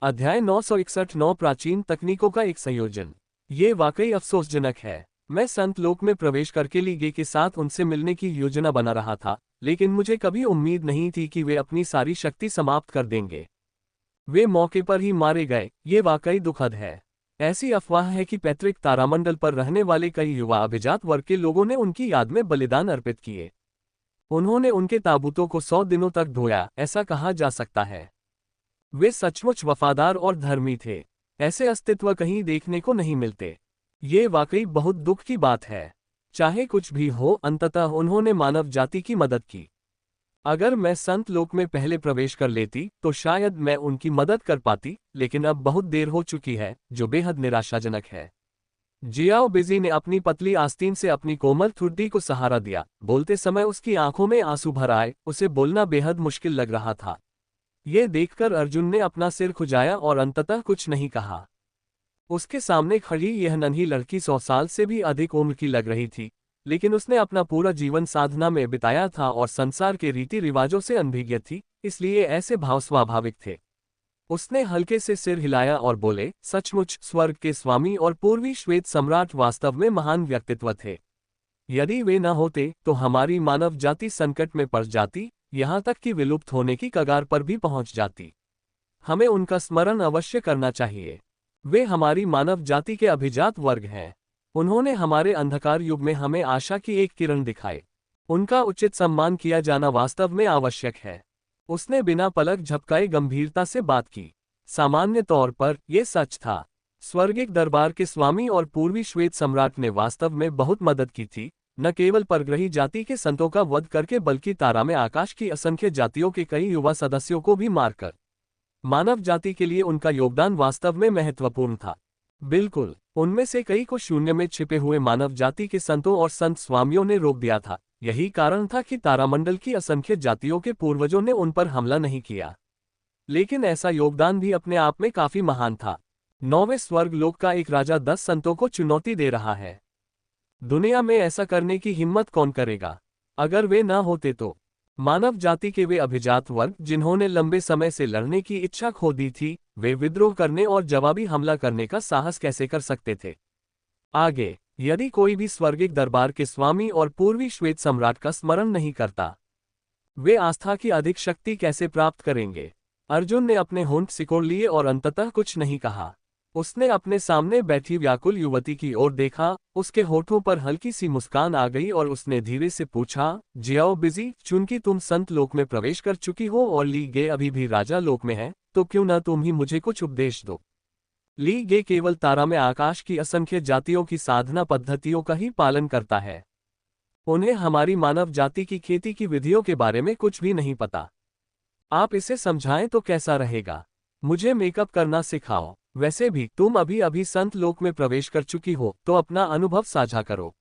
अध्याय 961 9 प्राचीन तकनीकों का एक संयोजन। ये वाकई अफसोसजनक है। मैं संत लोक में प्रवेश करके लीगे के साथ उनसे मिलने की योजना बना रहा था, लेकिन मुझे कभी उम्मीद नहीं थी कि वे अपनी सारी शक्ति समाप्त कर देंगे। वे मौके पर ही मारे गए। ये वाकई दुखद है। ऐसी अफवाह है कि पैतृक तारामंडल पर रहने वाले कई युवा अभिजात वर्ग के लोगों ने उनकी याद में बलिदान अर्पित किए। उन्होंने उनके ताबूतों को 100 दिनों तक धोया, ऐसा कहा जा सकता है। वे सचमुच वफादार और धर्मी थे। ऐसे अस्तित्व कहीं देखने को नहीं मिलते। ये वाकई बहुत दुख की बात है। चाहे कुछ भी हो, अंततः उन्होंने मानव जाति की मदद की। अगर मैं संत लोक में पहले प्रवेश कर लेती तो शायद मैं उनकी मदद कर पाती, लेकिन अब बहुत देर हो चुकी है, जो बेहद निराशाजनक है। जियाओ बिजी ने अपनी पतली आस्तीन से अपनी कोमल ठुड्डी को सहारा दिया। बोलते समय उसकी आंखों में आंसू भर आए। उसे बोलना बेहद मुश्किल लग रहा था। ये देखकर अर्जुन ने अपना सिर खुजाया और अंततः कुछ नहीं कहा। उसके सामने खड़ी यह नन्ही लड़की 100 साल से भी अधिक उम्र की लग रही थी, लेकिन उसने अपना पूरा जीवन साधना में बिताया था और संसार के रीति रिवाजों से अनभिज्ञ थी, इसलिए ऐसे भाव स्वाभाविक थे। उसने हल्के से सिर हिलाया और बोले, सचमुच स्वर्ग के स्वामी और पूर्वी श्वेत सम्राट वास्तव में महान व्यक्तित्व थे। यदि वे न होते तो हमारी मानव जाति संकट में पड़ जाती, यहाँ तक कि विलुप्त होने की कगार पर भी पहुंच जाती। हमें उनका स्मरण अवश्य करना चाहिए। वे हमारी मानव जाति के अभिजात वर्ग हैं। उन्होंने हमारे अंधकार युग में हमें आशा की एक किरण दिखाई। उनका उचित सम्मान किया जाना वास्तव में आवश्यक है। उसने बिना पलक झपकाए गंभीरता से बात की। सामान्य तौर पर यह सच था। स्वर्गिक दरबार के स्वामी और पूर्वी श्वेत सम्राट ने वास्तव में बहुत मदद की थी, न केवल परग्रही जाति के संतों का वध करके, बल्कि तारा में आकाश की असंख्य जातियों के कई युवा सदस्यों को भी मारकर। मानव जाति के लिए उनका योगदान वास्तव में महत्वपूर्ण था। बिल्कुल, उनमें से कई को शून्य में छिपे हुए मानव जाति के संतों और संत स्वामियों ने रोक दिया था। यही कारण था कि तारामंडल की असंख्य जातियों के पूर्वजों ने उन पर हमला नहीं किया। लेकिन ऐसा योगदान भी अपने आप में काफी महान था। 9वें स्वर्ग लोक का एक राजा 10 संतों को चुनौती दे रहा है। दुनिया में ऐसा करने की हिम्मत कौन करेगा? अगर वे ना होते तो मानव जाति के वे अभिजात वर्ग, जिन्होंने लंबे समय से लड़ने की इच्छा खो दी थी, वे विद्रोह करने और जवाबी हमला करने का साहस कैसे कर सकते थे? आगे, यदि कोई भी स्वर्गिक दरबार के स्वामी और पूर्वी श्वेत सम्राट का स्मरण नहीं करता, वे आस्था की अधिक शक्ति कैसे प्राप्त करेंगे? अर्जुन ने अपने होंठ सिकोड़ लिए और अंततः कुछ नहीं कहा। उसने अपने सामने बैठी व्याकुल युवती की ओर देखा। उसके होठों पर हल्की सी मुस्कान आ गई और उसने धीरे से पूछा, जियाओ बिजी, चूंकि तुम संत लोक में प्रवेश कर चुकी हो और ली गे अभी भी राजा लोक में है, तो क्यों न तुम ही मुझे कुछ उपदेश दो। ली गे केवल तारा में आकाश की असंख्य जातियों की साधना पद्धतियों का ही पालन करता है। उन्हें हमारी मानव जाति की खेती की विधियों के बारे में कुछ भी नहीं पता। आप इसे समझाएं तो कैसा रहेगा? मुझे मेकअप करना सिखाओ। वैसे भी तुम अभी अभी संत लोक में प्रवेश कर चुकी हो, तो अपना अनुभव साझा करो।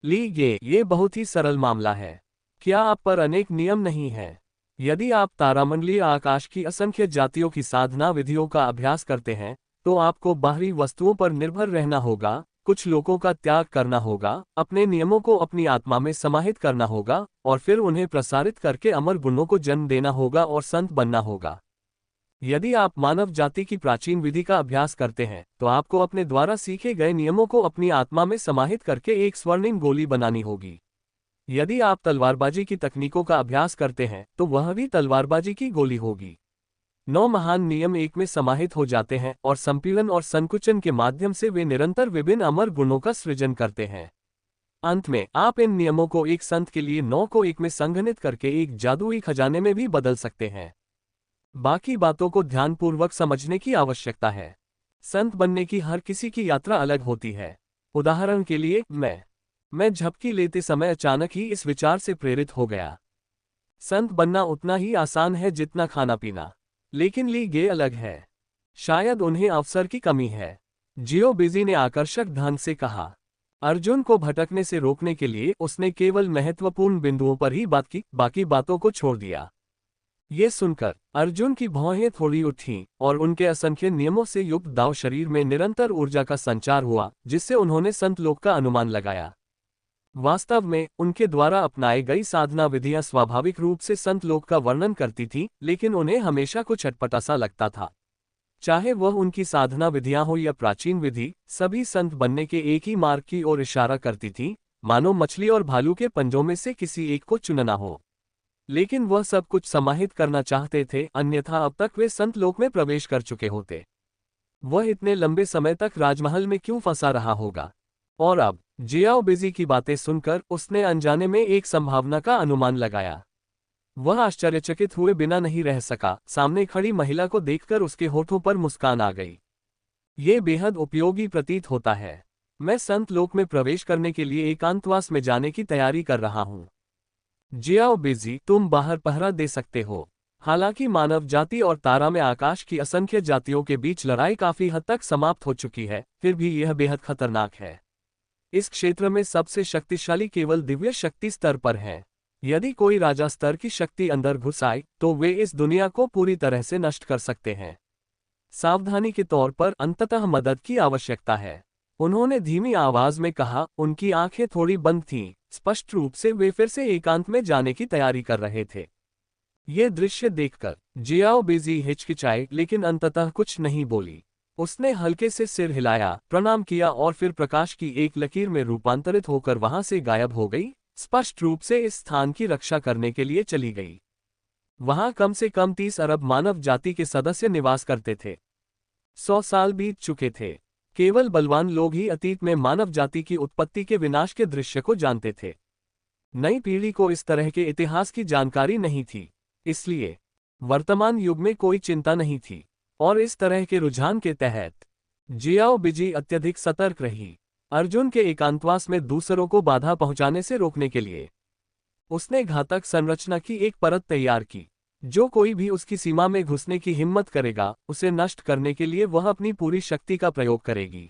ली गे, ये बहुत ही सरल मामला है। क्या आप पर अनेक नियम नहीं हैं? यदि आप तारामंडलीय आकाश की असंख्य जातियों की साधना विधियों का अभ्यास करते हैं, तो आपको बाहरी वस्तुओं पर निर्भर रहना होगा, कुछ लोगों का त्याग करना होगा, अपने नियमों को अपनी आत्मा में समाहित करना होगा, और फिर उन्हें प्रसारित करके अमर गुणों को जन्म देना होगा और संत बनना होगा। यदि आप मानव जाति की प्राचीन विधि का अभ्यास करते हैं, तो आपको अपने द्वारा सीखे गए नियमों को अपनी आत्मा में समाहित करके एक स्वर्णिम गोली बनानी होगी। यदि आप तलवारबाजी की तकनीकों का अभ्यास करते हैं, तो वह भी तलवारबाजी की गोली होगी। 9 महान नियम एक में समाहित हो जाते हैं और संपीड़न और संकुचन के माध्यम से वे निरंतर विभिन्न अमर गुणों का सृजन करते हैं। अंत में आप इन नियमों को एक संत के लिए 9 को एक में संघनित करके एक जादुई खजाने में भी बदल सकते हैं। बाकी बातों को ध्यानपूर्वक समझने की आवश्यकता है। संत बनने की हर किसी की यात्रा अलग होती है। उदाहरण के लिए मैं झपकी लेते समय अचानक ही इस विचार से प्रेरित हो गया। संत बनना उतना ही आसान है जितना खाना पीना। लेकिन ली गे अलग है। शायद उन्हें अवसर की कमी है। जियो बिजी ने आकर्षक ढंग से कहा। अर्जुन को भटकने से रोकने के लिए उसने केवल महत्वपूर्ण बिंदुओं पर ही बात की, बाकी बातों को छोड़ दिया। ये सुनकर अर्जुन की भौहें थोड़ी उठीं और उनके असंख्य नियमों से युक्त दाव शरीर में निरंतर ऊर्जा का संचार हुआ, जिससे उन्होंने संत लोक का अनुमान लगाया। वास्तव में उनके द्वारा अपनाई गई साधना विधियां स्वाभाविक रूप से संत लोक का वर्णन करती थीं, लेकिन उन्हें हमेशा कुछ अटपटा सा लगता था। चाहे वह उनकी साधना विधियां हो या प्राचीन विधि, सभी संत बनने के एक ही मार्ग की ओर इशारा करती थीं, मानो मछली और भालू के पंजों में से किसी एक को चुनना हो। लेकिन वह सब कुछ समाहित करना चाहते थे, अन्यथा अब तक वे संत लोक में प्रवेश कर चुके होते। वह इतने लंबे समय तक राजमहल में क्यों फंसा रहा होगा? और अब जियाओ बिजी की बातें सुनकर उसने अनजाने में एक संभावना का अनुमान लगाया। वह आश्चर्यचकित हुए बिना नहीं रह सका। सामने खड़ी महिला को देखकर उसके होठों पर मुस्कान आ गई। ये बेहद उपयोगी प्रतीत होता है। मैं संत लोक में प्रवेश करने के लिए एकांतवास में जाने की तैयारी कर रहा हूँ। जियाओ बिजी, तुम बाहर पहरा दे सकते हो। हालांकि मानव जाति और तारा में आकाश की असंख्य जातियों के बीच लड़ाई काफी हद तक समाप्त हो चुकी है, फिर भी यह बेहद खतरनाक है। इस क्षेत्र में सबसे शक्तिशाली केवल दिव्य शक्ति स्तर पर है। यदि कोई राजा स्तर की शक्ति अंदर घुस आए तो वे इस दुनिया को पूरी तरह से नष्ट कर सकते हैं। सावधानी के तौर पर अंततः मदद की आवश्यकता है। उन्होंने धीमी आवाज में कहा। उनकी आंखें थोड़ी बंद थीं, स्पष्ट रूप से वे फिर से एकांत में जाने की तैयारी कर रहे थे। ये दृश्य देखकर जियाओ बिजी हिचकिचाई, लेकिन अंततः कुछ नहीं बोली। उसने हल्के से सिर हिलाया, प्रणाम किया और फिर प्रकाश की एक लकीर में रूपांतरित होकर वहां से गायब हो गई, स्पष्ट रूप से इस स्थान की रक्षा करने के लिए चली गई। वहां कम से कम 30 अरब मानव जाति के सदस्य निवास करते थे। 100 साल बीत चुके थे। केवल बलवान लोग ही अतीत में मानव जाति की उत्पत्ति के विनाश के दृश्य को जानते थे। नई पीढ़ी को इस तरह के इतिहास की जानकारी नहीं थी, इसलिए वर्तमान युग में कोई चिंता नहीं थी। और इस तरह के रुझान के तहत जियाओ बिजी अत्यधिक सतर्क रही। अर्जुन के एकांतवास में दूसरों को बाधा पहुंचाने से रोकने के लिए उसने घातक संरचना की एक परत तैयार की। जो कोई भी उसकी सीमा में घुसने की हिम्मत करेगा, उसे नष्ट करने के लिए वह अपनी पूरी शक्ति का प्रयोग करेगी।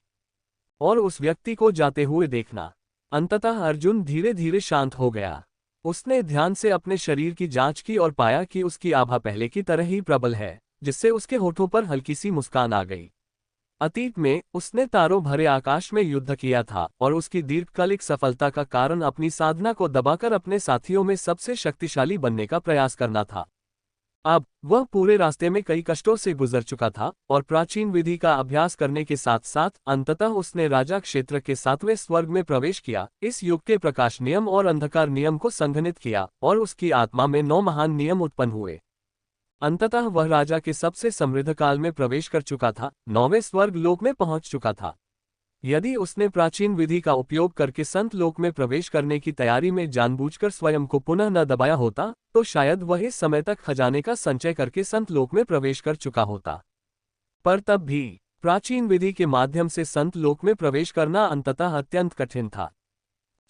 और उस व्यक्ति को जाते हुए देखना। अंततः अर्जुन धीरे धीरे शांत हो गया। उसने ध्यान से अपने शरीर की जांच की और पाया कि उसकी आभा पहले की तरह ही प्रबल है, जिससे उसके होठों पर हल्की सी मुस्कान आ गई। अतीत में उसने तारों भरे आकाश में युद्ध किया था और उसकी दीर्घकालिक सफलता का कारण अपनी साधना को दबाकर अपने साथियों में सबसे शक्तिशाली बनने का प्रयास करना था। अब वह पूरे रास्ते में कई कष्टों से गुजर चुका था और प्राचीन विधि का अभ्यास करने के साथ साथ अंततः उसने राजा क्षेत्र के 7वें स्वर्ग में प्रवेश किया, इस युग के प्रकाश नियम और अंधकार नियम को संघनित किया और उसकी आत्मा में 9 महान नियम उत्पन्न हुए। अंततः वह राजा के सबसे समृद्ध काल में प्रवेश कर चुका था, 9वें स्वर्ग लोक में पहुंच चुका था। यदि उसने प्राचीन विधि का उपयोग करके संत लोक में प्रवेश करने की तैयारी में जानबूझकर स्वयं को पुनः न दबाया होता, तो शायद वह इस समय तक खजाने का संचय करके संत लोक में प्रवेश कर चुका होता। पर तब भी प्राचीन विधि के माध्यम से संत लोक में प्रवेश करना अंततः अत्यंत कठिन था।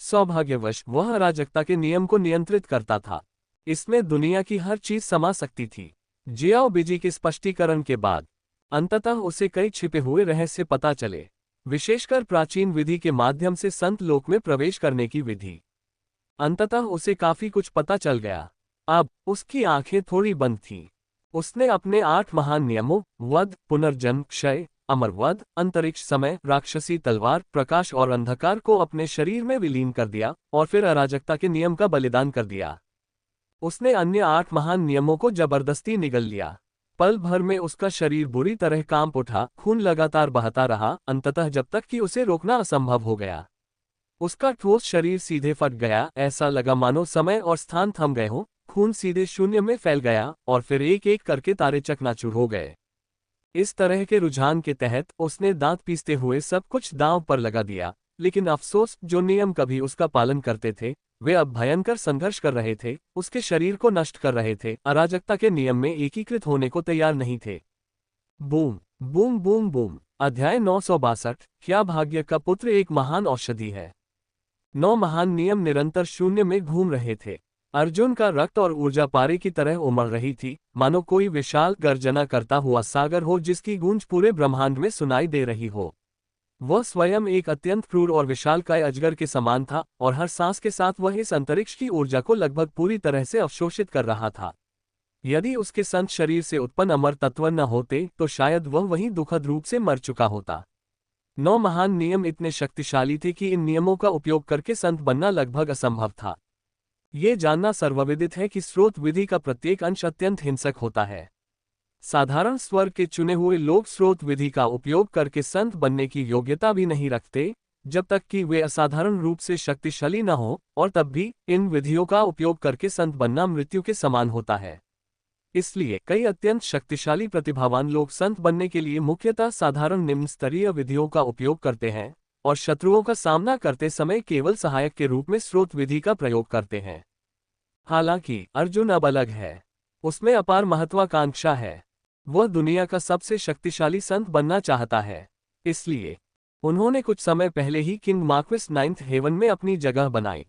सौभाग्यवश वह अराजकता के नियम को नियंत्रित करता था। इसमें दुनिया की हर चीज समा सकती थी। जियाओ बिजी के स्पष्टीकरण के बाद अंततः उसे कई छिपे हुए रहस्य पता चले, विशेषकर प्राचीन विधि के माध्यम से संत लोक में प्रवेश करने की विधि। अंततः उसे काफी कुछ पता चल गया। अब उसकी आंखें थोड़ी बंद थीं। उसने अपने 8 महान नियमों वध, पुनर्जन्म, क्षय, अमरवध, अंतरिक्ष समय, राक्षसी तलवार, प्रकाश और अंधकार को अपने शरीर में विलीन कर दिया और फिर अराजकता के नियम का बलिदान कर दिया। उसने अन्य 8 महान नियमों को जबरदस्ती निगल लिया। पल भर में उसका शरीर बुरी तरह कांप उठा, खून लगातार बहता रहा, अंततः जब तक कि उसे रोकना असंभव हो गया। उसका ठोस शरीर सीधे फट गया, ऐसा लगा मानो समय और स्थान थम गए हों। खून सीधे शून्य में फैल गया और फिर एक एक करके तारे चकनाचूर हो गए। इस तरह के रुझान के तहत उसने दांत पीसते हुए सब कुछ दांव पर लगा दिया, लेकिन अफसोस, जो नियम कभी उसका पालन करते थे वे अब भयंकर संघर्ष कर रहे थे, उसके शरीर को नष्ट कर रहे थे, अराजकता के नियम में एकीकृत होने को तैयार नहीं थे। Boom boom boom boom. अध्याय 962। क्या भाग्य का पुत्र एक महान औषधि है। 9 महान नियम निरंतर शून्य में घूम रहे थे। अर्जुन का रक्त और ऊर्जा पारे की तरह उमड़ रही थी, मानो कोई विशाल गर्जना करता हुआ सागर हो जिसकी गूंज पूरे ब्रह्मांड में सुनाई दे रही हो। वह स्वयं एक अत्यंत क्रूर और विशालकाय अजगर के समान था और हर सांस के साथ वह इस अंतरिक्ष की ऊर्जा को लगभग पूरी तरह से अवशोषित कर रहा था। यदि उसके संत शरीर से उत्पन्न अमर तत्व न होते तो शायद वह वहीं दुखद रूप से मर चुका होता। 9 महान नियम इतने शक्तिशाली थे कि इन नियमों का उपयोग करके संत बनना लगभग असंभव था। ये जानना सर्वविदित है कि स्रोत विधि का प्रत्येक अंश अत्यंत हिंसक होता है। साधारण स्वर्ग के चुने हुए लोग स्रोत विधि का उपयोग करके संत बनने की योग्यता भी नहीं रखते, जब तक कि वे असाधारण रूप से शक्तिशाली न हो, और तब भी इन विधियों का उपयोग करके संत बनना मृत्यु के समान होता है। इसलिए कई अत्यंत शक्तिशाली प्रतिभावान लोग संत बनने के लिए मुख्यतः साधारण निम्न स्तरीय विधियों का उपयोग करते हैं, और शत्रुओं का सामना करते समय केवल सहायक के रूप में स्रोत विधि का प्रयोग करते हैं। हालांकि अर्जुन अब अलग है। उसमें अपार महत्वाकांक्षा है। वह दुनिया का सबसे शक्तिशाली संत बनना चाहता है। इसलिए उन्होंने कुछ समय पहले ही किंग मार्क्विस नाइन्थ हेवन में अपनी जगह बनाई।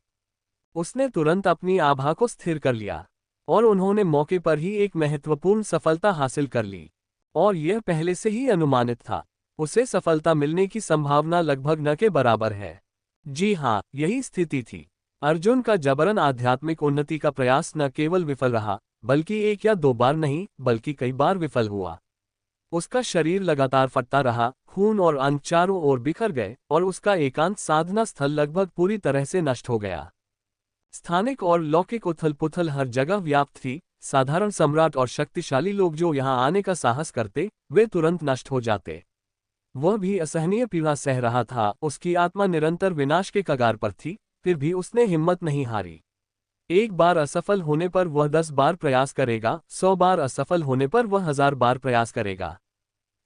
उसने तुरंत अपनी आभा को स्थिर कर लिया, और उन्होंने मौके पर ही एक महत्वपूर्ण सफलता हासिल कर ली, और यह पहले से ही अनुमानित था। उसे सफलता मिलने की संभावना लगभग न के बराबर है। जी हाँ, यही स्थिति थी। अर्जुन का जबरन आध्यात्मिक उन्नति का प्रयास न केवल विफल रहा, बल्कि एक या दो बार नहीं, बल्कि कई बार विफल हुआ। उसका शरीर लगातार फटता रहा, खून और अंग चारों ओर बिखर गए, और उसका एकांत साधना स्थल लगभग पूरी तरह से नष्ट हो गया। स्थानिक और लौकिक उथल पुथल हर जगह व्याप्त थी। साधारण सम्राट और शक्तिशाली लोग जो यहाँ आने का साहस करते, वे तुरंत नष्ट हो जाते। वह भी असहनीय पीड़ा सह रहा था। उसकी आत्मा निरंतर विनाश के कगार पर थी, फिर भी उसने हिम्मत नहीं हारी। एक बार असफल होने पर वह 10 बार प्रयास करेगा, 100 बार असफल होने पर वह 1000 बार प्रयास करेगा।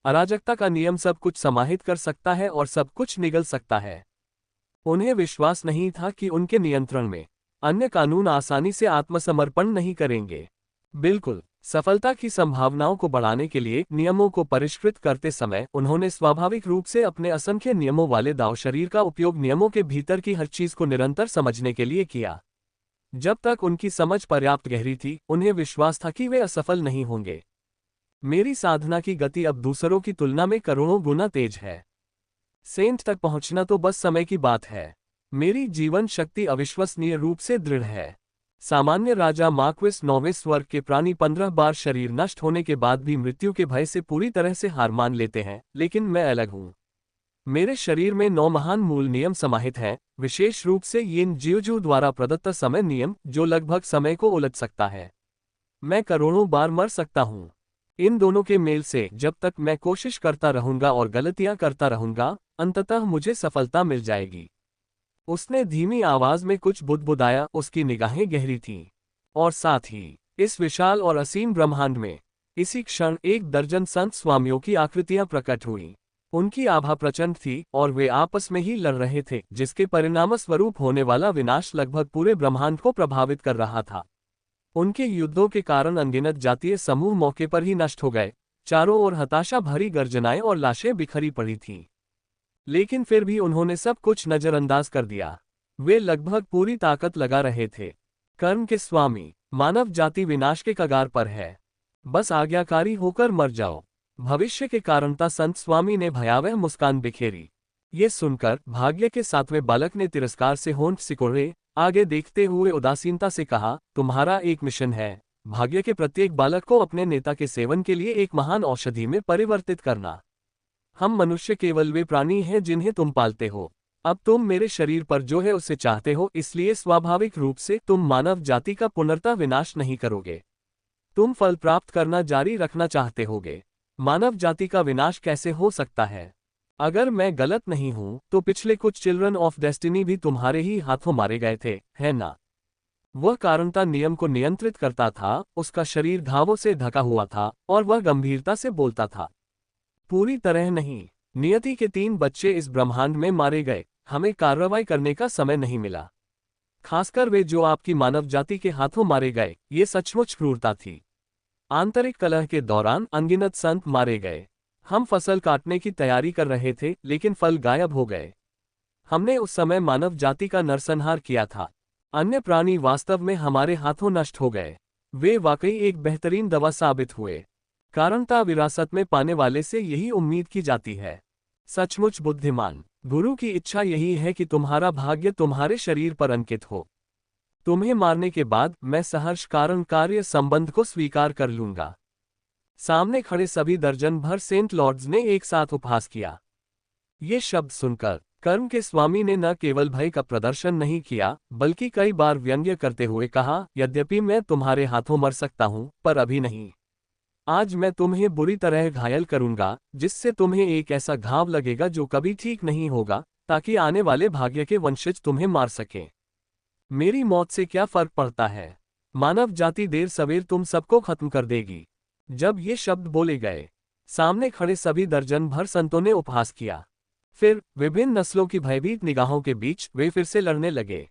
अराजकता का नियम सब कुछ समाहित कर सकता है और सब कुछ निगल सकता है। उन्हें विश्वास नहीं था कि उनके नियंत्रण में अन्य कानून आसानी से आत्मसमर्पण नहीं करेंगे। बिल्कुल, सफलता की संभावनाओं को बढ़ाने के लिए नियमों को परिष्कृत करते समय उन्होंने स्वाभाविक रूप से अपने असंख्य नियमों वाले दांव शरीर का उपयोग नियमों के भीतर की हर चीज को निरंतर समझने के लिए किया। जब तक उनकी समझ पर्याप्त गहरी थी, उन्हें विश्वास था कि वे असफल नहीं होंगे। मेरी साधना की गति अब दूसरों की तुलना में करोड़ों गुना तेज है। सेंट तक पहुंचना तो बस समय की बात है। मेरी जीवन शक्ति अविश्वसनीय रूप से दृढ़ है। सामान्य राजा मार्क्विस 9वें स्वर्ग के प्राणी 15 बार शरीर नष्ट होने के बाद भी मृत्यु के भय से पूरी तरह से हार मान लेते हैं, लेकिन मैं अलग हूँ। मेरे शरीर में 9 महान मूल नियम समाहित हैं, विशेष रूप से यिन जियोजू द्वारा प्रदत्त समय नियम, जो लगभग समय को उलट सकता है। मैं करोड़ों बार मर सकता हूँ। इन दोनों के मेल से जब तक मैं कोशिश करता रहूंगा और गलतियां करता रहूंगा, अंततः मुझे सफलता मिल जाएगी। उसने धीमी आवाज में कुछ बुदबुदाया। उसकी निगाहें गहरी थीं, और साथ ही इस विशाल और असीम ब्रह्मांड में इसी क्षण 1 दर्जन संत स्वामियों की आकृतियां प्रकट हुईं। उनकी आभा प्रचंड थी, और वे आपस में ही लड़ रहे थे, जिसके परिणामस्वरूप होने वाला विनाश लगभग पूरे ब्रह्मांड को प्रभावित कर रहा था। उनके युद्धों के कारण अनगिनत जातीय समूह मौके पर ही नष्ट हो गए। चारों ओर हताशा भरी गर्जनाएं और लाशें बिखरी पड़ी थीं। लेकिन फिर भी उन्होंने सब कुछ नजरअंदाज कर दिया। वे लगभग पूरी ताकत लगा रहे थे। कर्म के स्वामी, मानव जाति विनाश के कगार पर है। बस आज्ञाकारी होकर मर जाओ। भविष्य के कारणता संत स्वामी ने भयावह मुस्कान बिखेरी। ये सुनकर भाग्य के 7वें बालक ने तिरस्कार से होंठ सिकोड़े आगे देखते हुए उदासीनता से कहा, तुम्हारा एक मिशन है, भाग्य के प्रत्येक बालक को अपने नेता के सेवन के लिए एक महान औषधि में परिवर्तित करना। हम मनुष्य केवल वे प्राणी हैं जिन्हें तुम पालते हो। अब तुम मेरे शरीर पर जो है उसे चाहते हो, इसलिए स्वाभाविक रूप से तुम मानव जाति का पुनर्तः विनाश नहीं करोगे। तुम फल प्राप्त करना जारी रखना चाहते होगे। मानव जाति का विनाश कैसे हो सकता है? अगर मैं गलत नहीं हूं तो पिछले कुछ चिल्ड्रन ऑफ डेस्टिनी भी तुम्हारे ही हाथों मारे गए थे, है ना? वह कारणता नियम को नियंत्रित करता था। उसका शरीर घावों से ढका हुआ था, और वह गंभीरता से बोलता था। पूरी तरह नहीं। नियति के 3 बच्चे इस ब्रह्मांड में मारे गए। हमें कार्रवाई करने का समय नहीं मिला। खासकर वे जो आपकी मानव जाति के हाथों मारे गए, ये सचमुच क्रूरता थी। आंतरिक कलह के दौरान अनगिनत संत मारे गए। हम फसल काटने की तैयारी कर रहे थे, लेकिन फल गायब हो गए। हमने उस समय मानव जाति का नरसंहार किया था। अन्य प्राणी वास्तव में हमारे हाथों नष्ट हो गए। वे वाकई एक बेहतरीन दवा साबित हुए। कारणता विरासत में पाने वाले से यही उम्मीद की जाती है। सचमुच बुद्धिमान गुरु की इच्छा यही है कि तुम्हारा भाग्य तुम्हारे शरीर पर अंकित हो। तुम्हें मारने के बाद मैं सहर्ष कारण कार्य संबंध को स्वीकार कर लूंगा। सामने खड़े सभी दर्जन भर सेंट लॉर्ड्स ने एक साथ उपहास किया। ये शब्द सुनकर कर्म के स्वामी ने न केवल भय का प्रदर्शन नहीं किया, बल्कि कई बार व्यंग्य करते हुए कहा, यद्यपि मैं तुम्हारे हाथों मर सकता हूं, पर अभी नहीं। आज मैं तुम्हें बुरी तरह घायल करूंगा, जिससे तुम्हें एक ऐसा घाव लगेगा जो कभी ठीक नहीं होगा, ताकि आने वाले भाग्य के वंशज तुम्हें मार सकें। मेरी मौत से क्या फर्क पड़ता है? मानव जाति देर सवेर तुम सबको खत्म कर देगी। जब ये शब्द बोले गए, सामने खड़े सभी दर्जन भर संतों ने उपहास किया। फिर विभिन्न नस्लों की भयभीत निगाहों के बीच वे फिर से लड़ने लगे।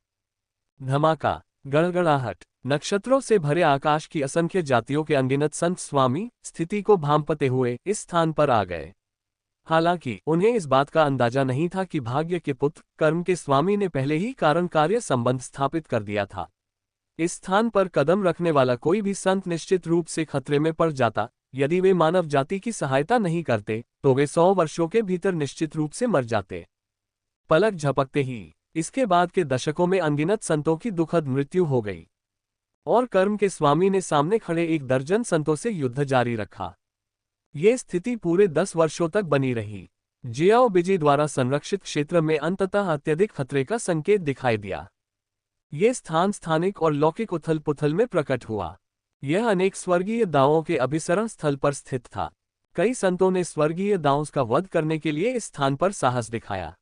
धमाका, गड़गड़ाहट, नक्षत्रों से भरे आकाश की असंख्य जातियों के अनगिनत संत स्वामी स्थिति को भांपते हुए इस स्थान पर आ गए। हालांकि उन्हें इस बात का अंदाजा नहीं था कि भाग्य के पुत्र कर्म के स्वामी ने पहले ही कारण कार्य संबंध स्थापित कर दिया था। इस स्थान पर कदम रखने वाला कोई भी संत निश्चित रूप से खतरे में पड़ जाता। यदि वे मानव जाति की सहायता नहीं करते तो वे 100 वर्षों के भीतर निश्चित रूप से मर जाते। पलक झपकते ही इसके बाद के दशकों में अनगिनत संतों की दुखद मृत्यु हो गई और कर्म के स्वामी ने सामने खड़े 1 दर्जन संतों से युद्ध जारी रखा। ये स्थिति पूरे 10 वर्षों तक बनी रही। जियाओ बिजी द्वारा संरक्षित क्षेत्र में अंततः अत्यधिक खतरे का संकेत दिखाई दिया। ये स्थान स्थानिक और लौकिक उथल पुथल में प्रकट हुआ। यह अनेक स्वर्गीय दावों के अभिसरण स्थल पर स्थित था। कई संतों ने स्वर्गीय दावों का वध करने के लिए इस स्थान पर साहस दिखाया,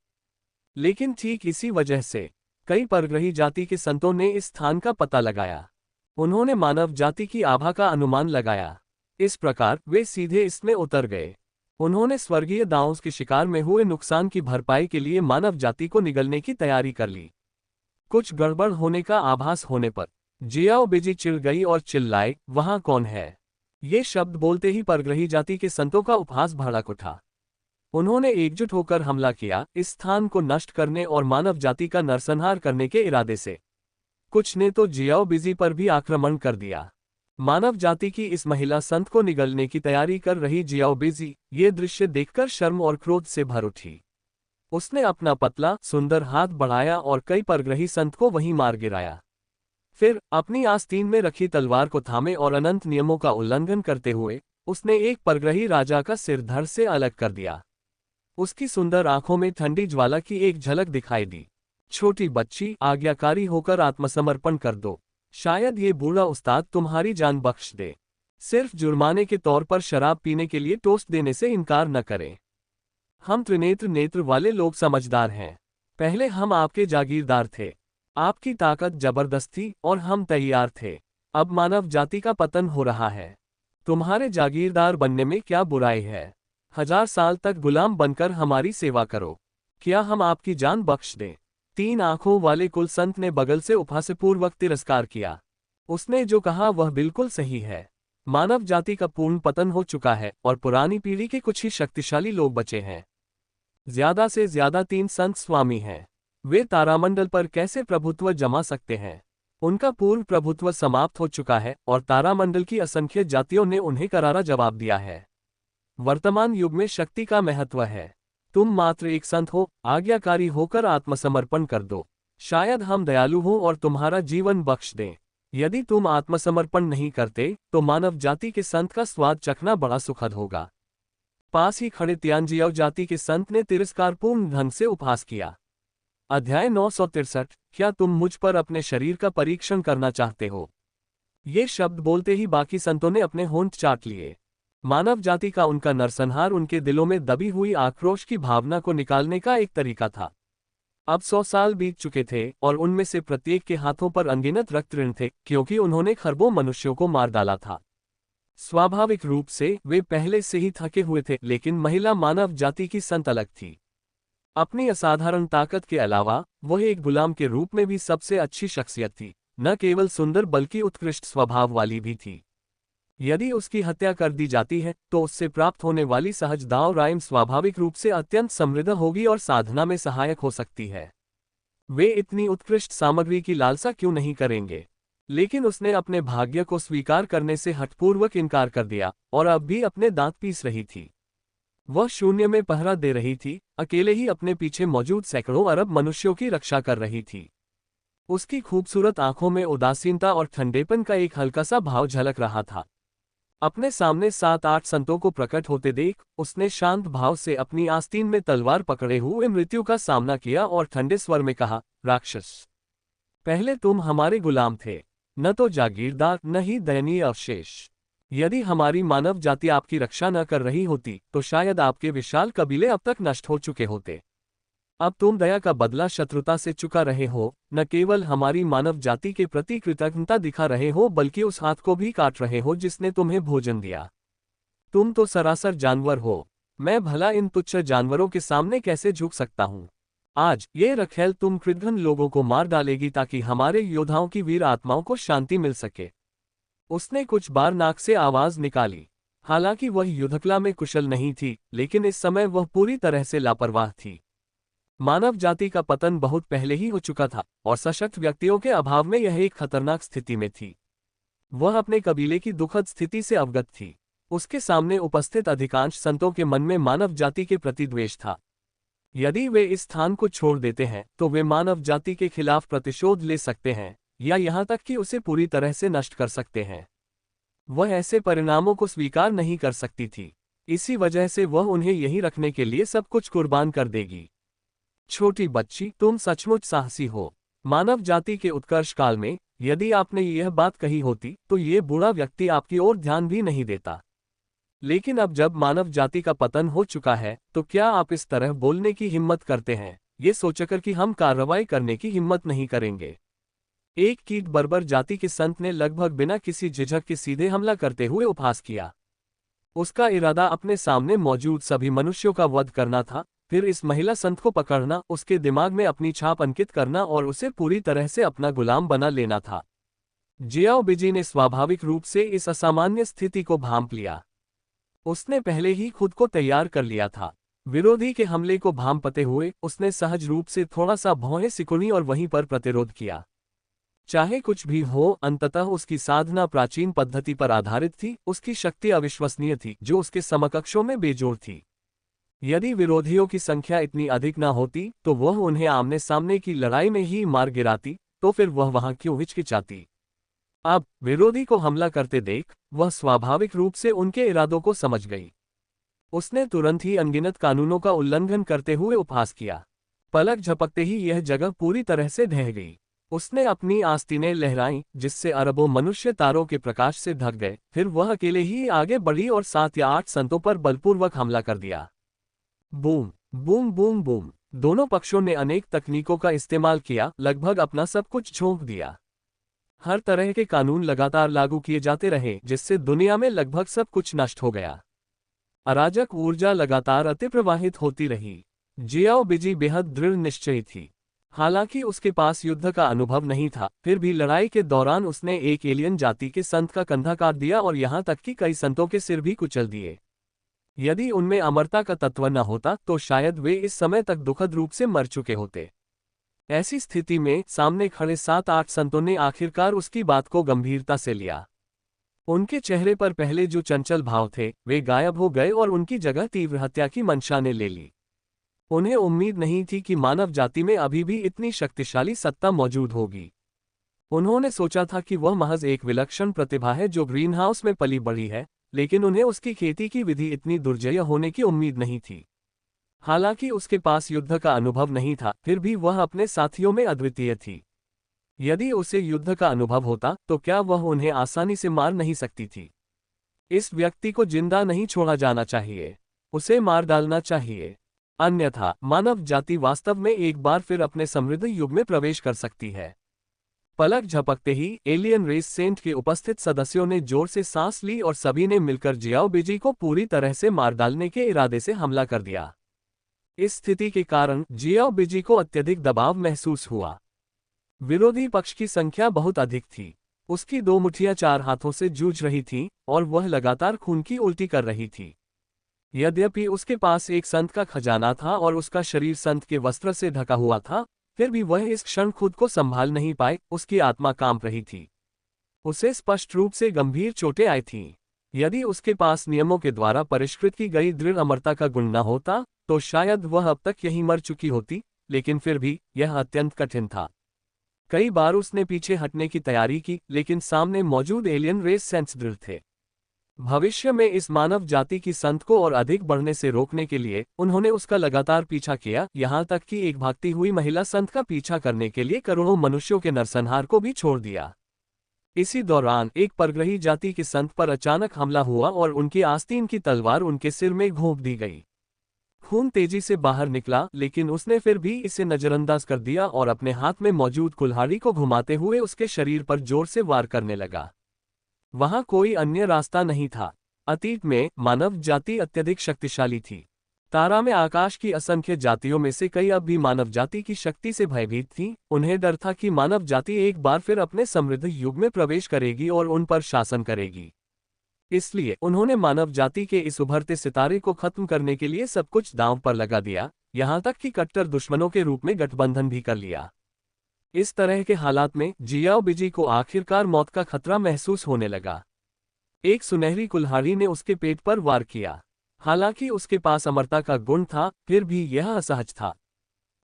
लेकिन ठीक इसी वजह से कई परग्रही जाति के संतों ने इस स्थान का पता लगाया। उन्होंने मानव जाति की आभा का अनुमान लगाया। इस प्रकार वे सीधे इसमें उतर गए। उन्होंने स्वर्गीय दावों के शिकार में हुए नुकसान की भरपाई के लिए मानव जाति को निगलने की तैयारी कर ली। कुछ गड़बड़ होने का आभास होने पर जियाओ बिजी चिढ़ गई और चिल्लाए, वहां कौन है? ये शब्द बोलते ही परग्रही जाति के संतों का उपहास भड़क उठा। उन्होंने एकजुट होकर हमला किया, इस स्थान को नष्ट करने और मानव जाति का नरसंहार करने के इरादे से। कुछ ने तो जियाओ बिजी पर भी आक्रमण कर दिया। मानव जाति की इस महिला संत को निगलने की तैयारी कर रही जियाओ बिजी ये दृश्य देखकर शर्म और क्रोध से भर उठी। उसने अपना पतला सुंदर हाथ बढ़ाया और कई परग्रही संत को वहीं मार गिराया। फिर अपनी आस्तीन में रखी तलवार को थामे और अनंत नियमों का उल्लंघन करते हुए उसने एक परग्रही राजा का सिर धड़ से अलग कर दिया। उसकी सुंदर आंखों में ठंडी ज्वाला की एक झलक दिखाई दी। छोटी बच्ची, आज्ञाकारी होकर आत्मसमर्पण कर दो। शायद ये बूढ़ा उस्ताद तुम्हारी जान बख्श दे। सिर्फ जुर्माने के तौर पर शराब पीने के लिए टोस्ट देने से इनकार न करें। हम त्रिनेत्र नेत्र वाले लोग समझदार हैं। पहले हम आपके जागीरदार थे। आपकी ताकत जबरदस्त थी और हम तैयार थे। अब मानव जाति का पतन हो रहा है। तुम्हारे जागीरदार बनने में क्या बुराई है? 1000 साल तक गुलाम बनकर हमारी सेवा करो। क्या हम आपकी जान बख्श दें? 3 आंखों वाले कुल संत ने बगल से उपहासपूर्वक तिरस्कार किया। उसने जो कहा वह बिल्कुल सही है। मानव जाति का पूर्ण पतन हो चुका है और पुरानी पीढ़ी के कुछ ही शक्तिशाली लोग बचे हैं। ज्यादा से ज्यादा 3 संत स्वामी हैं। वे तारामंडल पर कैसे प्रभुत्व जमा सकते हैं? उनका पूर्ण प्रभुत्व समाप्त हो चुका है और तारामंडल की असंख्य जातियों ने उन्हें करारा जवाब दिया है। वर्तमान युग में शक्ति का महत्व है। तुम मात्र एक संत हो, आज्ञाकारी होकर आत्मसमर्पण कर दो। शायद हम दयालु हों और तुम्हारा जीवन बख्श दें। यदि तुम आत्मसमर्पण नहीं करते तो मानव जाति के संत का स्वाद चखना बड़ा सुखद होगा। पास ही खड़े तियानजियाओ जाति के संत ने तिरस्कारपूर्ण ढंग से उपहास किया। अध्याय 963। क्या तुम मुझ पर अपने शरीर का परीक्षण करना चाहते हो? ये शब्द बोलते ही बाकी संतों ने अपने होंठ चाट लिए। मानव जाति का उनका नरसंहार उनके दिलों में दबी हुई आक्रोश की भावना को निकालने का एक तरीका था। अब 100 साल बीत चुके थे और उनमें से प्रत्येक के हाथों पर अनगिनत रक्त ऋण थे, क्योंकि उन्होंने खरबों मनुष्यों को मार डाला था। स्वाभाविक रूप से वे पहले से ही थके हुए थे, लेकिन महिला मानव जाति की संत अलग थी। अपनी असाधारण ताकत के अलावा वह एक गुलाम के रूप में भी सबसे अच्छी शख्सियत थी। न केवल सुंदर बल्कि उत्कृष्ट स्वभाव वाली भी थी। यदि उसकी हत्या कर दी जाती है तो उससे प्राप्त होने वाली सहज दाव राइम स्वाभाविक रूप से अत्यंत समृद्ध होगी और साधना में सहायक हो सकती है। वे इतनी उत्कृष्ट सामग्री की लालसा क्यों नहीं करेंगे? लेकिन उसने अपने भाग्य को स्वीकार करने से हठपूर्वक इनकार कर दिया और अब भी अपने दांत पीस रही थी। वह शून्य में पहरा दे रही थी, अकेले ही अपने पीछे मौजूद सैकड़ों अरब मनुष्यों की रक्षा कर रही थी। उसकी खूबसूरत आंखों में उदासीनता और ठंडेपन का एक हल्का सा भाव झलक रहा था। अपने सामने 7-8 संतों को प्रकट होते देख उसने शांत भाव से अपनी आस्तीन में तलवार पकड़े हुए मृत्यु का सामना किया और ठंडे स्वर में कहा, राक्षस, पहले तुम हमारे गुलाम थे, न तो जागीरदार न ही दयनीय अवशेष। यदि हमारी मानव जाति आपकी रक्षा न कर रही होती तो शायद आपके विशाल कबीले अब तक नष्ट हो चुके होते। अब तुम दया का बदला शत्रुता से चुका रहे हो, न केवल हमारी मानव जाति के प्रति कृतज्ञता दिखा रहे हो बल्कि उस हाथ को भी काट रहे हो जिसने तुम्हें भोजन दिया। तुम तो सरासर जानवर हो, मैं भला इन तुच्छ जानवरों के सामने कैसे झुक सकता हूँ। आज ये रखेल तुम कृतघ्न लोगों को मार डालेगी ताकि हमारे योद्धाओं की वीर आत्माओं को शांति मिल सके। उसने कुछ बार नाक से आवाज निकाली। हालांकि वह युद्धकला में कुशल नहीं थी, लेकिन इस समय वह पूरी तरह से लापरवाह थी। मानव जाति का पतन बहुत पहले ही हो चुका था और सशक्त व्यक्तियों के अभाव में यह एक खतरनाक स्थिति में थी। वह अपने कबीले की दुखद स्थिति से अवगत थी। उसके सामने उपस्थित अधिकांश संतों के मन में मानव जाति के प्रति द्वेष था। यदि वे इस स्थान को छोड़ देते हैं तो वे मानव जाति के खिलाफ प्रतिशोध ले सकते हैं या यहाँ तक कि उसे पूरी तरह से नष्ट कर सकते हैं। वह ऐसे परिणामों को स्वीकार नहीं कर सकती थी, इसी वजह से वह उन्हें यहीं रखने के लिए सब कुछ कुर्बान कर देगी। छोटी बच्ची, तुम सचमुच साहसी हो। मानव जाति के उत्कर्ष काल में यदि आपने यह बात कही होती तो ये बूढ़ा व्यक्ति आपकी ओर ध्यान भी नहीं देता। लेकिन अब जब मानव जाति का पतन हो चुका है तो क्या आप इस तरह बोलने की हिम्मत करते हैं, ये सोचकर कि हम कार्रवाई करने की हिम्मत नहीं करेंगे। एक कीट बर्बर जाति के संत ने लगभग बिना किसी झिझक के सीधे हमला करते हुए उपहास किया। उसका इरादा अपने सामने मौजूद सभी मनुष्यों का वध करना था, फिर इस महिला संत को पकड़ना, उसके दिमाग में अपनी छाप अंकित करना और उसे पूरी तरह से अपना गुलाम बना लेना था। जियाओ बिजी ने स्वाभाविक रूप से इस असामान्य स्थिति को भांप लिया। उसने पहले ही खुद को तैयार कर लिया था। विरोधी के हमले को भांपते हुए उसने सहज रूप से थोड़ा सा भौहें सिकुड़ी और वहीं पर प्रतिरोध किया। चाहे कुछ भी हो, अंततः उसकी साधना प्राचीन पद्धति पर आधारित थी, उसकी शक्ति अविश्वसनीय थी जो उसके समकक्षों में बेजोड़ थी। यदि विरोधियों की संख्या इतनी अधिक न होती तो वह उन्हें आमने सामने की लड़ाई में ही मार गिराती, तो फिर वह वहां क्यों हिचकिचाती। अब विरोधी को हमला करते देख वह स्वाभाविक रूप से उनके इरादों को समझ गई। उसने तुरंत ही अनगिनत कानूनों का उल्लंघन करते हुए उपहास किया। पलक झपकते ही यह जगह पूरी तरह से ढह गई। उसने अपनी आस्तीनें लहराईं जिससे अरबों मनुष्य तारों के प्रकाश से ढक गए। फिर वह अकेले ही आगे बढ़ी और 7 या 8 संतों पर बलपूर्वक हमला कर दिया। Boom boom boom boom. दोनों पक्षों ने अनेक तकनीकों का इस्तेमाल किया, लगभग अपना सब कुछ झोंक दिया। हर तरह के कानून लगातार लागू किए जाते रहे जिससे दुनिया में लगभग सब कुछ नष्ट हो गया। अराजक ऊर्जा लगातार अतिप्रवाहित होती रही। जियाओ बिजी बेहद दृढ़ निश्चयी थी। हालांकि उसके पास युद्ध का अनुभव नहीं था, फिर भी लड़ाई के दौरान उसने एक एलियन जाति के संत का कंधा काट दिया और यहां तक कि कई संतों के सिर भी कुचल दिए। यदि उनमें अमरता का तत्व न होता तो शायद वे इस समय तक दुखद रूप से मर चुके होते। ऐसी स्थिति में सामने खड़े 7-8 संतों ने आखिरकार उसकी बात को गंभीरता से लिया। उनके चेहरे पर पहले जो चंचल भाव थे वे गायब हो गए और उनकी जगह तीव्र हत्या की मंशा ने ले ली। उन्हें उम्मीद नहीं थी कि मानव जाति में अभी भी इतनी शक्तिशाली सत्ता मौजूद होगी। उन्होंने सोचा था कि वह महज एक विलक्षण प्रतिभा है जो ग्रीनहाउस में पली बढ़ी है, लेकिन उन्हें उसकी खेती की विधि इतनी दुर्जय होने की उम्मीद नहीं थी। हालांकि उसके पास युद्ध का अनुभव नहीं था, फिर भी वह अपने साथियों में अद्वितीय थी। यदि उसे युद्ध का अनुभव होता तो क्या वह उन्हें आसानी से मार नहीं सकती थी। इस व्यक्ति को जिंदा नहीं छोड़ा जाना चाहिए, उसे मार डालना चाहिए, अन्यथा मानव जाति वास्तव में एक बार फिर अपने समृद्ध युग में प्रवेश कर सकती है। पलक झपकते ही एलियन रेस सेंट के उपस्थित सदस्यों ने जोर से सांस ली और सभी ने मिलकर जियाओ बिजी को पूरी तरह से मार डालने के इरादे से हमला कर दिया। इस स्थिति के कारण जियाओ बिजी को अत्यधिक दबाव महसूस हुआ। विरोधी पक्ष की संख्या बहुत अधिक थी। उसकी 2 मुठ्ठियां 4 हाथों से जूझ रही थीं और वह लगातार खून की उल्टी कर रही थी। यद्यपि उसके पास एक संत का खजाना था और उसका शरीर संत के वस्त्र से ढका हुआ था, फिर भी वह इस क्षण खुद को संभाल नहीं पाए। उसकी आत्मा कांप रही थी। उसे स्पष्ट रूप से गंभीर चोटें आई थीं। यदि उसके पास नियमों के द्वारा परिष्कृत की गई दृढ़ अमरता का गुण न होता तो शायद वह अब तक यहीं मर चुकी होती, लेकिन फिर भी यह अत्यंत कठिन था। कई बार उसने पीछे हटने की तैयारी की, लेकिन सामने मौजूद एलियन रेस सेंट्स दृढ़ थे। भविष्य में इस मानव जाति की संत को और अधिक बढ़ने से रोकने के लिए उन्होंने उसका लगातार पीछा किया, यहां तक कि एक भागती हुई महिला संत का पीछा करने के लिए करोड़ों मनुष्यों के नरसंहार को भी छोड़ दिया। इसी दौरान एक परग्रही जाति के संत पर अचानक हमला हुआ और उनकी आस्तीन की तलवार उनके सिर में घोंप दी गई। खून तेजी से बाहर निकला, लेकिन उसने फिर भी इसे नजरअंदाज कर दिया और अपने हाथ में मौजूद कुल्हाड़ी को घुमाते हुए उसके शरीर पर जोर से वार करने लगा। वहां कोई अन्य रास्ता नहीं था। अतीत में मानव जाति अत्यधिक शक्तिशाली थी। तारा में आकाश की असंख्य जातियों में से कई अब भी मानव जाति की शक्ति से भयभीत थीं। उन्हें डर था कि मानव जाति एक बार फिर अपने समृद्ध युग में प्रवेश करेगी और उन पर शासन करेगी। इसलिए उन्होंने मानव जाति के इस उभरते सितारे को खत्म करने के लिए सब कुछ दांव पर लगा दिया, यहां तक कि कट्टर दुश्मनों के रूप में गठबंधन भी कर लिया। इस तरह के हालात में जियाओ बिजी को आखिरकार मौत का खतरा महसूस होने लगा। एक सुनहरी कुल्हाड़ी ने उसके पेट पर वार किया। हालांकि उसके पास अमरता का गुण था, फिर भी यह असहज था।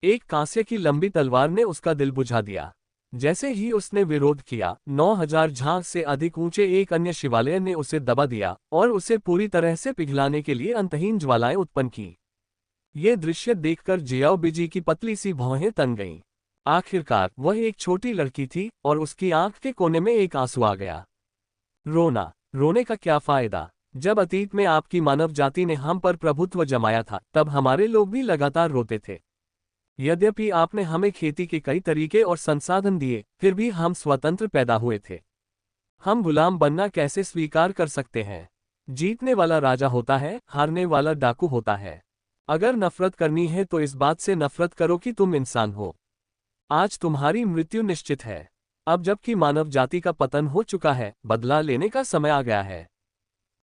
एक कांस्य की लंबी तलवार ने उसका दिल बुझा दिया। जैसे ही उसने विरोध किया, 9000 झांग से अधिक ऊंचे एक अन्य शिवालय ने उसे दबा दिया और उसे पूरी तरह से पिघलाने के लिए अंतहीन ज्वालाएं उत्पन्न की। ये दृश्य देखकर जियाओ बिजी की पतली सी भौहें तन गईं। आखिरकार वह एक छोटी लड़की थी और उसकी आंख के कोने में एक आंसू आ गया। रोने का क्या फायदा? जब अतीत में आपकी मानव जाति ने हम पर प्रभुत्व जमाया था, तब हमारे लोग भी लगातार रोते थे। यद्यपि आपने हमें खेती के कई तरीके और संसाधन दिए, फिर भी हम स्वतंत्र पैदा हुए थे। हम गुलाम बनना कैसे स्वीकार कर सकते हैं? जीतने वाला राजा होता है, हारने वाला डाकू होता है। अगर नफरत करनी है तो इस बात से नफरत करो कि तुम इंसान हो। आज तुम्हारी मृत्यु निश्चित है। अब जबकि मानव जाति का पतन हो चुका है, बदला लेने का समय आ गया है।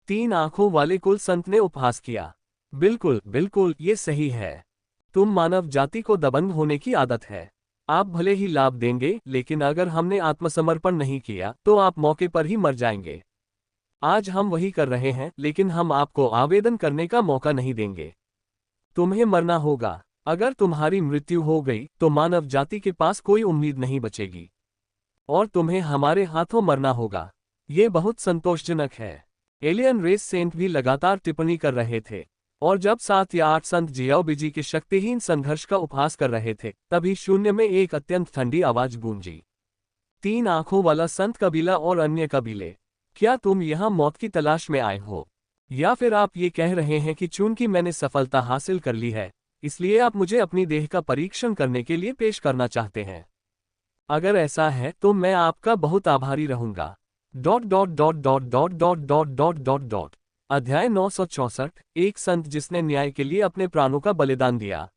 3 आंखों वाले कुल संत ने उपहास किया। बिल्कुल बिल्कुल, ये सही है। तुम मानव जाति को दबंग होने की आदत है। आप भले ही लाभ देंगे, लेकिन अगर हमने आत्मसमर्पण नहीं किया तो आप मौके पर ही मर जाएंगे। आज हम वही कर रहे हैं, लेकिन हम आपको आवेदन करने का मौका नहीं देंगे। तुम्हें मरना होगा। अगर तुम्हारी मृत्यु हो गई तो मानव जाति के पास कोई उम्मीद नहीं बचेगी और तुम्हें हमारे हाथों मरना होगा। ये बहुत संतोषजनक है। एलियन रेस सेंट भी लगातार टिप्पणी कर रहे थे, और जब 7 या 8 संत जियाओ बिजी के शक्तिहीन संघर्ष का उपहास कर रहे थे, तभी शून्य में एक अत्यंत ठंडी आवाज गूंजी। 3 आंखों वाला संत कबीला और अन्य कबीले, क्या तुम यहाँ मौत की तलाश में आए हो? या फिर आप ये कह रहे हैं कि चूंकि मैंने सफलता हासिल कर ली है, इसलिए आप मुझे अपनी देह का परीक्षण करने के लिए पेश करना चाहते हैं? अगर ऐसा है तो मैं आपका बहुत आभारी रहूंगा। ... अध्याय 964। एक संत जिसने न्याय के लिए अपने प्राणों का बलिदान दिया।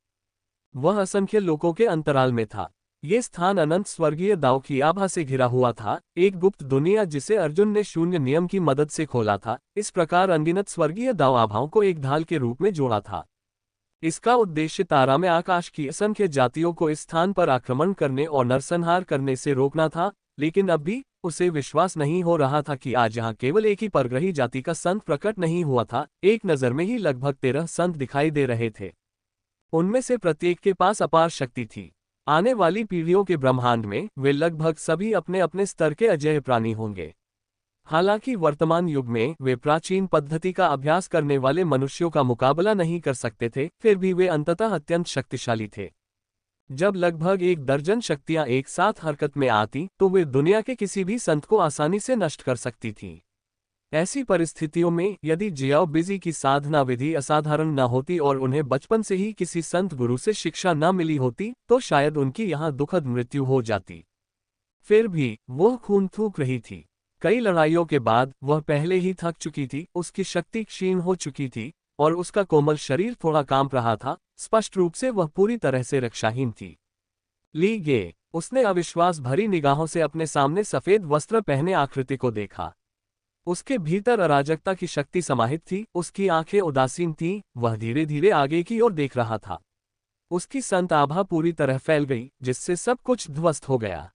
वह असंख्य लोगों के अंतराल में था। ये स्थान अनंत स्वर्गीय दाव की आभा से घिरा हुआ था, एक गुप्त दुनिया जिसे अर्जुन ने शून्य नियम की मदद से खोला था। इस प्रकार अनगिनत स्वर्गीय दाव आभाओं को एक ढाल के रूप में जोड़ा था। इसका उद्देश्य तारा में आकाश की असंख्य जातियों को इस स्थान पर आक्रमण करने और नरसंहार करने से रोकना था, लेकिन अब भी उसे विश्वास नहीं हो रहा था कि आज यहाँ केवल एक ही परग्रही जाति का संत प्रकट नहीं हुआ था। एक नज़र में ही लगभग 13 संत दिखाई दे रहे थे। उनमें से प्रत्येक के पास अपार शक्ति थी। आने वाली पीढ़ियों के ब्रह्मांड में वे लगभग सभी अपने अपने स्तर के अजेय प्राणी होंगे। हालांकि वर्तमान युग में वे प्राचीन पद्धति का अभ्यास करने वाले मनुष्यों का मुकाबला नहीं कर सकते थे, फिर भी वे अंततः अत्यंत शक्तिशाली थे। जब लगभग 1 दर्जन शक्तियां एक साथ हरकत में आती तो वे दुनिया के किसी भी संत को आसानी से नष्ट कर सकती थीं। ऐसी परिस्थितियों में यदि जियाओ बिजी की साधना विधि असाधारण न होती और उन्हें बचपन से ही किसी संत गुरु से शिक्षा न मिली होती, तो शायद उनकी यहाँ दुखद मृत्यु हो जाती। फिर भी वह खून थूक रही थी। कई लड़ाइयों के बाद वह पहले ही थक चुकी थी, उसकी शक्ति क्षीण हो चुकी थी और उसका कोमल शरीर थोड़ा कांप रहा था। स्पष्ट रूप से वह पूरी तरह से रक्षाहीन थी। ली गे, उसने अविश्वास भरी निगाहों से अपने सामने सफेद वस्त्र पहने आकृति को देखा। उसके भीतर अराजकता की शक्ति समाहित थी, उसकी आंखें उदासीन थीं, वह धीरे धीरे आगे की ओर देख रहा था। उसकी संत आभा पूरी तरह फैल गई, जिससे सब कुछ ध्वस्त हो गया।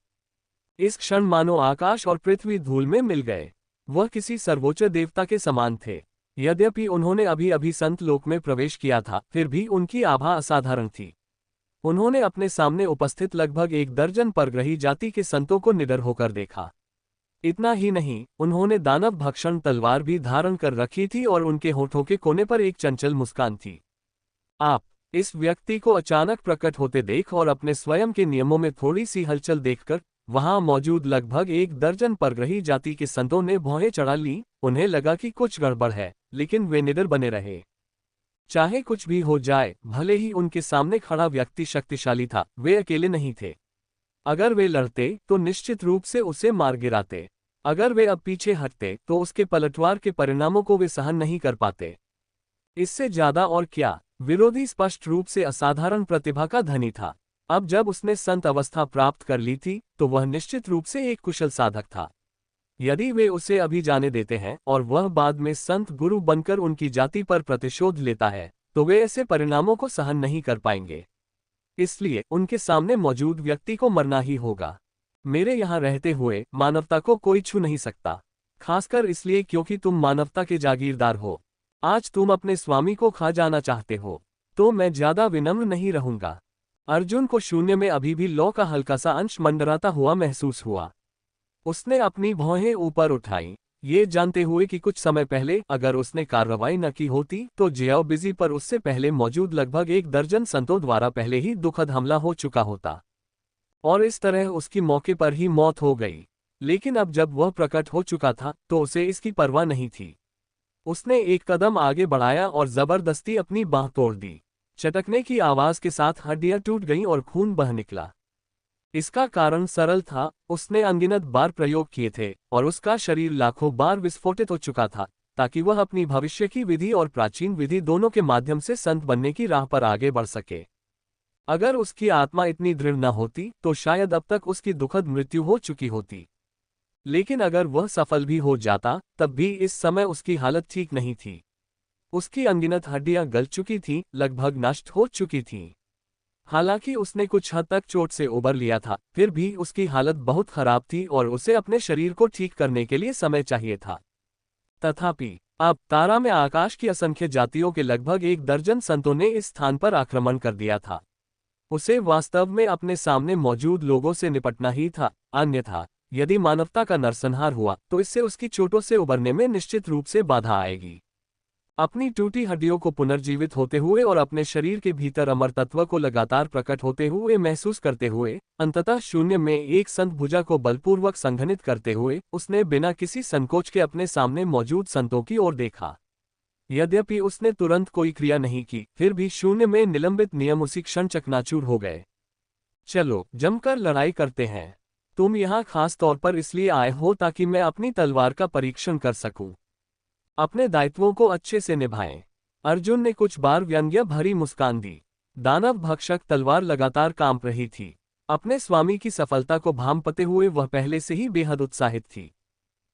इस क्षण मानो आकाश और पृथ्वी धूल में मिल गए। वह किसी सर्वोच्च देवता के समान थे। यद्यपि उन्होंने अभी अभी संत लोक में प्रवेश किया था, फिर भी उनकी आभा असाधारण थी। उन्होंने अपने सामने उपस्थित लगभग 1 दर्जन परग्रही जाति के संतों को निडर होकर देखा। इतना ही नहीं, उन्होंने दानव भक्षण तलवार भी धारण कर रखी थी और उनके होठों के कोने पर एक चंचल मुस्कान थी। आप इस व्यक्ति को अचानक प्रकट होते देख और अपने स्वयं के नियमों में थोड़ी सी हलचल देखकर वहां मौजूद लगभग 1 दर्जन परग्रही जाति के संतों ने भौहें चढ़ा ली। उन्हें लगा कि कुछ गड़बड़ है, लेकिन वे निडर बने रहे। चाहे कुछ भी हो जाए, भले ही उनके सामने खड़ा व्यक्ति शक्तिशाली था, वे अकेले नहीं थे। अगर वे लड़ते तो निश्चित रूप से उसे मार गिराते। अगर वे अब पीछे हटते तो उसके पलटवार के परिणामों को वे सहन नहीं कर पाते। इससे ज्यादा और क्या, विरोधी स्पष्ट रूप से असाधारण प्रतिभा का धनी था। अब जब उसने संत अवस्था प्राप्त कर ली थी तो वह निश्चित रूप से एक कुशल साधक था। यदि वे उसे अभी जाने देते हैं और वह बाद में संत गुरु बनकर उनकी जाति पर प्रतिशोध लेता है, तो वे ऐसे परिणामों को सहन नहीं कर पाएंगे। इसलिए उनके सामने मौजूद व्यक्ति को मरना ही होगा। मेरे यहाँ रहते हुए मानवता को कोई छू नहीं सकता, खासकर इसलिए क्योंकि तुम मानवता के जागीरदार हो। आज तुम अपने स्वामी को खा जाना चाहते हो, तो मैं ज्यादा विनम्र नहीं रहूंगा। अर्जुन को शून्य में अभी भी लौ का हल्का सा अंश मंडराता हुआ महसूस हुआ। उसने अपनी भौहें ऊपर उठाई, ये जानते हुए कि कुछ समय पहले अगर उसने कार्रवाई न की होती तो जियाओ बिजी पर उससे पहले मौजूद लगभग 1 दर्जन संतों द्वारा पहले ही दुखद हमला हो चुका होता, और इस तरह उसकी मौके पर ही मौत हो गई। लेकिन अब जब वह प्रकट हो चुका था तो उसे इसकी परवाह नहीं थी। उसने एक कदम आगे बढ़ाया और जबरदस्ती अपनी बांह तोड़ दी। चटकने की आवाज के साथ हड्डियां टूट गईं और खून बह निकला। इसका कारण सरल था, उसने अनगिनत बार प्रयोग किए थे और उसका शरीर लाखों बार विस्फोटित हो चुका था, ताकि वह अपनी भविष्य की विधि और प्राचीन विधि दोनों के माध्यम से संत बनने की राह पर आगे बढ़ सके। अगर उसकी आत्मा इतनी दृढ़ न होती तो शायद अब तक उसकी दुखद मृत्यु हो चुकी होती। लेकिन अगर वह सफल भी हो जाता, तब भी इस समय उसकी हालत ठीक नहीं थी। उसकी अनगिनत हड्डियां गल चुकी थीं, लगभग नष्ट हो चुकी थीं। हालांकि उसने कुछ हद तक चोट से उबर लिया था, फिर भी उसकी हालत बहुत खराब थी और उसे अपने शरीर को ठीक करने के लिए समय चाहिए था। तथापि अब तारा में आकाश की असंख्य जातियों के लगभग 1 दर्जन संतों ने इस स्थान पर आक्रमण कर दिया था। उसे वास्तव में अपने सामने मौजूद लोगों से निपटना ही था, अन्यथा यदि मानवता का नरसंहार हुआ तो इससे उसकी चोटों से उबरने में निश्चित रूप से बाधा आएगी। अपनी टूटी हड्डियों को पुनर्जीवित होते हुए और अपने शरीर के भीतर अमर तत्व को लगातार प्रकट होते हुए महसूस करते हुए, अंततः शून्य में एक संत भुजा को बलपूर्वक संघनित करते हुए उसने बिना किसी संकोच के अपने सामने मौजूद संतों की ओर देखा। यद्यपि उसने तुरंत कोई क्रिया नहीं की, फिर भी शून्य में निलंबित नियम उसी क्षण चकनाचूर हो गए। चलो जमकर लड़ाई करते हैं। तुम यहाँ खास तौर पर इसलिए आए हो ताकि मैं अपनी तलवार का परीक्षण कर सकूं। अपने दायित्वों को अच्छे से निभाएं। अर्जुन ने कुछ बार व्यंग्य भरी मुस्कान दी। दानव भक्षक तलवार लगातार कांप रही थी। अपने स्वामी की सफलता को भांपते हुए वह पहले से ही बेहद उत्साहित थी।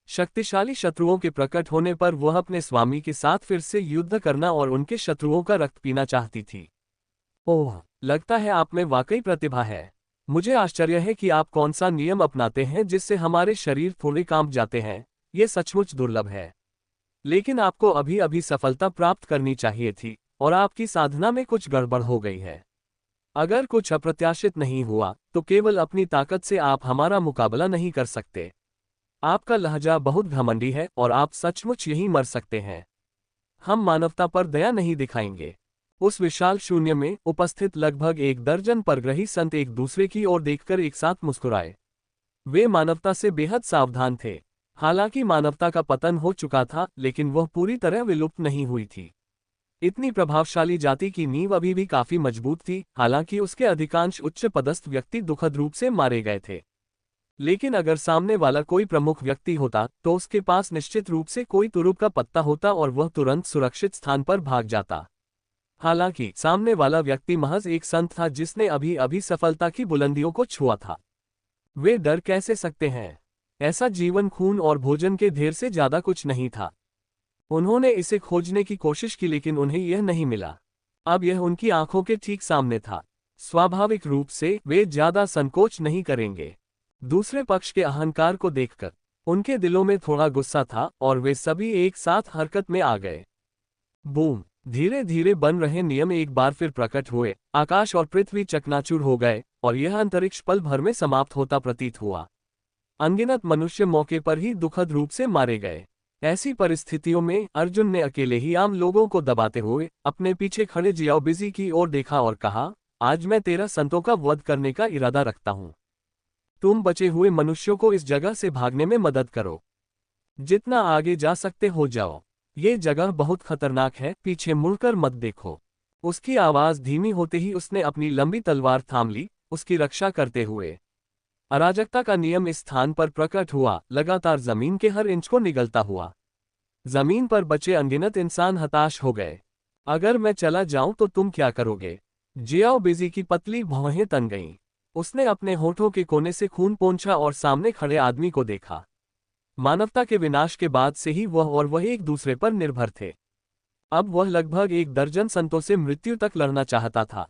शक्तिशाली शत्रुओं के प्रकट होने पर वह अपने स्वामी के साथ फिर से युद्ध करना और उनके शत्रुओं का रक्त पीना चाहती थी। ओह, लगता है आप में वाकई प्रतिभा है। मुझे आश्चर्य है कि आप कौन सा नियम अपनाते हैं जिससे हमारे शरीर थोड़े कांप जाते हैं। ये सचमुच दुर्लभ है। लेकिन आपको अभी अभी सफलता प्राप्त करनी चाहिए थी और आपकी साधना में कुछ गड़बड़ हो गई है। अगर कुछ अप्रत्याशित नहीं हुआ तो केवल अपनी ताकत से आप हमारा मुकाबला नहीं कर सकते। आपका लहजा बहुत घमंडी है और आप सचमुच यहीं मर सकते हैं। हम मानवता पर दया नहीं दिखाएंगे। उस विशाल शून्य में उपस्थित लगभग 1 दर्जन परग्रही संत एक दूसरे की ओर देखकर एक साथ मुस्कुराए। वे मानवता से बेहद सावधान थे। हालांकि मानवता का पतन हो चुका था, लेकिन वह पूरी तरह विलुप्त नहीं हुई थी। इतनी प्रभावशाली जाति की नींव अभी भी काफी मजबूत थी। हालांकि उसके अधिकांश उच्च पदस्थ व्यक्ति दुखद रूप से मारे गए थे। लेकिन अगर सामने वाला कोई प्रमुख व्यक्ति होता तो उसके पास निश्चित रूप से कोई तुरुप का पत्ता होता और वह तुरंत सुरक्षित स्थान पर भाग जाता। हालांकि सामने वाला व्यक्ति महज एक संत था जिसने अभी अभी सफलता की बुलंदियों को छुआ था। वे डर कैसे सकते हैं? ऐसा जीवन, खून और भोजन के ढेर से ज्यादा कुछ नहीं था। उन्होंने इसे खोजने की कोशिश की लेकिन उन्हें यह नहीं मिला। अब यह उनकी आंखों के ठीक सामने था। स्वाभाविक रूप से वे ज्यादा संकोच नहीं करेंगे। दूसरे पक्ष के अहंकार को देखकर उनके दिलों में थोड़ा गुस्सा था और वे सभी एक साथ हरकत में आ गए। बूम! धीरे धीरे बन रहे नियम एक बार फिर प्रकट हुए। आकाश और पृथ्वी चकनाचूर हो गए और यह अंतरिक्ष पल भर में समाप्त होता प्रतीत हुआ। अनगिनत मनुष्य मौके पर ही दुखद रूप से मारे गए। ऐसी परिस्थितियों में अर्जुन ने अकेले ही आम लोगों को दबाते हुए अपने पीछे खड़े जियाओ बिजी की ओर देखा और कहा, आज मैं 13 संतों का वध करने का इरादा रखता हूँ। तुम बचे हुए मनुष्यों को इस जगह से भागने में मदद करो। जितना आगे जा सकते हो जाओ। ये जगह बहुत खतरनाक है, पीछे मुड़कर मत देखो। उसकी आवाज धीमी होते ही उसने अपनी लंबी तलवार थाम ली, उसकी रक्षा करते हुए। अराजकता का नियम इस स्थान पर प्रकट हुआ, लगातार जमीन के हर इंच को निगलता हुआ। जमीन पर बचे अनगिनत इंसान हताश हो गए। अगर मैं चला जाऊं तो तुम क्या करोगे? जियाओ बिजी की पतली भौहें तन गईं। उसने अपने होठों के कोने से खून पोंछा और सामने खड़े आदमी को देखा। मानवता के विनाश के बाद से ही वह एक दूसरे पर निर्भर थे। अब वह लगभग 1 दर्जन संतों से मृत्यु तक लड़ना चाहता था।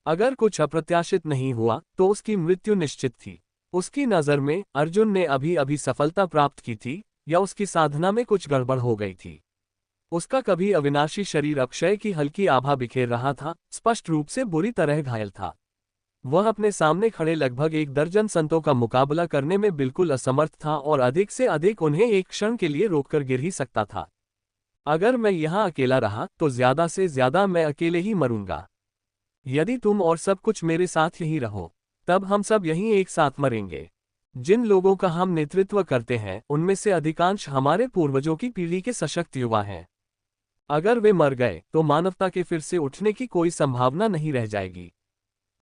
अगर कुछ अप्रत्याशित नहीं हुआ तो उसकी मृत्यु निश्चित थी। उसकी नज़र में अर्जुन ने अभी अभी सफलता प्राप्त की थी, या उसकी साधना में कुछ गड़बड़ हो गई थी। उसका कभी अविनाशी शरीर अक्षय की हल्की आभा बिखेर रहा था, स्पष्ट रूप से बुरी तरह घायल था। वह अपने सामने खड़े लगभग 1 दर्जन संतों का मुकाबला करने में बिल्कुल असमर्थ था और अधिक से अधिक उन्हें एक क्षण के लिए रोककर गिर ही सकता था। अगर मैं यहाँ अकेला रहा तो ज्यादा से ज्यादा मैं अकेले ही मरूंगा। यदि तुम और सब कुछ मेरे साथ यहीं रहो, तब हम सब यहीं एक साथ मरेंगे। जिन लोगों का हम नेतृत्व करते हैं उनमें से अधिकांश हमारे पूर्वजों की पीढ़ी के सशक्त युवा हैं। अगर वे मर गए तो मानवता के फिर से उठने की कोई संभावना नहीं रह जाएगी।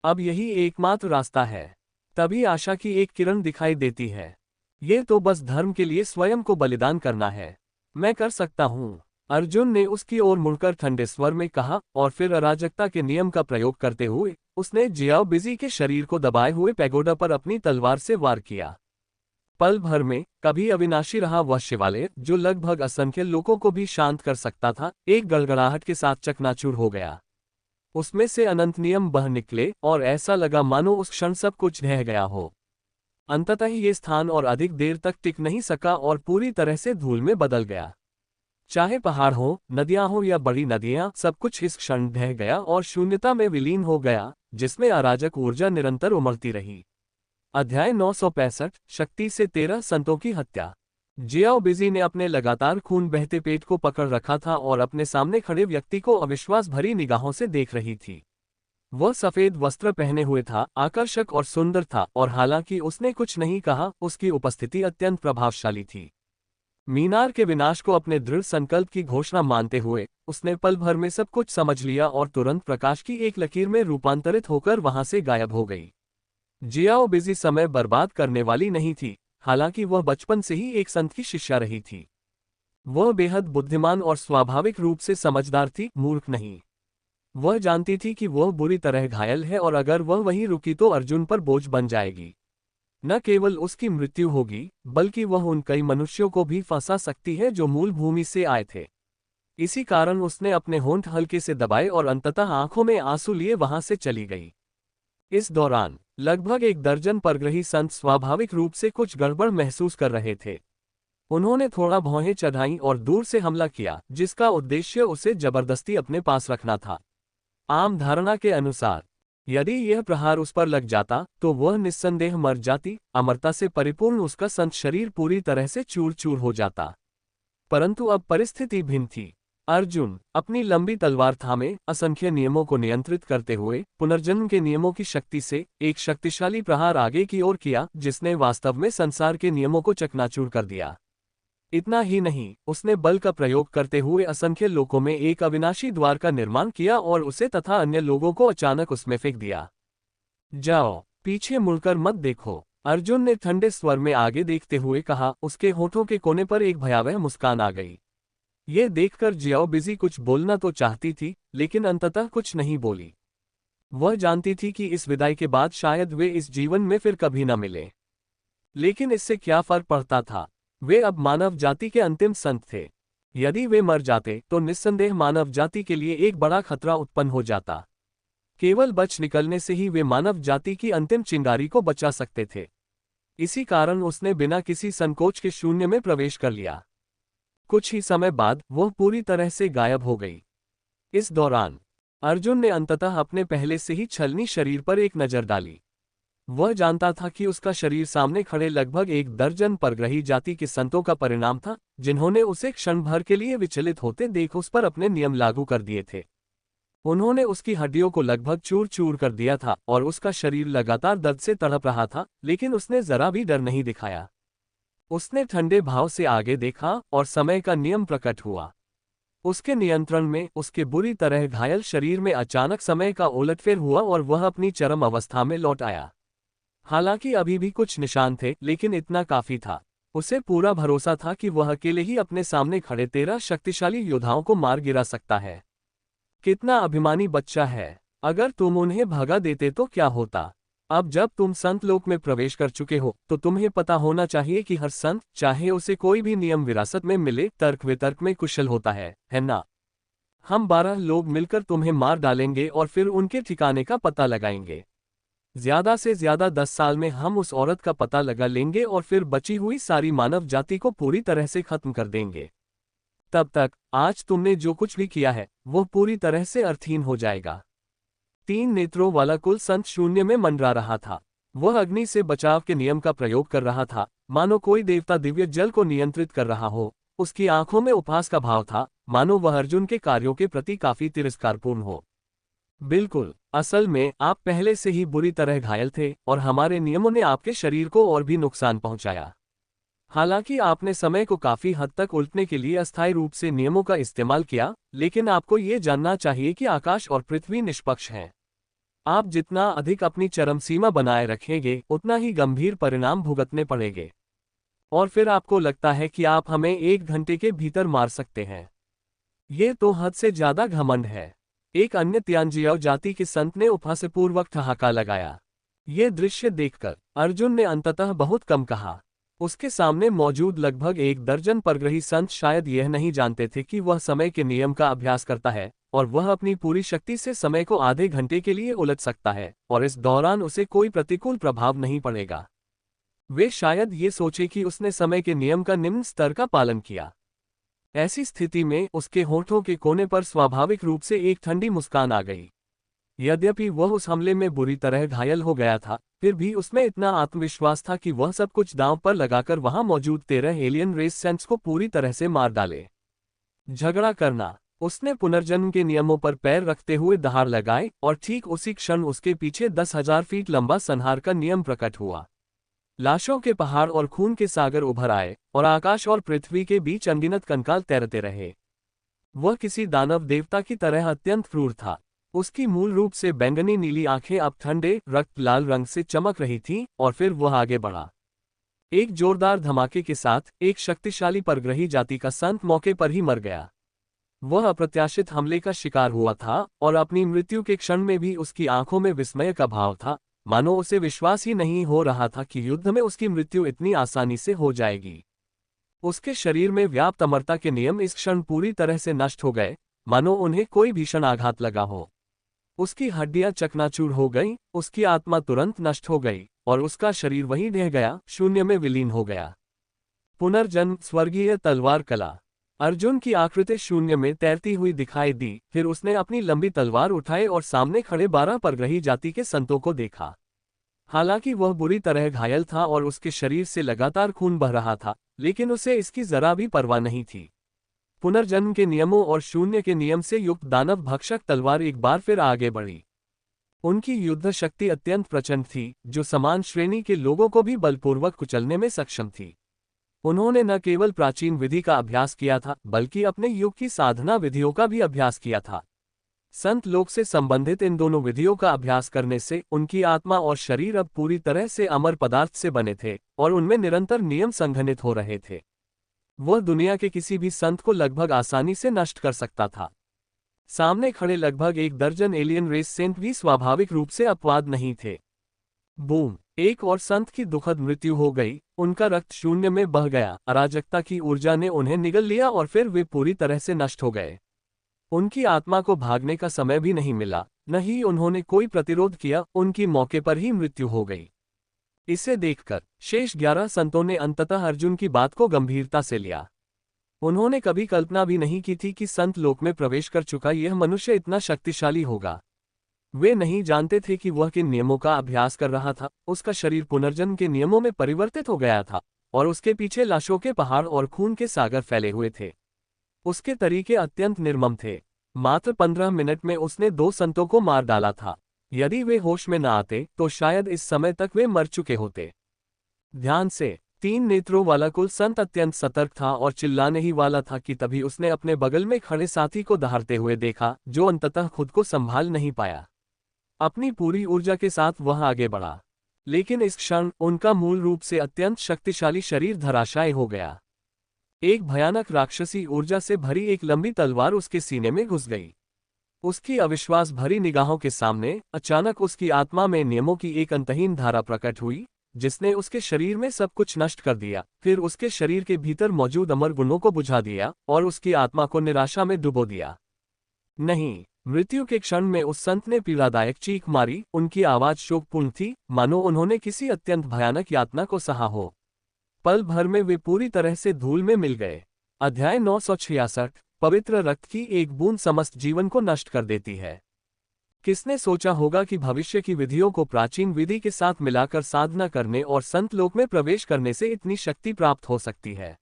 अब यही एकमात्र रास्ता है। तभी आशा की एक किरण दिखाई देती है। ये तो बस धर्म के लिए स्वयं को बलिदान करना है। मैं कर सकता हूँ। अर्जुन ने उसकी ओर मुड़कर ठंडे स्वर में कहा, और फिर अराजकता के नियम का प्रयोग करते हुए उसने जियाओ बिजी के शरीर को दबाए हुए पैगोडा पर अपनी तलवार से वार किया। पल भर में कभी अविनाशी रहा वह शिवालय, जो लगभग असंख्य लोगों को भी शांत कर सकता था, एक गड़गड़ाहट के साथ चकनाचूर हो गया। उसमें से अनंत नियम बह निकले और ऐसा लगा मानो उस क्षण सब कुछ ढह गया हो। अंततः ये स्थान और अधिक देर तक टिक नहीं सका और पूरी तरह से धूल में बदल गया। चाहे पहाड़ हो, नदियां हो या बड़ी नदियां, सब कुछ इस क्षण ढह गया और शून्यता में विलीन हो गया, जिसमें अराजक ऊर्जा निरंतर उमड़ती रही। अध्याय 965, शक्ति से 13 संतों की हत्या। जियाओ बिजी ने अपने लगातार खून बहते पेट को पकड़ रखा था और अपने सामने खड़े व्यक्ति को अविश्वास भरी निगाहों से देख रही थी। वह सफेद वस्त्र पहने हुए था, आकर्षक और सुंदर था, और हालांकि उसने कुछ नहीं कहा, उसकी उपस्थिति अत्यंत प्रभावशाली थी। मीनार के विनाश को अपने दृढ़ संकल्प की घोषणा मानते हुए उसने पल भर में सब कुछ समझ लिया और तुरंत प्रकाश की एक लकीर में रूपांतरित होकर वहां से गायब हो गई। जियाओ बिजी समय बर्बाद करने वाली नहीं थी, हालांकि वह बचपन से ही एक संत की शिष्या रही थी। वह बेहद बुद्धिमान और स्वाभाविक रूप से समझदार थी, मूर्ख नहीं। वह जानती थी कि वह बुरी तरह घायल है और अगर वह वहीं रुकी तो अर्जुन पर बोझ बन जाएगी। न केवल उसकी मृत्यु होगी, बल्कि वह उन कई मनुष्यों को भी फंसा सकती है जो मूल भूमि से आए थे। इसी कारण उसने अपने होंठ हल्के से दबाए और अंततः आंखों में आंसू लिए वहां से चली गई। इस दौरान लगभग 1 दर्जन परग्रही संत स्वाभाविक रूप से कुछ गड़बड़ महसूस कर रहे थे। उन्होंने थोड़ा भौहें चढ़ाईं और दूर से हमला किया, जिसका उद्देश्य उसे जबरदस्ती अपने पास रखना था। आम धारणा के अनुसार यदि यह प्रहार उस पर लग जाता तो वह निस्संदेह मर जाती, अमरता से परिपूर्ण उसका संत शरीर पूरी तरह से चूर चूर हो जाता। परंतु अब परिस्थिति भिन्न थी। अर्जुन अपनी लंबी तलवार थामे असंख्य नियमों को नियंत्रित करते हुए पुनर्जन्म के नियमों की शक्ति से एक शक्तिशाली प्रहार आगे की ओर किया, जिसने वास्तव में संसार के नियमों को चकनाचूर कर दिया। इतना ही नहीं, उसने बल का प्रयोग करते हुए असंख्य लोकों में एक अविनाशी द्वार का निर्माण किया और उसे तथा अन्य लोगों को अचानक उसमें फेंक दिया। जाओ, पीछे मुड़कर मत देखो, अर्जुन ने ठंडे स्वर में आगे देखते हुए कहा। उसके होठों के कोने पर एक भयावह मुस्कान आ गई। ये देखकर जियाओ बिजी कुछ बोलना तो चाहती थी, लेकिन अंततः कुछ नहीं बोली। वह जानती थी कि इस विदाई के बाद शायद वे इस जीवन में फिर कभी न मिले। लेकिन इससे क्या फर्क पड़ता था? वे अब मानव जाति के अंतिम संत थे। यदि वे मर जाते तो निस्संदेह मानव जाति के लिए एक बड़ा खतरा उत्पन्न हो जाता। केवल बच निकलने से ही वे मानव जाति की अंतिम चिंगारी को बचा सकते थे। इसी कारण उसने बिना किसी संकोच के शून्य में प्रवेश कर लिया। कुछ ही समय बाद वह पूरी तरह से गायब हो गई। इस दौरान अर्जुन ने अंततः अपने पहले से ही छलनी शरीर पर एक नजर डाली। वह जानता था कि उसका शरीर सामने खड़े लगभग 1 दर्जन परग्रही जाति के संतों का परिणाम था, जिन्होंने उसे क्षण भर के लिए विचलित होते देख उस पर अपने नियम लागू कर दिए थे। उन्होंने उसकी हड्डियों को लगभग चूर चूर कर दिया था और उसका शरीर लगातार दर्द से तड़प रहा था, लेकिन उसने जरा भी डर नहीं दिखाया। उसने ठंडे भाव से आगे देखा और समय का नियम प्रकट हुआ। उसके नियंत्रण में उसके बुरी तरह घायल शरीर में अचानक समय का उलटफेर हुआ और वह अपनी चरम अवस्था में लौट आया। हालांकि अभी भी कुछ निशान थे, लेकिन इतना काफी था। उसे पूरा भरोसा था कि वह अकेले ही अपने सामने खड़े 13 शक्तिशाली योद्धाओं को मार गिरा सकता है। कितना अभिमानी बच्चा है। अगर तुम उन्हें भगा देते तो क्या होता? अब जब तुम संत लोक में प्रवेश कर चुके हो तो तुम्हें पता होना चाहिए कि हर संत, चाहे उसे कोई भी नियम विरासत में मिले, तर्क वितर्क में कुशल होता है ना? हम 12 लोग मिलकर तुम्हें मार डालेंगे और फिर उनके ठिकाने का पता लगाएंगे। ज्यादा से ज्यादा 10 साल में हम उस औरत का पता लगा लेंगे और फिर बची हुई सारी मानव जाति को पूरी तरह से खत्म कर देंगे। तब तक आज तुमने जो कुछ भी किया है वो पूरी तरह से अर्थहीन हो जाएगा। 3 नेत्रों वाला कुल संत शून्य में मंडरा रहा था। वह अग्नि से बचाव के नियम का प्रयोग कर रहा था, मानो कोई देवता दिव्य जल को नियंत्रित कर रहा हो। उसकी आंखों में उपहास का भाव था, मानो वह अर्जुन के कार्यों के प्रति काफी तिरस्कारपूर्ण हो। बिल्कुल, असल में आप पहले से ही बुरी तरह घायल थे और हमारे नियमों ने आपके शरीर को और भी नुकसान पहुंचाया। हालांकि आपने समय को काफी हद तक उल्टने के लिए अस्थायी रूप से नियमों का इस्तेमाल किया, लेकिन आपको ये जानना चाहिए कि आकाश और पृथ्वी निष्पक्ष हैं। आप जितना अधिक अपनी चरम सीमा बनाए रखेंगे, उतना ही गंभीर परिणाम भुगतने पड़ेंगे। और फिर आपको लगता है कि आप हमें 1 घंटे के भीतर मार सकते हैं। ये तो हद से ज्यादा घमंड है। एक अन्य त्यानजियाओ जाति के संत ने उपहासपूर्वक ठहाका लगाया। ये दृश्य देखकर अर्जुन ने अंततः बहुत कम कहा। उसके सामने मौजूद लगभग 1 दर्जन परग्रही संत शायद यह नहीं जानते थे कि वह समय के नियम का अभ्यास करता है और वह अपनी पूरी शक्ति से समय को आधे घंटे के लिए उलट सकता है और इस दौरान उसे कोई प्रतिकूल प्रभाव नहीं पड़ेगा। वे शायद ये सोचे कि उसने समय के नियम का निम्न स्तर का पालन किया। ऐसी स्थिति में उसके होठों के कोने पर स्वाभाविक रूप से एक ठंडी मुस्कान आ गई। यद्यपि वह उस हमले में बुरी तरह घायल हो गया था, फिर भी उसमें इतना आत्मविश्वास था कि वह सब कुछ दांव पर लगाकर वहां मौजूद 13 एलियन रेस सेंट्स को पूरी तरह से मार डाले। झगड़ा करना। उसने पुनर्जन्म के नियमों पर पैर रखते हुए दहाड़ लगाए और ठीक उसी क्षण उसके पीछे 10,000 फीट लंबा संहार का नियम प्रकट हुआ। लाशों के पहाड़ और खून के सागर उभर आए और आकाश और पृथ्वी के बीच अनगिनत कंकाल तैरते रहे। वह किसी दानव देवता की तरह अत्यंत क्रूर था। उसकी मूल रूप से बैंगनी नीली आंखें अब ठंडे रक्त लाल रंग से चमक रही थीं और फिर वह आगे बढ़ा। एक जोरदार धमाके के साथ एक शक्तिशाली परग्रही जाति का संत मौके पर ही मर गया। वह अप्रत्याशित हमले का शिकार हुआ था और अपनी मृत्यु के क्षण में भी उसकी आंखों में विस्मय का भाव था, मानो उसे विश्वास ही नहीं हो रहा था कि युद्ध में उसकी मृत्यु इतनी आसानी से हो जाएगी। उसके शरीर में व्याप्त अमरता के नियम इस क्षण पूरी तरह से नष्ट हो गए, मानो उन्हें कोई भीषण आघात लगा हो। उसकी हड्डियां चकनाचूर हो गईं, उसकी आत्मा तुरंत नष्ट हो गई और उसका शरीर वहीं ढह गया, शून्य में विलीन हो गया। पुनर्जन्म, स्वर्गीय तलवार कला। अर्जुन की आकृति शून्य में तैरती हुई दिखाई दी। फिर उसने अपनी लंबी तलवार उठाई और सामने खड़े 12 परग्रही जाति के संतों को देखा। हालांकि वह बुरी तरह घायल था और उसके शरीर से लगातार खून बह रहा था, लेकिन उसे इसकी जरा भी परवाह नहीं थी। पुनर्जन्म के नियमों और शून्य के नियम से युक्त दानव भक्षक तलवार एक बार फिर आगे बढ़ी। उनकी युद्ध शक्ति अत्यंत प्रचंड थी, जो समान श्रेणी के लोगों को भी बलपूर्वक कुचलने में सक्षम थी। उन्होंने न केवल प्राचीन विधि का अभ्यास किया था, बल्कि अपने युग की साधना विधियों का भी अभ्यास किया था। संत लोक से संबंधित इन दोनों विधियों का अभ्यास करने से उनकी आत्मा और शरीर अब पूरी तरह से अमर पदार्थ से बने थे और उनमें निरंतर नियम संघनित हो रहे थे। वह दुनिया के किसी भी संत को लगभग आसानी से नष्ट कर सकता था। सामने खड़े लगभग 1 दर्जन एलियन रेस सेंट भी स्वाभाविक रूप से अपवाद नहीं थे। बूम! एक और संत की दुखद मृत्यु हो गई। उनका रक्त शून्य में बह गया। अराजकता की ऊर्जा ने उन्हें निगल लिया और फिर वे पूरी तरह से नष्ट हो गए। उनकी आत्मा को भागने का समय भी नहीं मिला, न ही उन्होंने कोई प्रतिरोध किया। उनकी मौके पर ही मृत्यु हो गई। इसे देखकर शेष 11 संतों ने अंततः अर्जुन की बात को गंभीरता से लिया। उन्होंने कभी कल्पना भी नहीं की थी कि संत लोक में प्रवेश कर चुका यह मनुष्य इतना शक्तिशाली होगा। वे नहीं जानते थे कि वह किन नियमों का अभ्यास कर रहा था। उसका शरीर पुनर्जन्म के नियमों में परिवर्तित हो गया था और उसके पीछे लाशों के पहाड़ और खून के सागर फैले हुए थे। उसके तरीके अत्यंत निर्मम थे। मात्र 15 मिनट में उसने 2 संतों को मार डाला था। यदि वे होश में न आते तो शायद इस समय तक वे मर चुके होते। ध्यान से। 3 नेत्रों वाला कुल संत अत्यंत सतर्क था और चिल्लाने ही वाला था कि तभी उसने अपने बगल में खड़े साथी को दहाड़ते हुए देखा, जो अंततः खुद को संभाल नहीं पाया। अपनी पूरी ऊर्जा के साथ वह आगे बढ़ा, लेकिन इस क्षण उनका मूल रूप से अत्यंत शक्तिशाली शरीर धराशायी हो गया। एक भयानक राक्षसी ऊर्जा से भरी एक लंबी तलवार उसके सीने में घुस गई। उसकी अविश्वास भरी निगाहों के सामने अचानक उसकी आत्मा में नियमों की एक अंतहीन धारा प्रकट हुई, जिसने उसके शरीर में सब कुछ नष्ट कर दिया, फिर उसके शरीर के भीतर मौजूद अमर गुणों को बुझा दिया और उसकी आत्मा को निराशा में डुबो दिया। नहीं, मृत्यु के क्षण में उस संत ने पीड़ादायक चीख मारी। उनकी आवाज शोकपूर्ण थी, मानो उन्होंने किसी अत्यंत भयानक यातना को सहा हो। पल भर में वे पूरी तरह से धूल में मिल गए। अध्याय 966। पवित्र रक्त की एक बूंद समस्त जीवन को नष्ट कर देती है। किसने सोचा होगा कि भविष्य की विधियों को प्राचीन विधि के साथ मिलाकर साधना करने और संत लोक में प्रवेश करने से इतनी शक्ति प्राप्त हो सकती है।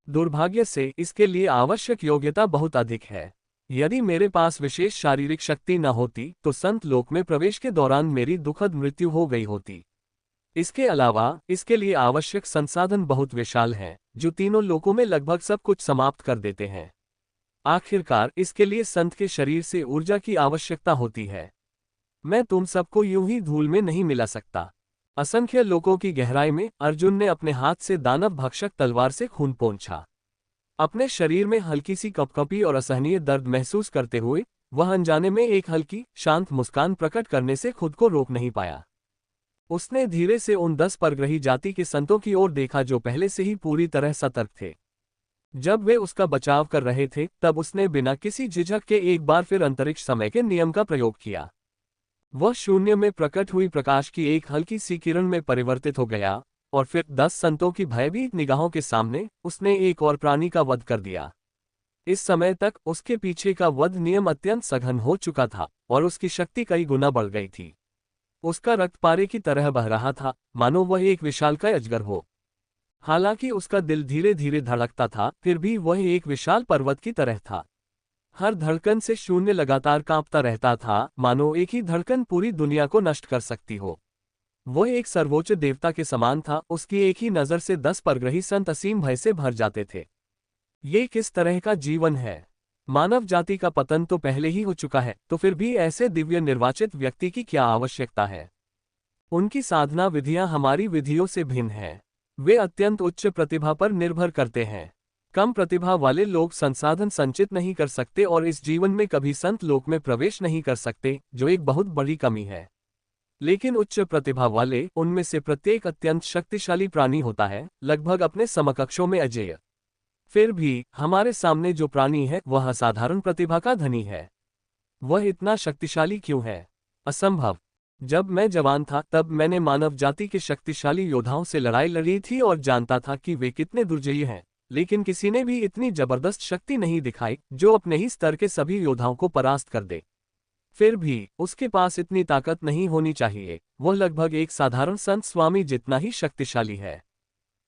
दुर्भाग्य से इसके लिए आवश्यक योग्यता बहुत अधिक है। यदि मेरे पास विशेष शारीरिक शक्ति न होती तो संत लोक में प्रवेश के दौरान मेरी दुखद मृत्यु हो गई होती। इसके अलावा इसके लिए आवश्यक संसाधन बहुत विशाल हैं, जो तीनों लोकों में लगभग सब कुछ समाप्त कर देते हैं। आखिरकार इसके लिए संत के शरीर से ऊर्जा की आवश्यकता होती है। मैं तुम सबको यूं ही धूल में नहीं मिला सकता। असंख्य लोकों की गहराई में अर्जुन ने अपने हाथ से दानव भक्षक तलवार से खून पोंछा। अपने शरीर में हल्की सी कपकपी और असहनीय दर्द महसूस करते हुए वह अनजाने में एक हल्की शांत मुस्कान प्रकट करने से खुद को रोक नहीं पाया। उसने धीरे से उन 10 परग्रही जाति के संतों की ओर देखा जो पहले से ही पूरी तरह सतर्क थे। जब वे उसका बचाव कर रहे थे तब उसने बिना किसी झिझक के एक बार फिर अंतरिक्ष समय के नियम का प्रयोग किया। वह शून्य में प्रकट हुई प्रकाश की एक हल्की सी किरण में परिवर्तित हो गया और फिर 10 संतों की भयभीत निगाहों के सामने उसने एक और प्राणी का वध कर दिया। इस समय तक उसके पीछे का वध नियम अत्यंत सघन हो चुका था और उसकी शक्ति कई गुना बढ़ गई थी। उसका रक्त पारे की तरह बह रहा था, मानो वह एक विशालकाय अजगर हो। हालांकि उसका दिल धीरे धीरे धड़कता था, फिर भी वह एक विशाल पर्वत की तरह था। हर धड़कन से शून्य लगातार कांपता रहता था, मानो एक ही धड़कन पूरी दुनिया को नष्ट कर सकती हो। वह एक सर्वोच्च देवता के समान था। उसकी एक ही नज़र से 10 परग्रही संत असीम भय से भर जाते थे। ये किस तरह का जीवन है? मानव जाति का पतन तो पहले ही हो चुका है, तो फिर भी ऐसे दिव्य निर्वाचित व्यक्ति की क्या आवश्यकता है? उनकी साधना विधियां हमारी विधियों से भिन्न हैं। वे अत्यंत उच्च प्रतिभा पर निर्भर करते हैं। कम प्रतिभा वाले लोग संसाधन संचित नहीं कर सकते और इस जीवन में कभी संत लोक में प्रवेश नहीं कर सकते, जो एक बहुत बड़ी कमी है। लेकिन उच्च प्रतिभा वाले, उनमें से प्रत्येक अत्यंत शक्तिशाली प्राणी होता है, लगभग अपने समकक्षों में अजेय। फिर भी हमारे सामने जो प्राणी है वह असाधारण प्रतिभा का धनी है। वह इतना शक्तिशाली क्यों है? असंभव। जब मैं जवान था तब मैंने मानव जाति के शक्तिशाली योद्धाओं से लड़ाई लड़ी थी और जानता था कि वे कितने दुर्जयी हैं, लेकिन किसी ने भी इतनी जबरदस्त शक्ति नहीं दिखाई जो अपने ही स्तर के सभी योद्धाओं को परास्त कर दे। फिर भी उसके पास इतनी ताकत नहीं होनी चाहिए। वह लगभग एक साधारण संत स्वामी जितना ही शक्तिशाली है।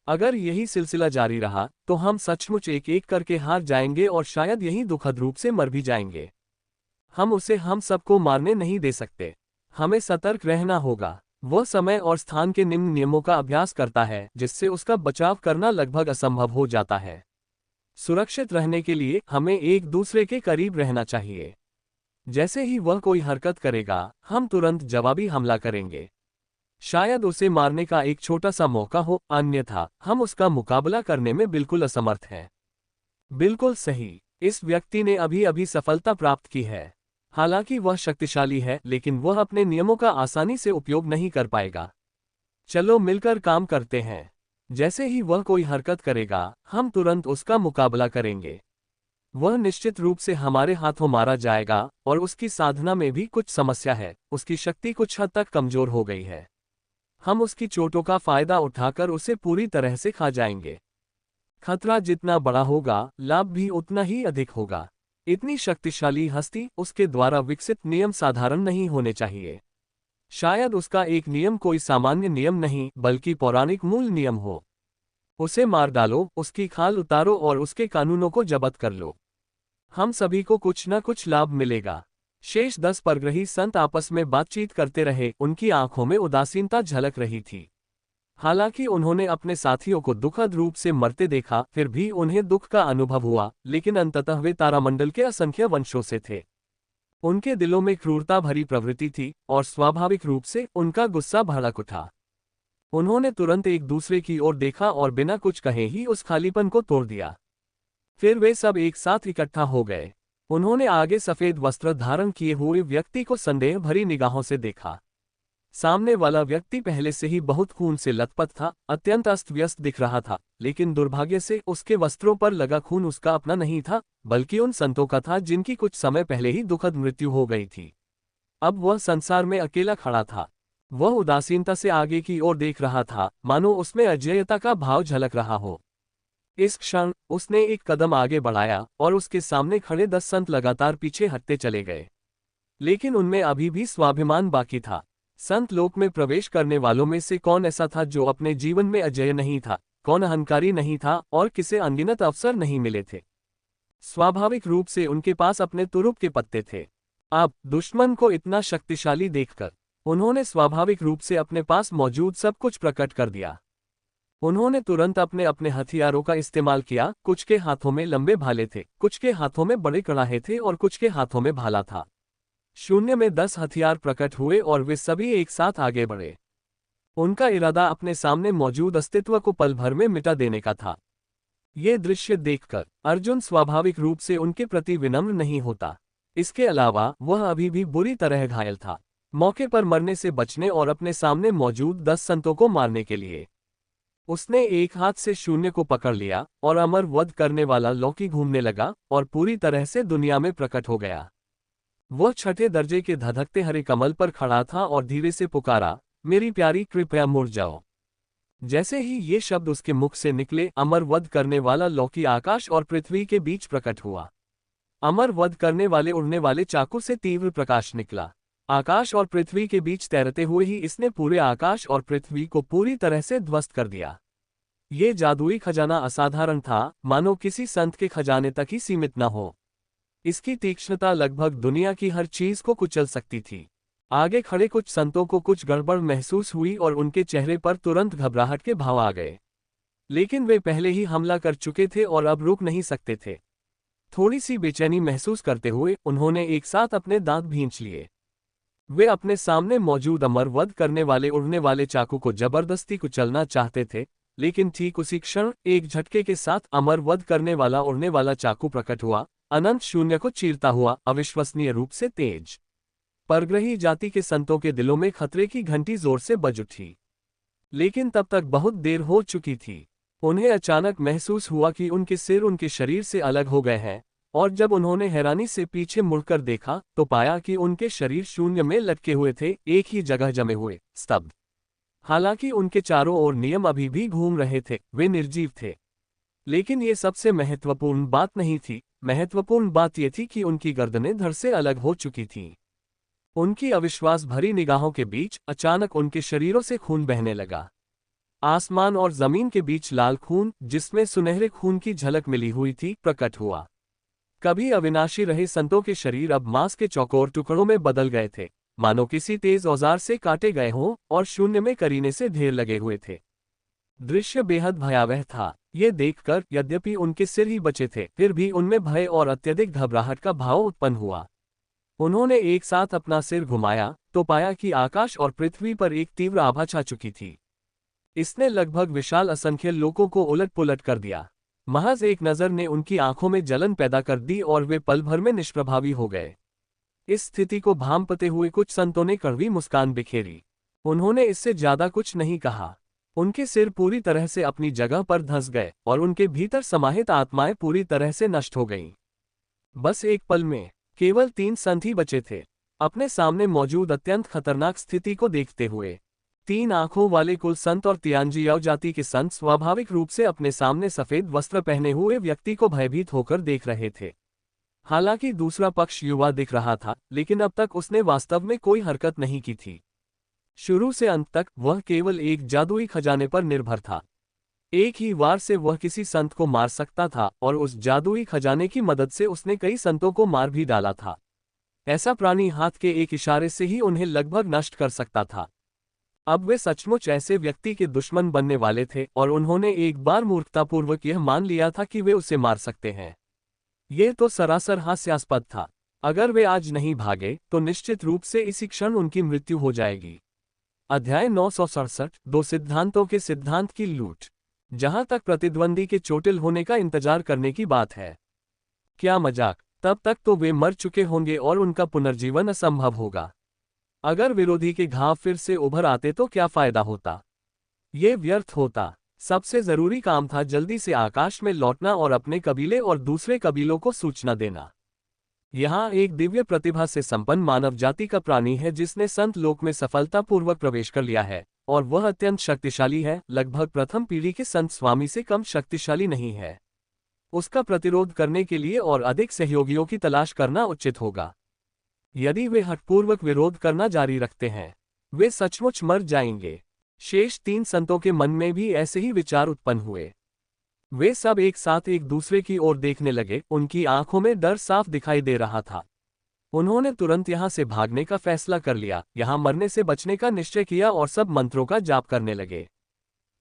अगर यही सिलसिला जारी रहा तो हम सचमुच एक एक करके हार जाएंगे और शायद यही दुखद रूप से मर भी जाएंगे। हम उसे हम सबको मारने नहीं दे सकते। हमें सतर्क रहना होगा। वह समय और स्थान के निम्न नियमों का अभ्यास करता है, जिससे उसका बचाव करना लगभग असंभव हो जाता है। सुरक्षित रहने के लिए हमें एक दूसरे के करीब रहना चाहिए। जैसे ही वह कोई हरकत करेगा, हम तुरंत जवाबी हमला करेंगे। शायद उसे मारने का एक छोटा सा मौका हो, अन्यथा हम उसका मुकाबला करने में बिल्कुल असमर्थ हैं। बिल्कुल सही। इस व्यक्ति ने अभी अभी सफलता प्राप्त की है। हालांकि वह शक्तिशाली है, लेकिन वह अपने नियमों का आसानी से उपयोग नहीं कर पाएगा। चलो मिलकर काम करते हैं। जैसे ही वह कोई हरकत करेगा, हम तुरंत उसका मुकाबला करेंगे। वह निश्चित रूप से हमारे हाथों मारा जाएगा और उसकी साधना में भी कुछ समस्या है। उसकी शक्ति कुछ हद तक कमजोर हो गई है। हम उसकी चोटों का फायदा उठाकर उसे पूरी तरह से खा जाएंगे। खतरा जितना बड़ा होगा, लाभ भी उतना ही अधिक होगा। इतनी शक्तिशाली हस्ती, उसके द्वारा विकसित नियम साधारण नहीं होने चाहिए। शायद उसका एक नियम कोई सामान्य नियम नहीं, बल्कि पौराणिक मूल नियम हो। उसे मार डालो, उसकी खाल उतारो और उसके कानूनों को जब्त कर लो। हम सभी को कुछ न कुछ लाभ मिलेगा। शेष 10 परग्रही संत आपस में बातचीत करते रहे, उनकी आंखों में उदासीनता झलक रही थी। हालांकि उन्होंने अपने साथियों को दुखद रूप से मरते देखा, फिर भी उन्हें दुख का अनुभव हुआ, लेकिन अंततः वे तारामंडल के असंख्य वंशों से थे। उनके दिलों में क्रूरता भरी प्रवृत्ति थी और स्वाभाविक रूप से उनका गुस्सा भड़क उठा। उन्होंने तुरंत एक दूसरे की ओर देखा और बिना कुछ कहे ही उस खालीपन को तोड़ दिया। फिर वे सब एक साथ इकट्ठा हो गए। उन्होंने आगे सफेद वस्त्र धारण किए हुए व्यक्ति को संदेह भरी निगाहों से देखा। सामने वाला व्यक्ति पहले से ही बहुत खून से लथपथ था, अत्यंत अस्त व्यस्त दिख रहा था, लेकिन दुर्भाग्य से उसके वस्त्रों पर लगा खून उसका अपना नहीं था, बल्कि उन संतों का था जिनकी कुछ समय पहले ही दुखद मृत्यु हो गई थी। अब वह संसार में अकेला खड़ा था। वह उदासीनता से आगे की ओर देख रहा था, मानो उसमें अजेयता का भाव झलक रहा हो। इस क्षण उसने एक कदम आगे बढ़ाया और उसके सामने खड़े 10 संत लगातार पीछे हटते चले गए। लेकिन उनमें अभी भी स्वाभिमान बाकी था। संत लोक में प्रवेश करने वालों में से कौन ऐसा था जो अपने जीवन में अजेय नहीं था, कौन अहंकारी नहीं था और किसे अनगिनत अवसर नहीं मिले थे। स्वाभाविक रूप से उनके पास अपने तुरुप के पत्ते थे। अब दुश्मन को इतना शक्तिशाली देखकर उन्होंने स्वाभाविक रूप से अपने पास मौजूद सब कुछ प्रकट कर दिया। उन्होंने तुरंत अपने अपने हथियारों का इस्तेमाल किया। कुछ के हाथों में लंबे भाले थे, कुछ के हाथों में बड़े कड़ाहे थे और कुछ के हाथों में भाला था। शून्य में 10 हथियार प्रकट हुए और वे सभी एक साथ आगे बढ़े। उनका इरादा अपने सामने मौजूद अस्तित्व को पल भर में मिटा देने का था। ये दृश्य देखकर अर्जुन स्वाभाविक रूप से उनके प्रति विनम्र नहीं होता। इसके अलावा वह अभी भी बुरी तरह घायल था, मौके पर मरने से बचने और अपने सामने मौजूद 10 संतों को मारने के लिए। उसने एक हाथ से शून्य को पकड़ लिया और अमर वध करने वाला लौकी घूमने लगा और पूरी तरह से दुनिया में प्रकट हो गया। वह छठे दर्जे के धधकते हरे कमल पर खड़ा था और धीरे से पुकारा, मेरी प्यारी कृपया मुड़ जाओ। जैसे ही ये शब्द उसके मुख से निकले, अमर वध करने वाला लौकी आकाश और पृथ्वी के बीच प्रकट हुआ। अमर वध करने वाले उड़ने वाले चाकू से तीव्र प्रकाश निकला। आकाश और पृथ्वी के बीच तैरते हुए ही इसने पूरे आकाश और पृथ्वी को पूरी तरह से ध्वस्त कर दिया। ये जादुई खजाना असाधारण था, मानो किसी संत के खजाने तक ही सीमित न हो। इसकी तीक्ष्णता लगभग दुनिया की हर चीज को कुचल सकती थी। आगे खड़े कुछ संतों को कुछ गड़बड़ महसूस हुई और उनके चेहरे पर तुरंत घबराहट के भाव आ गए। लेकिन वे पहले ही हमला कर चुके थे और अब रुक नहीं सकते थे। थोड़ी सी बेचैनी महसूस करते हुए उन्होंने एक साथ अपने दांत भींच लिए। वे अपने सामने मौजूद अमर वध करने वाले उड़ने वाले चाकू को जबरदस्ती कुचलना चाहते थे, लेकिन ठीक उसी क्षण एक झटके के साथ अमर वध करने वाला उड़ने वाला चाकू प्रकट हुआ, अनंत शून्य को चीरता हुआ, अविश्वसनीय रूप से तेज। परग्रही जाति के संतों के दिलों में खतरे की घंटी जोर से बज उठी। लेकिन तब तक बहुत देर हो चुकी थी। उन्हें अचानक महसूस हुआ कि उनके सिर उनके शरीर से अलग हो गए हैं, और जब उन्होंने हैरानी से पीछे मुड़कर देखा तो पाया कि उनके शरीर शून्य में लटके हुए थे, एक ही जगह जमे हुए, स्तब्ध। हालांकि उनके चारों ओर नियम अभी भी घूम रहे थे, वे निर्जीव थे। लेकिन ये सबसे महत्वपूर्ण बात नहीं थी। महत्वपूर्ण बात यह थी कि उनकी गर्दनें धड़ से अलग हो चुकी थीं। उनकी अविश्वास भरी निगाहों के बीच अचानक उनके शरीरों से खून बहने लगा। आसमान और जमीन के बीच लाल खून, जिसमें सुनहरे खून की झलक मिली हुई थी, प्रकट हुआ। कभी अविनाशी रहे संतों के शरीर अब मांस के चौकोर टुकड़ों में बदल गए थे, मानो किसी तेज औजार से काटे गए हों और शून्य में करीने से ढेर लगे हुए थे। दृश्य बेहद भयावह था। ये देखकर यद्यपि उनके सिर ही बचे थे, फिर भी उनमें भय और अत्यधिक घबराहट का भाव उत्पन्न हुआ। उन्होंने एक साथ अपना सिर घुमाया तो पाया कि आकाश और पृथ्वी पर एक तीव्र आभा छा चुकी थी। इसने लगभग विशाल असंख्य लोगों को उलट-पुलट कर दिया। महज एक नजर ने उनकी आंखों में जलन पैदा कर दी और वे पल भर में निष्प्रभावी हो गए। इस स्थिति को भांपते हुए कुछ संतों ने कड़वी मुस्कान बिखेरी। उन्होंने इससे ज्यादा कुछ नहीं कहा। उनके सिर पूरी तरह से अपनी जगह पर धंस गए और उनके भीतर समाहित आत्माएं पूरी तरह से नष्ट हो गईं। बस एक पल में केवल 3 संत ही बचे थे। अपने सामने मौजूद अत्यंत खतरनाक स्थिति को देखते हुए 3 आंखों वाले कुल संत और तियांजियाओ जाति के संत स्वाभाविक रूप से अपने सामने सफेद वस्त्र पहने हुए व्यक्ति को भयभीत होकर देख रहे थे। हालांकि दूसरा पक्ष युवा दिख रहा था, लेकिन अब तक उसने वास्तव में कोई हरकत नहीं की थी। शुरू से अंत तक वह केवल एक जादुई खजाने पर निर्भर था। एक ही वार से वह किसी संत को मार सकता था और उस जादुई खजाने की मदद से उसने कई संतों को मार भी डाला था। ऐसा प्राणी हाथ के एक इशारे से ही उन्हें लगभग नष्ट कर सकता था। अब वे सचमुच ऐसे व्यक्ति के दुश्मन बनने वाले थे और उन्होंने एक बार मूर्खतापूर्वक यह मान लिया था कि वे उसे मार सकते हैं। यह तो सरासर हास्यास्पद था। अगर वे आज नहीं भागे तो निश्चित रूप से इसी क्षण उनकी मृत्यु हो जाएगी। अध्याय 967 दो सिद्धांतों के सिद्धांत की लूट। जहां तक प्रतिद्वंदी के चोटिल होने का इंतजार करने की बात है, क्या मजाक, तब तक तो वे मर चुके होंगे और उनका पुनर्जीवन असंभव होगा। अगर विरोधी के घाव फिर से उभर आते तो क्या फायदा होता? ये व्यर्थ होता। सबसे जरूरी काम था जल्दी से आकाश में लौटना और अपने कबीले और दूसरे कबीलों को सूचना देना। यहाँ एक दिव्य प्रतिभा से संपन्न मानव जाति का प्राणी है जिसने संत लोक में सफलतापूर्वक प्रवेश कर लिया है, और वह अत्यंत शक्तिशाली है, लगभग प्रथम पीढ़ी के संत स्वामी से कम शक्तिशाली नहीं है। उसका प्रतिरोध करने के लिए और अधिक सहयोगियों की तलाश करना उचित होगा। यदि वे हठपूर्वक विरोध करना जारी रखते हैं, वे सचमुच मर जाएंगे। शेष 3 संतों के मन में भी ऐसे ही विचार उत्पन्न हुए। वे सब एक साथ एक दूसरे की ओर देखने लगे, उनकी आंखों में डर साफ दिखाई दे रहा था। उन्होंने तुरंत यहां से भागने का फैसला कर लिया, यहां मरने से बचने का निश्चय किया और सब मंत्रों का जाप करने लगे।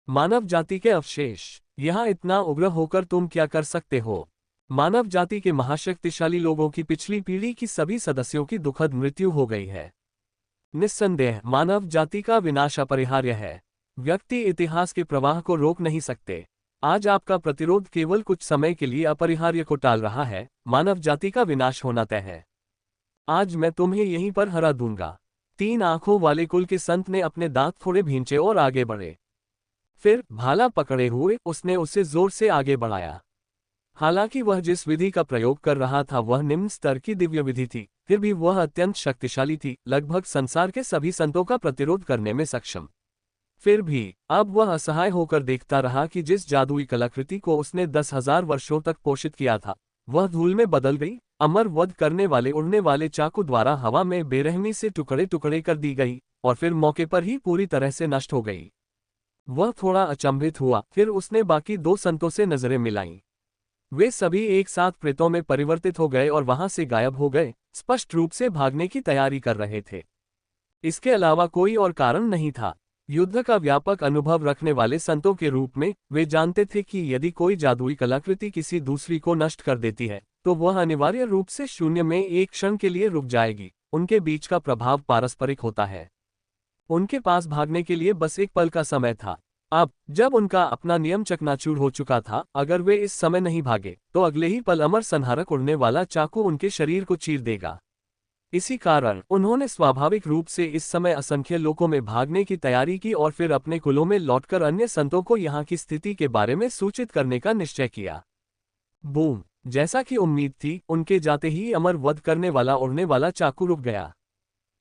मानव जाति के अवशेष, यहां इतना उग्र होकर तुम क्या कर सकते हो? मानव जाति के महाशक्तिशाली लोगों की पिछली पीढ़ी की सभी सदस्यों की दुखद मृत्यु हो गई है। निस्संदेह मानव जाति का विनाश अपरिहार्य है। व्यक्ति इतिहास के प्रवाह को रोक नहीं सकते। आज आपका प्रतिरोध केवल कुछ समय के लिए अपरिहार्य को टाल रहा है, मानव जाति का विनाश होना तय है। आज मैं तुम्हें यहीं पर हरा दूंगा। 3 आंखों वाले कुल के संत ने अपने दांत थोड़े भींचे और आगे बढ़े। फिर भाला पकड़े हुए उसने उसे जोर से आगे बढ़ाया। हालांकि वह जिस विधि का प्रयोग कर रहा था वह निम्न स्तर की दिव्य विधि थी, फिर भी वह अत्यंत शक्तिशाली थी, लगभग संसार के सभी संतों का प्रतिरोध करने में सक्षम। फिर भी अब वह असहाय होकर देखता रहा कि जिस जादुई कलाकृति को उसने 10,000 वर्षों तक पोषित किया था, वह धूल में बदल गई। अमर वध करने वाले उड़ने वाले चाकू द्वारा हवा में बेरहमी से टुकड़े टुकड़े कर दी गई और फिर मौके पर ही पूरी तरह से नष्ट हो गई। वह थोड़ा अचंभित हुआ, फिर उसने बाकी 2 संतों से नजरें मिलाईं। वे सभी एक साथ प्रेतों में परिवर्तित हो गए और वहां से गायब हो गए, स्पष्ट रूप से भागने की तैयारी कर रहे थे। इसके अलावा कोई और कारण नहीं था। युद्ध का व्यापक अनुभव रखने वाले संतों के रूप में वे जानते थे कि यदि कोई जादुई कलाकृति किसी दूसरी को नष्ट कर देती है तो वह अनिवार्य रूप से शून्य में एक क्षण के लिए रुक जाएगी। उनके बीच का प्रभाव पारस्परिक होता है। उनके पास भागने के लिए बस एक पल का समय था। अब जब उनका अपना नियम चकनाचूर हो चुका था, अगर वे इस समय नहीं भागे तो अगले ही पल अमर संहारक उड़ने वाला चाकू उनके शरीर को चीर देगा। इसी कारण उन्होंने स्वाभाविक रूप से इस समय असंख्य लोगों में भागने की तैयारी की और फिर अपने कुलों में लौटकर अन्य संतों को यहाँ की स्थिति के बारे में सूचित करने का निश्चय किया। बूम! जैसा कि उम्मीद थी, उनके जाते ही अमर वध करने वाला उड़ने वाला चाकू रुक गया।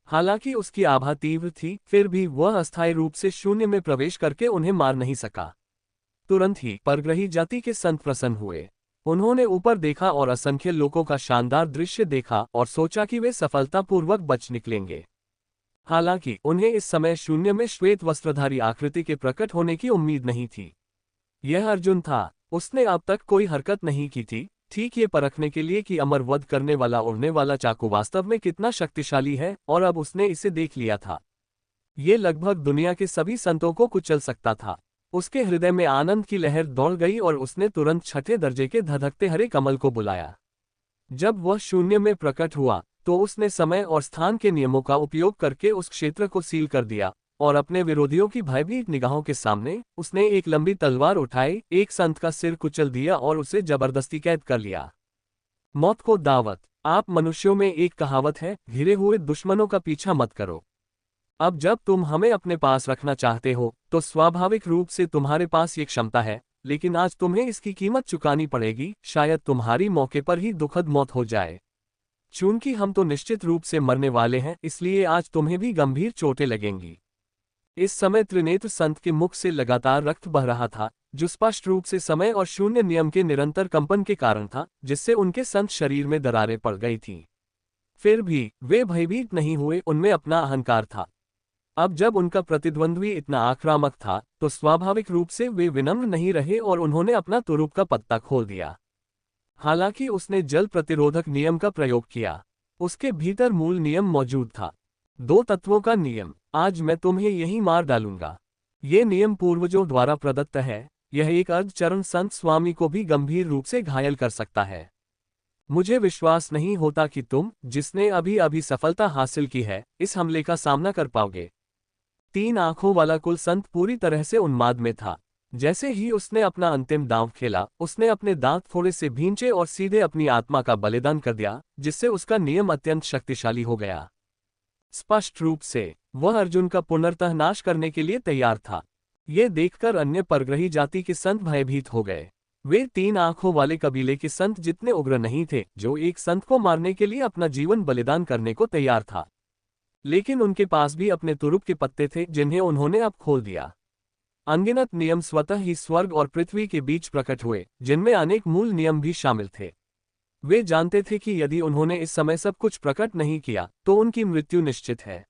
हालांकि उसकी आभा तीव्र थी, फिर भी वह अस्थायी रूप से शून्य में प्रवेश करके उन्हें मार नहीं सका। तुरंत ही परग्रही जाति के संत प्रसन्न हुए। उन्होंने ऊपर देखा और असंख्य लोगों का शानदार दृश्य देखा और सोचा कि वे सफलतापूर्वक बच निकलेंगे। हालांकि उन्हें इस समय शून्य में श्वेत वस्त्रधारी आकृति के प्रकट होने की उम्मीद नहीं थी। यह अर्जुन था। उसने अब तक कोई हरकत नहीं की थी, ठीक ये परखने के लिए कि अमर वध करने वाला उड़ने वाला चाकू वास्तव में कितना शक्तिशाली है, और अब उसने इसे देख लिया था। ये लगभग दुनिया के सभी संतों को कुचल सकता था। उसके हृदय में आनंद की लहर दौड़ गई और उसने तुरंत 6ठे दर्जे के धधकते हरे कमल को बुलाया। जब वह शून्य में प्रकट हुआ तो उसने समय और स्थान के नियमों का उपयोग करके उस क्षेत्र को सील कर दिया और अपने विरोधियों की भयभीत निगाहों के सामने उसने एक लंबी तलवार उठाई, एक संत का सिर कुचल दिया और उसे जबरदस्ती कैद कर लिया। मौत को दावत। आप मनुष्यों में एक कहावत है, घिरे हुए दुश्मनों का पीछा मत करो। अब जब तुम हमें अपने पास रखना चाहते हो तो स्वाभाविक रूप से तुम्हारे पास ये क्षमता है, लेकिन आज तुम्हें इसकी कीमत चुकानी पड़ेगी। शायद तुम्हारी मौके पर ही दुखद मौत हो जाए। चूंकि हम तो निश्चित रूप से मरने वाले हैं, इसलिए आज तुम्हें भी गंभीर चोटें लगेंगी। इस समय त्रिनेत्र संत के मुख से लगातार रक्त बह रहा था, जो स्पष्ट रूप से समय और शून्य नियम के निरंतर कंपन के कारण था, जिससे उनके संत शरीर में दरारें पड़ गई थीं। फिर भी वे भयभीत नहीं हुए, उनमें अपना अहंकार था। अब जब उनका प्रतिद्वंद्वी इतना आक्रामक था तो स्वाभाविक रूप से वे विनम्र नहीं रहे और उन्होंने अपना तुरुप का पत्ता खोल दिया। हालांकि उसने जल प्रतिरोधक नियम का प्रयोग किया। उसके भीतर मूल नियम मौजूद था। दो तत्वों का नियम, आज मैं तुम्हें यहीं मार डालूंगा। ये नियम पूर्वजों द्वारा प्रदत्त है। यह एक अर्धचरण संत स्वामी को भी गंभीर रूप से घायल कर सकता है। मुझे विश्वास नहीं होता कि तुम, जिसने अभी अभी सफलता हासिल की है, इस हमले का सामना कर पाओगे। तीन आंखों वाला कुल संत पूरी तरह से उन्माद में था। जैसे ही उसने अपना अंतिम दांव खेला, उसने अपने दांत थोड़े से भींचे और सीधे अपनी आत्मा का बलिदान कर दिया, जिससे उसका नियम अत्यंत शक्तिशाली हो गया। स्पष्ट रूप से वह अर्जुन का पुनर्तः नाश करने के लिए तैयार था। ये देखकर अन्य परग्रही जाति के संत भयभीत हो गए। वे तीन आंखों वाले कबीले के संत जितने उग्र नहीं थे, जो एक संत को मारने के लिए अपना जीवन बलिदान करने को तैयार था। लेकिन उनके पास भी अपने तुरुप के पत्ते थे, जिन्हें उन्होंने अब खोल दिया। अनगिनत नियम स्वतः ही स्वर्ग और पृथ्वी के बीच प्रकट हुए, जिनमें अनेक मूल नियम भी शामिल थे। वे जानते थे कि यदि उन्होंने इस समय सब कुछ प्रकट नहीं किया तो उनकी मृत्यु निश्चित है।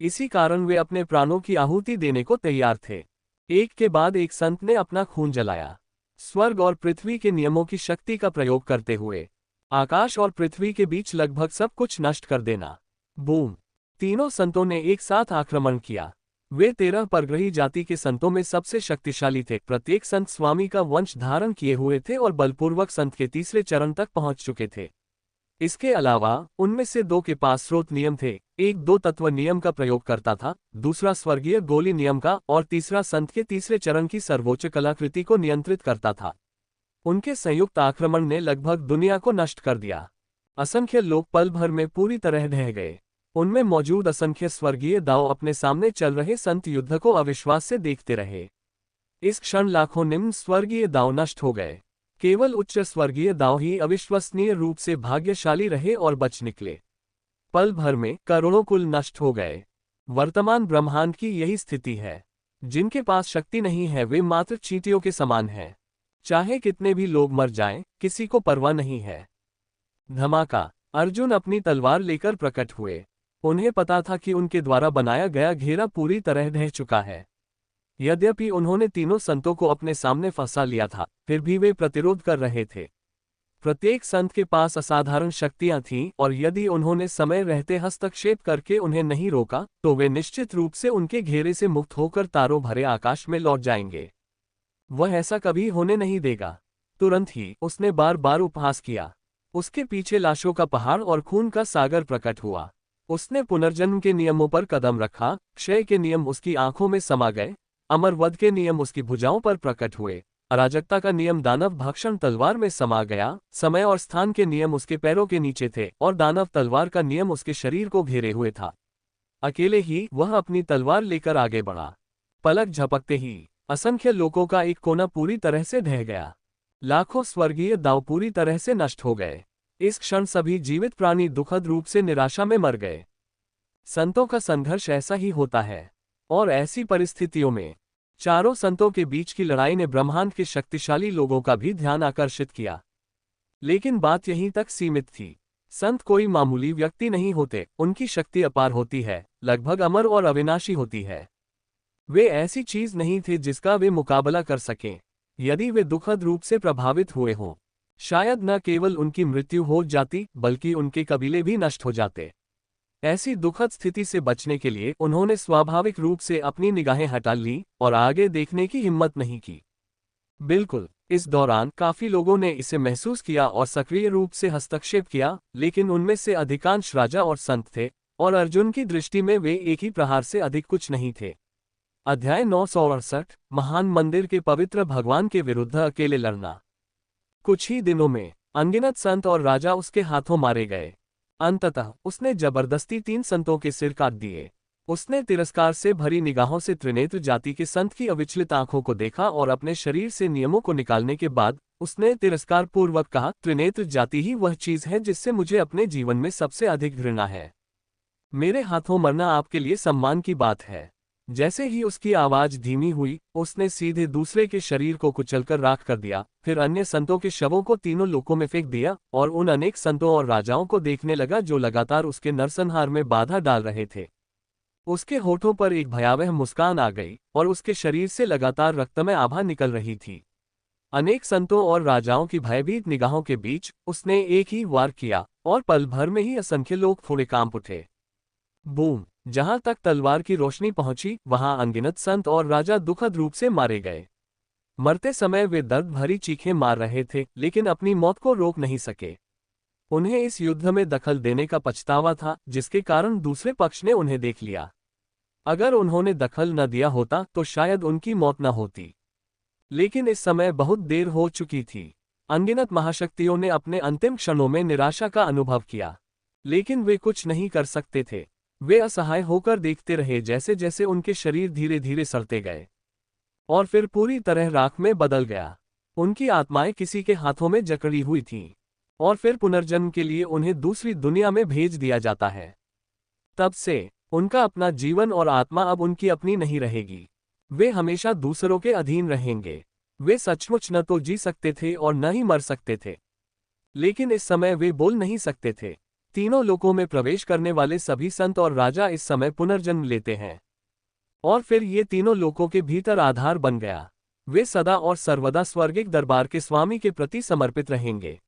इसी कारण वे अपने प्राणों की आहुति देने को तैयार थे। एक के बाद एक संत ने अपना खून जलाया, स्वर्ग और पृथ्वी के नियमों की शक्ति का प्रयोग करते हुए आकाश और पृथ्वी के बीच लगभग सब कुछ नष्ट कर देना। बूम! तीनों संतों ने एक साथ आक्रमण किया। वे 13 परग्रही जाति के संतों में सबसे शक्तिशाली थे। प्रत्येक संत स्वामी का वंश धारण किए हुए थे और बलपूर्वक संत के तीसरे चरण तक पहुंच चुके थे। इसके अलावा उनमें से दो के पास स्रोत नियम थे। एक दो तत्व नियम का प्रयोग करता था, दूसरा स्वर्गीय गोली नियम का, और तीसरा संत के तीसरे चरण की सर्वोच्च कलाकृति को नियंत्रित करता था। उनके संयुक्त आक्रमण ने लगभग दुनिया को नष्ट कर दिया। असंख्य लोग पल भर में पूरी तरह ढह गए। उनमें मौजूद असंख्य स्वर्गीय दाव अपने सामने चल रहे संत युद्ध को अविश्वास से देखते रहे। इस क्षण लाखों निम्न स्वर्गीय दाव नष्ट हो गए। केवल उच्च स्वर्गीय दाव ही अविश्वसनीय रूप से भाग्यशाली रहे और बच निकले। पल भर में करोड़ों कुल नष्ट हो गए। वर्तमान ब्रह्मांड की यही स्थिति है। जिनके पास शक्ति नहीं है वे मात्र चींटियों के समान हैं। चाहे कितने भी लोग मर जाएं, किसी को परवाह नहीं है। धमाका! अर्जुन अपनी तलवार लेकर प्रकट हुए। उन्हें पता था कि उनके द्वारा बनाया गया घेरा पूरी तरह ढह चुका है। यद्यपि उन्होंने तीनों संतों को अपने सामने फंसा लिया था, फिर भी वे प्रतिरोध कर रहे थे। प्रत्येक संत के पास असाधारण शक्तियां थीं और यदि उन्होंने समय रहते हस्तक्षेप करके उन्हें नहीं रोका तो वे निश्चित रूप से उनके घेरे से मुक्त होकर तारों भरे आकाश में लौट जाएंगे। वह ऐसा कभी होने नहीं देगा। तुरंत ही उसने बार बार उपहास किया। उसके पीछे लाशों का पहाड़ और खून का सागर प्रकट हुआ। उसने पुनर्जन्म के नियमों पर कदम रखा। क्षय के नियम उसकी आंखों में समा गए। अमर वध के नियम उसकी भुजाओं पर प्रकट हुए। अराजकता का नियम दानव भक्षण तलवार में समा गया। समय और स्थान के नियम उसके पैरों के नीचे थे और दानव तलवार का नियम उसके शरीर को घेरे हुए था। अकेले ही वह अपनी तलवार लेकर आगे बढ़ा। पलक झपकते ही असंख्य लोगों का एक कोना पूरी तरह से ढह गया। लाखों स्वर्गीय दाव पूरी तरह से नष्ट हो गए। इस क्षण सभी जीवित प्राणी दुखद रूप से निराशा में मर गए। संतों का संघर्ष ऐसा ही होता है, और ऐसी परिस्थितियों में चारों संतों के बीच की लड़ाई ने ब्रह्मांड के शक्तिशाली लोगों का भी ध्यान आकर्षित किया। लेकिन बात यहीं तक सीमित थी। संत कोई मामूली व्यक्ति नहीं होते, उनकी शक्ति अपार होती है, लगभग अमर और अविनाशी होती है। वे ऐसी चीज नहीं थे जिसका वे मुकाबला कर सकें। यदि वे दुखद रूप से प्रभावित हुए हों, शायद न केवल उनकी मृत्यु हो जाती बल्कि उनके कबीले भी नष्ट हो जाते। ऐसी दुखद स्थिति से बचने के लिए उन्होंने स्वाभाविक रूप से अपनी निगाहें हटा ली और आगे देखने की हिम्मत नहीं की। बिल्कुल, इस दौरान काफी लोगों ने इसे महसूस किया और सक्रिय रूप से हस्तक्षेप किया, लेकिन उनमें से अधिकांश राजा और संत थे, और अर्जुन की दृष्टि में वे एक ही प्रहार से अधिक कुछ नहीं थे। अध्याय 968 महान मंदिर के पवित्र भगवान के विरुद्ध अकेले लड़ना। कुछ ही दिनों में अनगिनत संत और राजा उसके हाथों मारे गए। अंततः उसने जबरदस्ती 3 संतों के सिर काट दिए। उसने तिरस्कार से भरी निगाहों से त्रिनेत्र जाति के संत की अविचलित आंखों को देखा और अपने शरीर से नियमों को निकालने के बाद उसने तिरस्कार पूर्वक कहा, त्रिनेत्र जाति ही वह चीज है जिससे मुझे अपने जीवन में सबसे अधिक घृणा है। मेरे हाथों मरना आपके लिए सम्मान की बात है। जैसे ही उसकी आवाज धीमी हुई, उसने सीधे दूसरे के शरीर को कुचलकर राख कर दिया, फिर अन्य संतों के शवों को तीनों लोकों में फेंक दिया और उन अनेक संतों और राजाओं को देखने लगा जो लगातार उसके नरसंहार में बाधा डाल रहे थे। उसके होठों पर एक भयावह मुस्कान आ गई और उसके शरीर से लगातार रक्तमय आभा निकल रही थी। अनेक संतों और राजाओं की भयभीत निगाहों के बीच उसने एक ही वार किया और पल भर में ही असंख्य लोग थोड़े कांप उठे। बूम! जहां तक तलवार की रोशनी पहुंची वहां अनगिनत संत और राजा दुखद रूप से मारे गए। मरते समय वे दर्द भरी चीखें मार रहे थे, लेकिन अपनी मौत को रोक नहीं सके। उन्हें इस युद्ध में दखल देने का पछतावा था, जिसके कारण दूसरे पक्ष ने उन्हें देख लिया। अगर उन्होंने दखल न दिया होता तो शायद उनकी मौत न होती। लेकिन इस समय बहुत देर हो चुकी थी। अनगिनत महाशक्तियों ने अपने अंतिम क्षणों में निराशा का अनुभव किया, लेकिन वे कुछ नहीं कर सकते थे। वे असहाय होकर देखते रहे जैसे जैसे उनके शरीर धीरे धीरे सड़ते गए और फिर पूरी तरह राख में बदल गया। उनकी आत्माएं किसी के हाथों में जकड़ी हुई थीं और फिर पुनर्जन्म के लिए उन्हें दूसरी दुनिया में भेज दिया जाता है। तब से उनका अपना जीवन और आत्मा अब उनकी अपनी नहीं रहेगी। वे हमेशा दूसरों के अधीन रहेंगे। वे सचमुच न तो जी सकते थे और न ही मर सकते थे, लेकिन इस समय वे बोल नहीं सकते थे। तीनों लोकों में प्रवेश करने वाले सभी संत और राजा इस समय पुनर्जन्म लेते हैं और फिर ये तीनों लोकों के भीतर आधार बन गया। वे सदा और सर्वदा स्वर्गिक दरबार के स्वामी के प्रति समर्पित रहेंगे।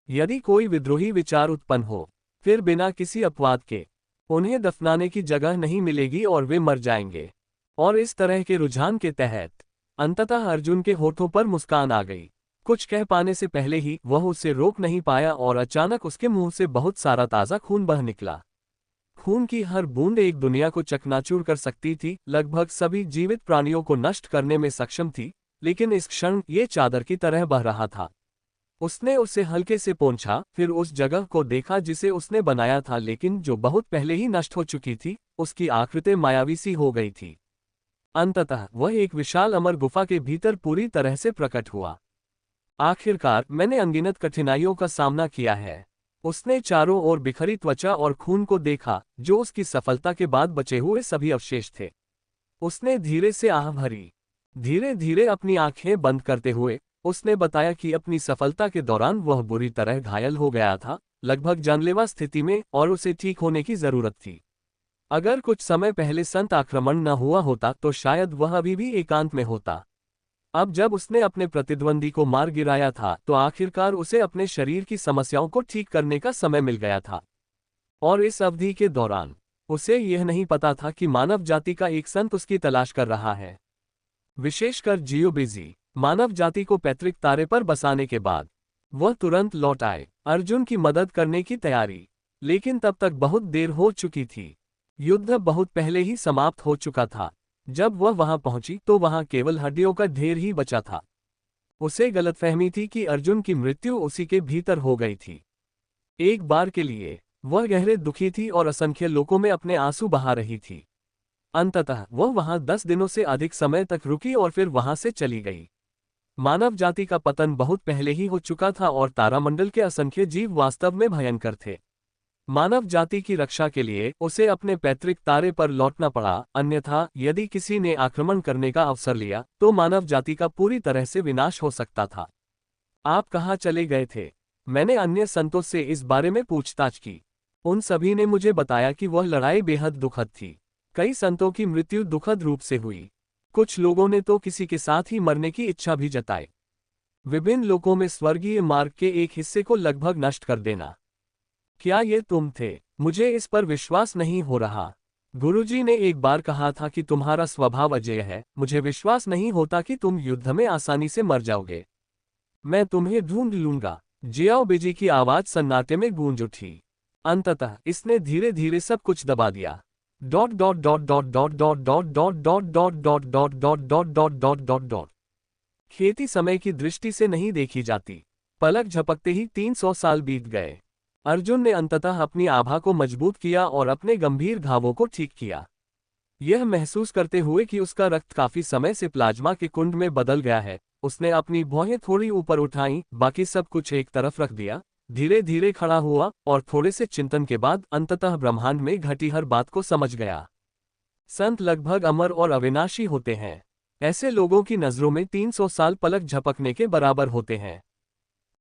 यदि कोई विद्रोही विचार उत्पन्न हो, फिर बिना किसी अपवाद के उन्हें दफनाने की जगह नहीं मिलेगी और वे मर जाएंगे। और इस तरह के रुझान के तहत अंततः अर्जुन के होठों पर मुस्कान आ गई। कुछ कह पाने से पहले ही वह उसे रोक नहीं पाया और अचानक उसके मुंह से बहुत सारा ताज़ा खून बह निकला। खून की हर बूंद एक दुनिया को चकनाचूर कर सकती थी, लगभग सभी जीवित प्राणियों को नष्ट करने में सक्षम थी, लेकिन इस क्षण ये चादर की तरह बह रहा था। उसने उसे हल्के से पोंछा, फिर उस जगह को देखा जिसे उसने बनाया था लेकिन जो बहुत पहले ही नष्ट हो चुकी थी। उसकी आकृति मायावी सी हो गई थी। अंततः वह एक विशाल अमर गुफा के भीतर पूरी तरह से प्रकट हुआ। आखिरकार मैंने अनगिनत कठिनाइयों का सामना किया है। उसने चारों ओर बिखरी त्वचा और खून को देखा, जो उसकी सफलता के बाद बचे हुए सभी अवशेष थे। उसने धीरे से आह भरी। धीरे धीरे अपनी आंखें बंद करते हुए उसने बताया कि अपनी सफलता के दौरान वह बुरी तरह घायल हो गया था, लगभग जानलेवा स्थिति में, और उसे ठीक होने की जरूरत थी। अगर कुछ समय पहले संत आक्रमण न हुआ होता तो शायद वह अभी भी एकांत में होता। अब जब उसने अपने प्रतिद्वंदी को मार गिराया था तो आखिरकार उसे अपने शरीर की समस्याओं को ठीक करने का समय मिल गया था। और इस अवधि के दौरान उसे यह नहीं पता था कि मानव जाति का एक संत उसकी तलाश कर रहा है। विशेषकर जियोबिजी मानव जाति को पैतृक तारे पर बसाने के बाद वह तुरंत लौट आए, अर्जुन की मदद करने की तैयारी। लेकिन तब तक बहुत देर हो चुकी थी। युद्ध बहुत पहले ही समाप्त हो चुका था। जब वह वहां पहुंची तो वहां केवल हड्डियों का ढेर ही बचा था। उसे गलतफहमी थी कि अर्जुन की मृत्यु उसी के भीतर हो गई थी। एक बार के लिए वह गहरे दुखी थी और असंख्य लोगों में अपने आंसू बहा रही थी। अंततः वह वहां 10 दिनों से अधिक समय तक रुकी और फिर वहां से चली गई। मानव जाति का पतन बहुत पहले ही हो चुका था और तारामंडल के असंख्य जीव वास्तव में भयंकर थे। मानव जाति की रक्षा के लिए उसे अपने पैतृक तारे पर लौटना पड़ा, अन्यथा यदि किसी ने आक्रमण करने का अवसर लिया तो मानव जाति का पूरी तरह से विनाश हो सकता था। आप कहाँ चले गए थे? मैंने अन्य संतों से इस बारे में पूछताछ की। उन सभी ने मुझे बताया कि वह लड़ाई बेहद दुखद थी। कई संतों की मृत्यु दुखद रूप से हुई। कुछ लोगों ने तो किसी के साथ ही मरने की इच्छा भी जताई। विभिन्न लोकों में स्वर्गीय मार्ग के एक हिस्से को लगभग नष्ट कर देना। क्या ये तुम थे? मुझे इस पर विश्वास नहीं हो रहा। गुरुजी ने एक बार कहा था कि तुम्हारा स्वभाव अजेय है। मुझे विश्वास नहीं होता कि तुम युद्ध में आसानी से मर जाओगे। मैं तुम्हें ढूंढ लूंगा। जियाओ बिजी की आवाज सन्नाटे में गूंज उठी। अंततः इसने धीरे धीरे सब कुछ दबा दिया। Dot dot dot dot dot dot dot dot dot dot dot dot dot dot dot dot dot dot. खेती समय की दृष्टि से नहीं देखी जाती। पलक झपकते ही 300 साल बीत गए। अर्जुन ने अंततः अपनी आभा को मजबूत किया और अपने गंभीर घावों को ठीक किया। यह महसूस करते हुए कि उसका रक्त काफी समय से प्लाज्मा के कुंड में बदल गया है, उसने अपनी भौहें थोड़ी ऊपर उठाई, बाकी सब कुछ एक तरफ रख दिया, धीरे धीरे खड़ा हुआ और थोड़े से चिंतन के बाद अंततः ब्रह्मांड में घटी हर बात को समझ गया। संत लगभग अमर और अविनाशी होते हैं। ऐसे लोगों की नजरों में 300 साल पलक झपकने के बराबर होते हैं।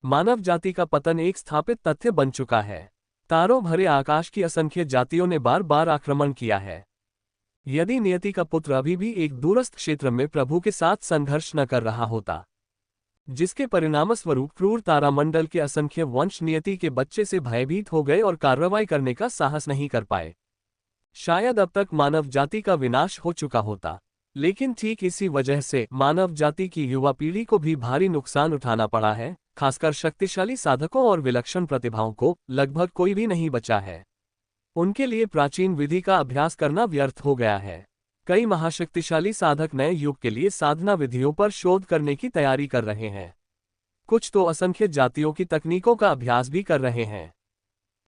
मानव जाति का पतन एक स्थापित तथ्य बन चुका है। तारों भरे आकाश की असंख्य जातियों ने बार बार आक्रमण किया है। यदि नियति का पुत्र अभी भी एक दूरस्थ क्षेत्र में प्रभु के साथ संघर्ष न कर रहा होता, जिसके परिणामस्वरूप क्रूर तारामंडल के असंख्य वंश नियति के बच्चे से भयभीत हो गए और कार्रवाई करने का साहस नहीं कर पाए, शायद अब तक मानव जाति का विनाश हो चुका होता। लेकिन ठीक इसी वजह से मानव जाति की युवा पीढ़ी को भी भारी नुकसान उठाना पड़ा है, खासकर शक्तिशाली साधकों और विलक्षण प्रतिभाओं को लगभग कोई भी नहीं बचा है। उनके लिए प्राचीन विधि का अभ्यास करना व्यर्थ हो गया है। कई महाशक्तिशाली साधक नए युग के लिए साधना विधियों पर शोध करने की तैयारी कर रहे हैं। कुछ तो असंख्य जातियों की तकनीकों का अभ्यास भी कर रहे हैं।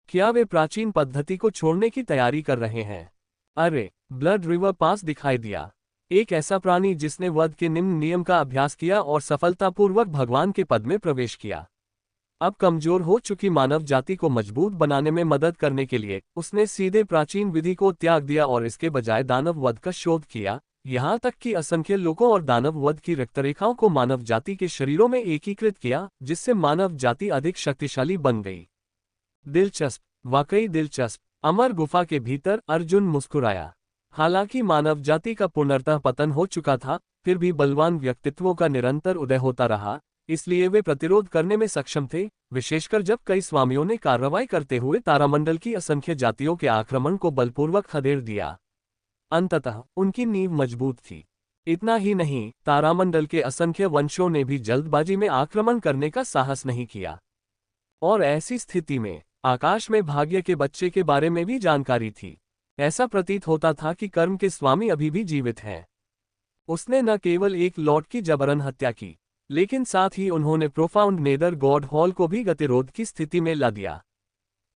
क्या वे प्राचीन पद्धति को छोड़ने की तैयारी कर रहे हैं? अरे, ब्लड रिवर पास दिखाई दिया। एक ऐसा प्राणी जिसने वध के निम्न नियम का अभ्यास किया और सफलतापूर्वक भगवान के पद में प्रवेश किया। अब कमजोर हो चुकी मानव जाति को मजबूत बनाने में मदद करने के लिए उसने सीधे प्राचीन विधि को त्याग दिया और इसके बजाय दानव वध का शोध किया, यहाँ तक कि असंख्य लोगों और दानव वध की रक्तरेखाओं को मानव जाति के शरीरों में एकीकृत किया, जिससे मानव जाति अधिक शक्तिशाली बन गई। दिलचस्प, वाकई दिलचस्प। अमर गुफा के भीतर अर्जुन मुस्कुराया। हालांकि मानव जाति का पूर्णतः पतन हो चुका था, फिर भी बलवान व्यक्तित्वों का निरंतर उदय होता रहा, इसलिए वे प्रतिरोध करने में सक्षम थे, विशेषकर जब कई स्वामियों ने कार्रवाई करते हुए तारामंडल की असंख्य जातियों के आक्रमण को बलपूर्वक खदेड़ दिया। अंततः उनकी नींव मजबूत थी। इतना ही नहीं, तारामंडल के असंख्य वंशों ने भी जल्दबाजी में आक्रमण करने का साहस नहीं किया। और ऐसी स्थिति में आकाश में भाग्य के बच्चे के बारे में भी जानकारी थी। ऐसा प्रतीत होता था कि कर्म के स्वामी अभी भी जीवित हैं। उसने न केवल एक लॉर्ड की जबरन हत्या की, लेकिन साथ ही उन्होंने प्रोफाउंड नेदर गॉड हॉल को भी गतिरोध की स्थिति में ला दिया।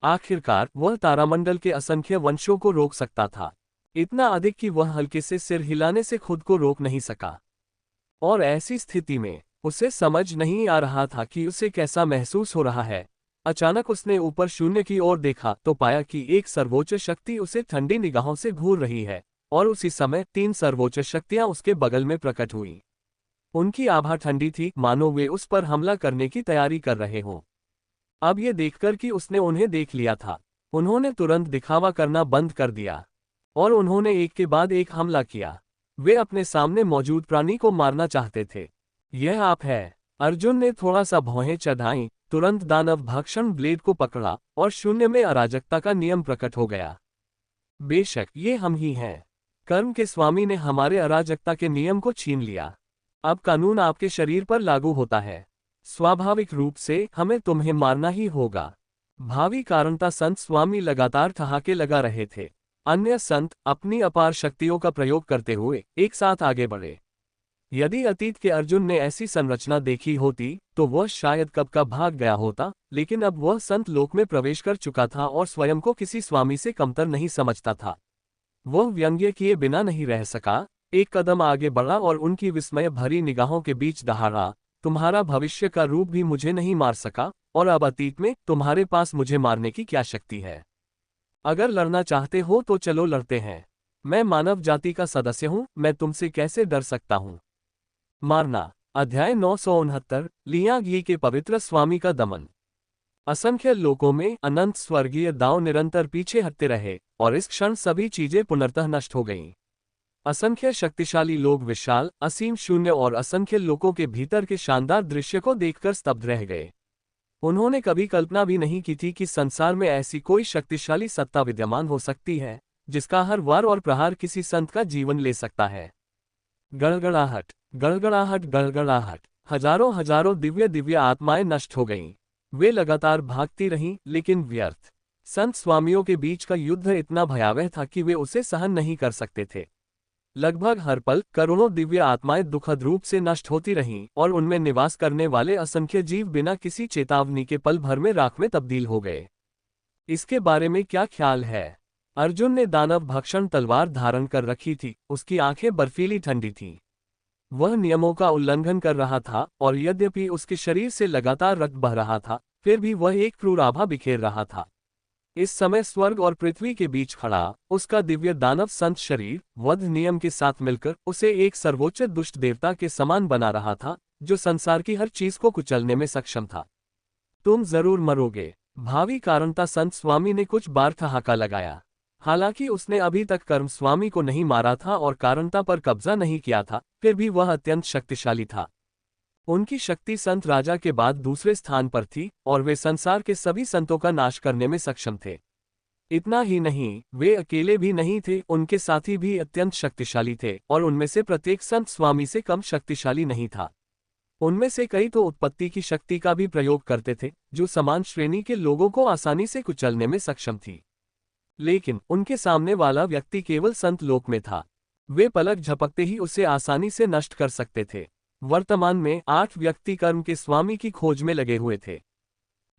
आखिरकार वह तारामंडल के असंख्य वंशों को रोक सकता था, इतना अधिक कि वह हल्के से सिर हिलाने से खुद को रोक नहीं सका। और ऐसी स्थिति में उसे समझ नहीं आ रहा था कि उसे कैसा महसूस हो रहा है। अचानक उसने ऊपर शून्य की ओर देखा तो पाया कि एक सर्वोच्च शक्ति उसे ठंडी निगाहों से घूर रही है, और उसी समय 3 सर्वोच्च शक्तियां उसके बगल में प्रकट हुई। उनकी आभा ठंडी थी, मानो वे उस पर हमला करने की तैयारी कर रहे हों। अब ये देखकर कि उसने उन्हें देख लिया था, उन्होंने तुरंत दिखावा करना बंद कर दिया और उन्होंने एक के बाद एक हमला किया। वे अपने सामने मौजूद प्राणी को मारना चाहते थे। यह आप है। अर्जुन ने थोड़ा सा भौहें चढ़ाईं, तुरंत दानव भक्षण ब्लेड को पकड़ा और शून्य में अराजकता का नियम प्रकट हो गया। बेशक ये हम ही हैं। कर्म के स्वामी ने हमारे अराजकता के नियम को छीन लिया। अब कानून आपके शरीर पर लागू होता है। स्वाभाविक रूप से हमें तुम्हें मारना ही होगा। भावी कारणता संत स्वामी लगातार ठहाके लगा रहे थे। अन्य संत अपनी अपार शक्तियों का प्रयोग करते हुए एक साथ आगे बढ़े। यदि अतीत के अर्जुन ने ऐसी संरचना देखी होती तो वह शायद कब का भाग गया होता, लेकिन अब वह संत लोक में प्रवेश कर चुका था और स्वयं को किसी स्वामी से कमतर नहीं समझता था। वह व्यंग्य किए बिना नहीं रह सका, एक कदम आगे बढ़ा और उनकी विस्मय भरी निगाहों के बीच दहाड़ा, तुम्हारा भविष्य का रूप भी मुझे नहीं मार सका, और अब अतीत में तुम्हारे पास मुझे मारने की क्या शक्ति है? अगर लड़ना चाहते हो तो चलो लड़ते हैं। मैं मानव जाति का सदस्य हूं, मैं तुमसे कैसे डर सकता हूं? मारना। अध्याय 969। लियांग यी के पवित्र स्वामी का दमन। असंख्य लोकों में अनंत स्वर्गीय दांव निरंतर पीछे हटते रहे और इस क्षण सभी चीजें पुनर्तः नष्ट हो गईं। असंख्य शक्तिशाली लोग विशाल, असीम शून्य और असंख्य लोगों के भीतर के शानदार दृश्य को देखकर स्तब्ध रह गए। उन्होंने कभी कल्पना भी नहीं की थी कि संसार में ऐसी कोई शक्तिशाली सत्ता विद्यमान हो सकती है, जिसका हर वार और प्रहार किसी संत का जीवन ले सकता है। गड़गड़ाहट, गड़गड़ाहट, गड़गड़ाहट। हजारों हजारों दिव्य दिव्य आत्माएं नष्ट हो गईं। वे लगातार भागती रहीं, लेकिन व्यर्थ। संत स्वामियों के बीच का युद्ध इतना भयावह था कि वे उसे सहन नहीं कर सकते थे। लगभग हर पल करोड़ों दिव्य आत्माएं दुखद रूप से नष्ट होती रहीं और उनमें निवास करने वाले असंख्य जीव बिना किसी चेतावनी के पल भर में राख में तब्दील हो गए। इसके बारे में क्या ख्याल है? अर्जुन ने दानव भक्षण तलवार धारण कर रखी थी, उसकी आंखें बर्फीली ठंडी थीं। वह नियमों का उल्लंघन कर रहा था और यद्यपि उसके शरीर से लगातार रक्त बह रहा था, फिर भी वह एक क्रूर आभा बिखेर रहा था। इस समय स्वर्ग और पृथ्वी के बीच खड़ा उसका दिव्य दानव संत शरीर वध नियम के साथ मिलकर उसे एक सर्वोच्च दुष्ट देवता के समान बना रहा था, जो संसार की हर चीज को कुचलने में सक्षम था। तुम जरूर मरोगे। भावी कारणता संत स्वामी ने कुछ बार ठहाका लगाया। हालांकि उसने अभी तक कर्मस्वामी को नहीं मारा था और कारणता पर कब्जा नहीं किया था, फिर भी वह अत्यंत शक्तिशाली था। उनकी शक्ति संत राजा के बाद दूसरे स्थान पर थी और वे संसार के सभी संतों का नाश करने में सक्षम थे। इतना ही नहीं, वे अकेले भी नहीं थे, उनके साथी भी अत्यंत शक्तिशाली थे और उनमें से प्रत्येक संत स्वामी से कम शक्तिशाली नहीं था। उनमें से कई तो उत्पत्ति की शक्ति का भी प्रयोग करते थे, जो समान श्रेणी के लोगों को आसानी से कुचलने में सक्षम थी। लेकिन उनके सामने वाला व्यक्ति केवल संत लोक में था। वे पलक झपकते ही उसे आसानी से नष्ट कर सकते थे। वर्तमान में 8 व्यक्ति कर्म के स्वामी की खोज में लगे हुए थे।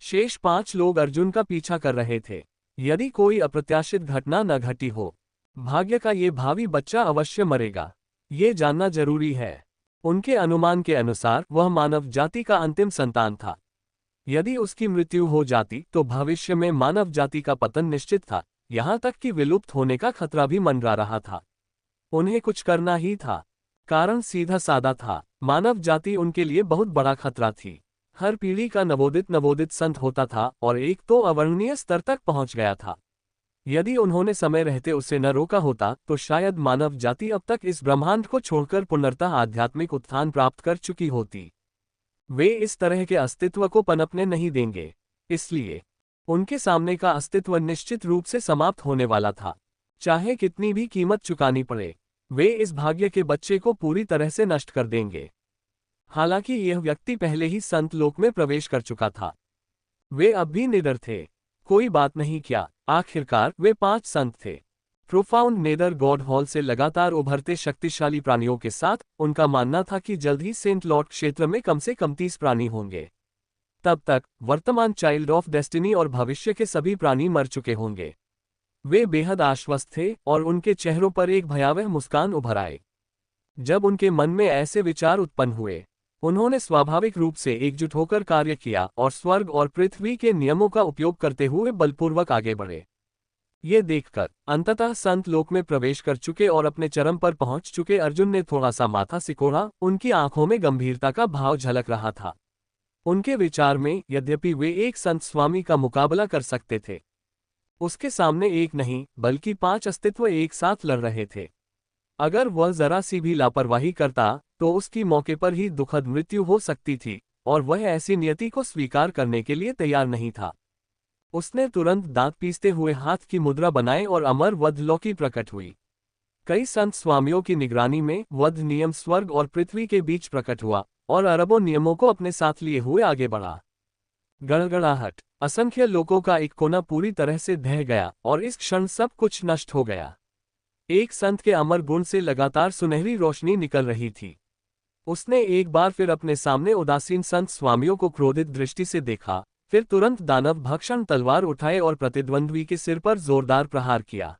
शेष 5 लोग अर्जुन का पीछा कर रहे थे। यदि कोई अप्रत्याशित घटना न घटी हो, भाग्य का ये भावी बच्चा अवश्य मरेगा, ये जानना जरूरी है। उनके अनुमान के अनुसार वह मानव जाति का अंतिम संतान था। यदि उसकी मृत्यु हो जाती तो भविष्य में मानव जाति का पतन निश्चित था, यहाँ तक कि विलुप्त होने का खतरा भी मंडरा रहा था। उन्हें कुछ करना ही था। कारण सीधा साधा था, मानव जाति उनके लिए बहुत बड़ा खतरा थी। हर पीढ़ी का नवोदित संत होता था और एक तो अवर्णनीय स्तर तक पहुंच गया था। यदि उन्होंने समय रहते उसे न रोका होता तो शायद मानव जाति अब तक इस ब्रह्मांड को छोड़कर पुनर्तः आध्यात्मिक उत्थान प्राप्त कर चुकी होती। वे इस तरह के अस्तित्व को पनपने नहीं देंगे, इसलिए उनके सामने का अस्तित्व निश्चित रूप से समाप्त होने वाला था, चाहे कितनी भी कीमत चुकानी पड़े। वे इस भाग्य के बच्चे को पूरी तरह से नष्ट कर देंगे। हालांकि यह व्यक्ति पहले ही संत लोक में प्रवेश कर चुका था। वे अब भी निडर थे। कोई बात नहीं, क्या आखिरकार वे 5 संत थे। प्रोफाउंड नेदर गॉड हॉल से लगातार उभरते शक्तिशाली प्राणियों के साथ उनका मानना था कि जल्द ही सेंट लॉर्ड क्षेत्र में कम से कम 30 प्राणी होंगे। तब तक वर्तमान चाइल्ड ऑफ डेस्टिनी और भविष्य के सभी प्राणी मर चुके होंगे। वे बेहद आश्वस्त थे और उनके चेहरों पर एक भयावह मुस्कान उभर आए। जब उनके मन में ऐसे विचार उत्पन्न हुए, उन्होंने स्वाभाविक रूप से एकजुट होकर कार्य किया और स्वर्ग और पृथ्वी के नियमों का उपयोग करते हुए बलपूर्वक आगे बढ़े। ये देखकर अंततः संत लोक में प्रवेश कर चुके और अपने चरम पर पहुंच चुके अर्जुन ने थोड़ा सा माथा सिकोड़ा। उनकी आंखों में गंभीरता का भाव झलक रहा था। उनके विचार में यद्यपि वे एक संत स्वामी का मुकाबला कर सकते थे, उसके सामने एक नहीं बल्कि 5 अस्तित्व एक साथ लड़ रहे थे। अगर वह जरा सी भी लापरवाही करता तो उसकी मौके पर ही दुखद मृत्यु हो सकती थी और वह ऐसी नियति को स्वीकार करने के लिए तैयार नहीं था। उसने तुरंत दांत पीसते हुए हाथ की मुद्रा बनाए और अमर वध लौकी प्रकट हुई। कई संत स्वामियों की निगरानी में वध नियम स्वर्ग और पृथ्वी के बीच प्रकट हुआ और अरबों नियमों को अपने साथ लिए हुए आगे बढ़ा। गड़गड़ाहट, असंख्य लोगों का एक कोना पूरी तरह से ढह गया और इस क्षण सब कुछ नष्ट हो गया। एक संत के अमर गुण से लगातार सुनहरी रोशनी निकल रही थी। उसने एक बार फिर अपने सामने उदासीन संत स्वामियों को क्रोधित दृष्टि से देखा, फिर तुरंत दानव भक्षण तलवार उठाए और प्रतिद्वंद्वी के सिर पर जोरदार प्रहार किया।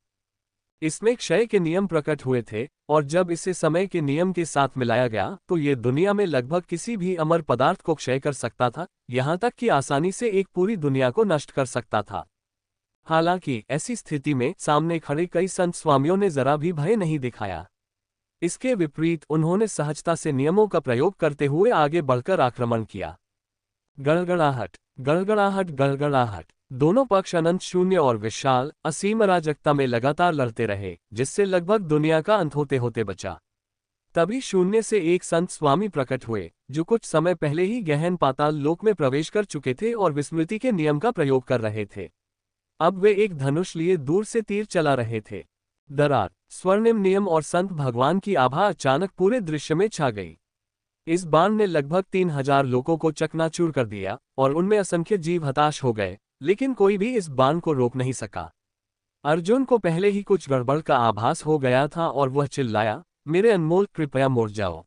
इसमें क्षय के नियम प्रकट हुए थे और जब इसे समय के नियम के साथ मिलाया गया तो ये दुनिया में लगभग किसी भी अमर पदार्थ को क्षय कर सकता था, यहाँ तक कि आसानी से एक पूरी दुनिया को नष्ट कर सकता था। हालांकि ऐसी स्थिति में सामने खड़े कई संत स्वामियों ने जरा भी भय नहीं दिखाया। इसके विपरीत उन्होंने सहजता से नियमों का प्रयोग करते हुए आगे बढ़कर आक्रमण किया। गड़गड़ाहट, गड़गड़ाहट, गड़गड़ाहट। दोनों पक्ष अनंत शून्य और विशाल असीम अराजकता में लगातार लड़ते रहे, जिससे लगभग दुनिया का अंत होते होते बचा। तभी शून्य से एक संत स्वामी प्रकट हुए, जो कुछ समय पहले ही गहन पाताल लोक में प्रवेश कर चुके थे और विस्मृति के नियम का प्रयोग कर रहे थे। अब वे एक धनुष लिए दूर से तीर चला रहे थे। दरार, स्वर्णिम नियम और संत भगवान की आभा अचानक पूरे दृश्य में छा गई। इस बाण ने लगभग 3000 लोगों को चकनाचूर कर दिया और उनमें असंख्य जीव हताश हो गए, लेकिन कोई भी इस बाण को रोक नहीं सका। अर्जुन को पहले ही कुछ गड़बड़ का आभास हो गया था और वह चिल्लाया, मेरे अनमोल, कृपया मुड़ जाओ।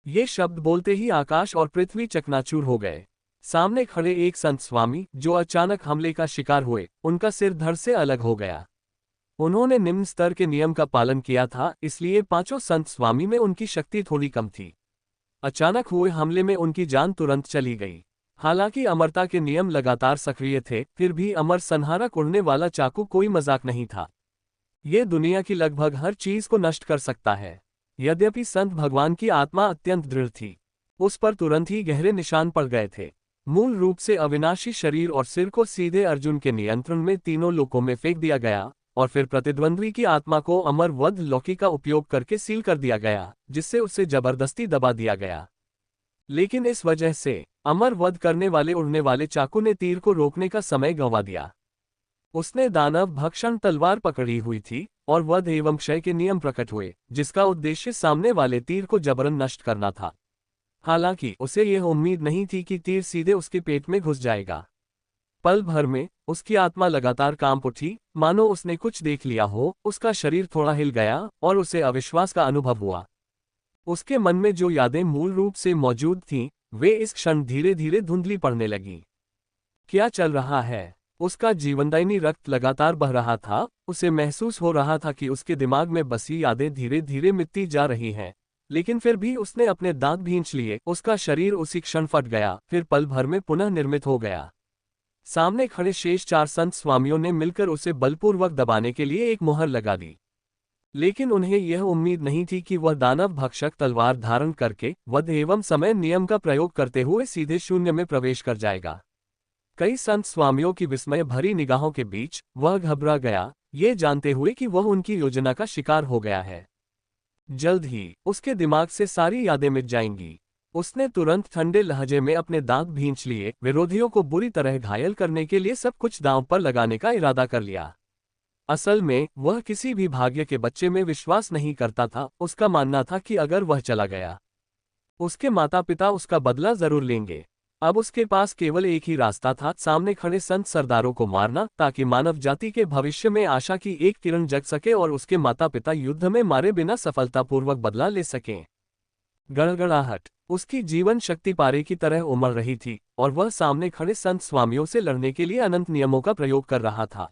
ये शब्द बोलते ही आकाश और पृथ्वी चकनाचूर हो गए। सामने खड़े एक संत स्वामी जो अचानक हमले का शिकार हुए, उनका सिर धड़ से अलग हो गया। उन्होंने निम्न स्तर के नियम का पालन किया था, इसलिए 5 संत स्वामी में उनकी शक्ति थोड़ी कम थी। अचानक हुए हमले में उनकी जान तुरंत चली गई। हालांकि अमरता के नियम लगातार सक्रिय थे, फिर भी अमर संहारक उड़ने वाला चाकू कोई मजाक नहीं था। ये दुनिया की लगभग हर चीज को नष्ट कर सकता है। यद्यपि संत भगवान की आत्मा अत्यंत दृढ़ थी, उस पर तुरंत ही गहरे निशान पड़ गए थे। मूल रूप से अविनाशी शरीर और सिर को सीधे अर्जुन के नियंत्रण में तीनों लोकों में फेंक दिया गया और फिर प्रतिद्वंद्वी की आत्मा को अमर वध लौकी का उपयोग करके सील कर दिया गया, जिससे उसे जबरदस्ती दबा दिया गया। लेकिन इस वजह से अमर वध करने वाले उड़ने वाले चाकू ने तीर को रोकने का समय गंवा दिया। उसने दानव भक्षण तलवार पकड़ी हुई थी और वध एवं क्षय के नियम प्रकट हुए, जिसका उद्देश्य सामने वाले तीर को जबरन नष्ट करना था। हालांकि उसे यह उम्मीद नहीं थी कि तीर सीधे उसके पेट में घुस जाएगा। पल भर में उसकी आत्मा लगातार कांप उठी, मानो उसने कुछ देख लिया हो। उसका शरीर थोड़ा हिल गया और उसे अविश्वास का अनुभव हुआ। उसके मन में जो यादें मूल रूप से मौजूद थीं, वे इस क्षण धीरे धीरे धुंधली पड़ने लगीं। क्या चल रहा है? उसका जीवनदायिनी रक्त लगातार बह रहा था। उसे महसूस हो रहा था कि उसके दिमाग में बसी यादें धीरे धीरे मिटती जा रही हैं। लेकिन फिर भी उसने अपने दांत भींच लिए। उसका शरीर उसी क्षण फट गया, फिर पल भर में पुनः निर्मित हो गया। सामने खड़े शेष 4 संत स्वामियों ने मिलकर उसे बलपूर्वक दबाने के लिए एक मुहर लगा दी। लेकिन उन्हें यह उम्मीद नहीं थी कि वह दानव भक्षक तलवार धारण करके वध एवं समय नियम का प्रयोग करते हुए सीधे शून्य में प्रवेश कर जाएगा। कई संत स्वामियों की विस्मय भरी निगाहों के बीच वह घबरा गया, ये जानते हुए कि वह उनकी योजना का शिकार हो गया है। जल्द ही उसके दिमाग से सारी यादें मिट जाएंगी। उसने तुरंत ठंडे लहजे में अपने दांत भींच लिए, विरोधियों को बुरी तरह घायल करने के लिए सब कुछ दांव पर लगाने का इरादा कर लिया। असल में वह किसी भी भाग्य के बच्चे में विश्वास नहीं करता था। उसका मानना था कि अगर वह चला गया, उसके माता पिता उसका बदला जरूर लेंगे। अब उसके पास केवल एक ही रास्ता था, सामने खड़े संत सरदारों को मारना, ताकि मानव जाति के भविष्य में आशा की एक किरण जग सके और उसके माता पिता युद्ध में मारे बिना सफलतापूर्वक बदला ले सकें। गड़गड़ाहट उसकी जीवन शक्ति पारे की तरह उमड़ रही थी और वह सामने खड़े संत स्वामियों से लड़ने के लिए अनंत नियमों का प्रयोग कर रहा था।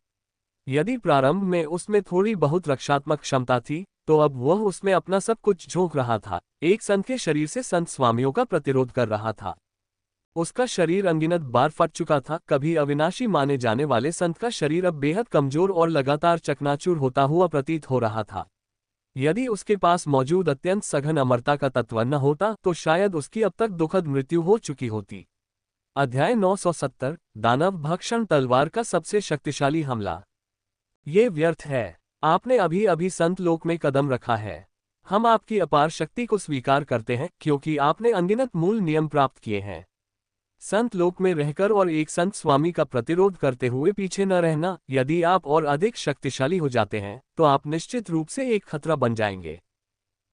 यदि प्रारंभ में उसमें थोड़ी बहुत रक्षात्मक क्षमता थी, तो अब वह उसमें अपना सब कुछ झोंक रहा था। एक संत के शरीर से संत स्वामियों का प्रतिरोध कर रहा था। उसका शरीर अनगिनत बार फट चुका था। कभी अविनाशी माने जाने वाले संत का शरीर अब बेहद कमजोर और लगातार चकनाचूर होता हुआ प्रतीत हो रहा था। यदि उसके पास मौजूद अत्यंत सघन अमरता का तत्व न होता, तो शायद उसकी अब तक दुखद मृत्यु हो चुकी होती। अध्याय 970 दानव भक्षण तलवार का सबसे शक्तिशाली हमला। ये व्यर्थ है। आपने अभी अभी संत लोक में कदम रखा है। हम आपकी अपार शक्ति को स्वीकार करते हैं, क्योंकि आपने अनगिनत मूल नियम प्राप्त किए हैं। संत लोक में रहकर और एक संत स्वामी का प्रतिरोध करते हुए पीछे न रहना। यदि आप और अधिक शक्तिशाली हो जाते हैं, तो आप निश्चित रूप से एक खतरा बन जाएंगे।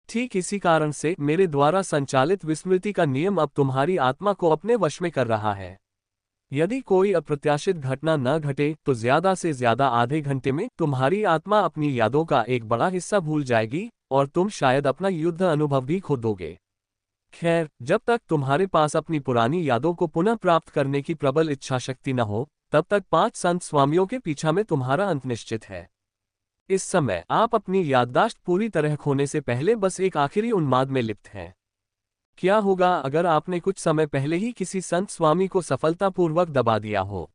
ठीक इसी कारण से मेरे द्वारा संचालित विस्मृति का नियम अब तुम्हारी आत्मा को अपने वश में कर रहा है। यदि कोई अप्रत्याशित घटना न घटे, तो ज्यादा से ज्यादा आधे घंटे में तुम्हारी आत्मा अपनी यादों का एक बड़ा हिस्सा भूल जाएगी और तुम शायद अपना युद्ध अनुभव भी खो दोगे। खैर, जब तक तुम्हारे पास अपनी पुरानी यादों को पुनः प्राप्त करने की प्रबल इच्छा शक्ति न हो, तब तक 5 संत स्वामियों के पीछा में तुम्हारा अंत निश्चित है। इस समय आप अपनी याददाश्त पूरी तरह खोने से पहले बस एक आखिरी उन्माद में लिप्त हैं। क्या होगा अगर आपने कुछ समय पहले ही किसी संत स्वामी को सफलतापूर्वक दबा दिया हो?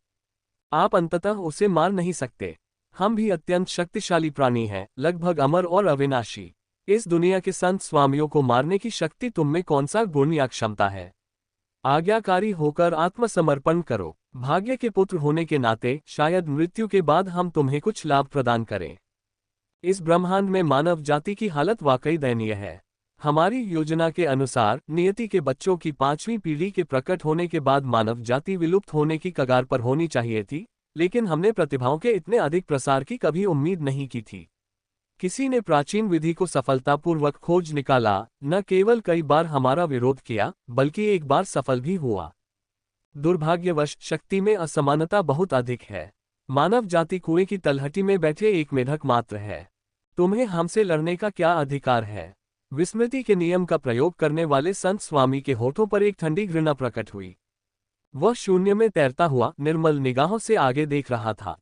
आप अंततः उसे मार नहीं सकते। हम भी अत्यंत शक्तिशाली प्राणी हैं, लगभग अमर और अविनाशी। इस दुनिया के संत स्वामियों को मारने की शक्ति तुम में कौन सा गुण या क्षमता है? आज्ञाकारी होकर आत्मसमर्पण करो। भाग्य के पुत्र होने के नाते शायद मृत्यु के बाद हम तुम्हें कुछ लाभ प्रदान करें। इस ब्रह्मांड में मानव जाति की हालत वाकई दयनीय है। हमारी योजना के अनुसार नियति के बच्चों की 5वीं पीढ़ी के प्रकट होने के बाद मानव जाति विलुप्त होने की कगार पर होनी चाहिए थी, लेकिन हमने प्रतिभाओं के इतने अधिक प्रसार की कभी उम्मीद नहीं की थी। किसी ने प्राचीन विधि को सफलतापूर्वक खोज निकाला, न केवल कई बार हमारा विरोध किया, बल्कि एक बार सफल भी हुआ। दुर्भाग्यवश शक्ति में असमानता बहुत अधिक है। मानव जाति कुएं की तलहटी में बैठे एक मेढक मात्र है। तुम्हें हमसे लड़ने का क्या अधिकार है? विस्मृति के नियम का प्रयोग करने वाले संत स्वामी के होठों पर एक ठंडी घृणा प्रकट हुई। वह शून्य में तैरता हुआ निर्मल निगाहों से आगे देख रहा था।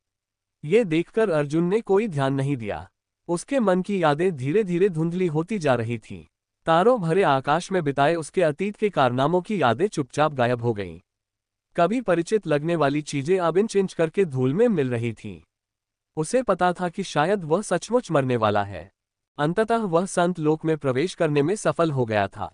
ये देखकर अर्जुन ने कोई ध्यान नहीं दिया। उसके मन की यादें धीरे धीरे धुंधली होती जा रही थीं। तारों भरे आकाश में बिताए उसके अतीत के कारनामों की यादें चुपचाप गायब हो गईं। कभी परिचित लगने वाली चीजें अब इंच इंच करके धूल में मिल रही थीं। उसे पता था कि शायद वह सचमुच मरने वाला है। अंततः वह संत लोक में प्रवेश करने में सफल हो गया था।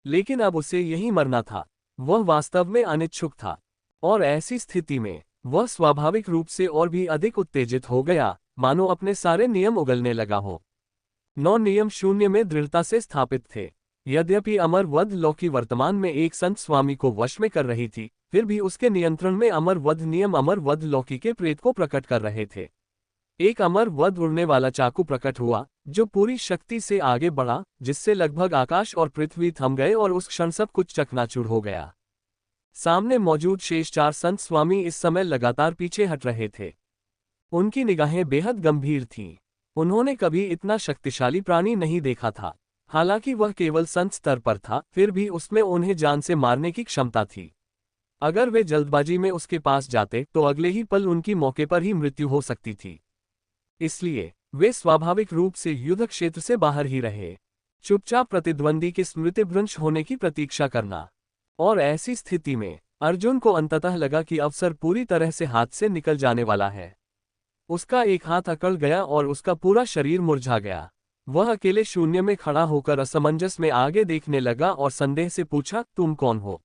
लेकिन अब उसे यही मरना था। वह वास्तव में अनिच्छुक था, और ऐसी स्थिति में वह स्वाभाविक रूप से और भी अधिक उत्तेजित हो गया। मानो अपने सारे नियम उगलने लगा हो। 9 नियम शून्य में दृढ़ता से स्थापित थे। यद्यपि अमर वध लौकी वर्तमान में एक संत स्वामी को वश में कर रही थी, फिर भी उसके नियंत्रण में अमर वध नियम अमर वध लौकी के प्रेत को प्रकट कर रहे थे। एक अमर वध उड़ने वाला चाकू प्रकट हुआ, जो पूरी शक्ति से आगे बढ़ा, जिससे लगभग आकाश और पृथ्वी थम गए और उस क्षण सब कुछ चकनाचूर हो गया। सामने मौजूद शेष 4 संत स्वामी इस समय लगातार पीछे हट रहे थे। उनकी निगाहें बेहद गंभीर थीं। उन्होंने कभी इतना शक्तिशाली प्राणी नहीं देखा था। हालांकि वह केवल संत स्तर पर था, फिर भी उसमें उन्हें जान से मारने की क्षमता थी। अगर वे जल्दबाजी में उसके पास जाते तो अगले ही पल उनकी मौके पर ही मृत्यु हो सकती थी। इसलिए वे स्वाभाविक रूप से युद्ध क्षेत्र से बाहर ही रहे, चुपचाप प्रतिद्वंदी के स्मृतिभ्रंश होने की प्रतीक्षा करना। और ऐसी स्थिति में अर्जुन को अंततः लगा कि अवसर पूरी तरह से हाथ से निकल जाने वाला है। उसका एक हाथ अकड़ गया और उसका पूरा शरीर मुरझा गया। वह अकेले शून्य में खड़ा होकर असमंजस में आगे देखने लगा और संदेह से पूछा, तुम कौन हो?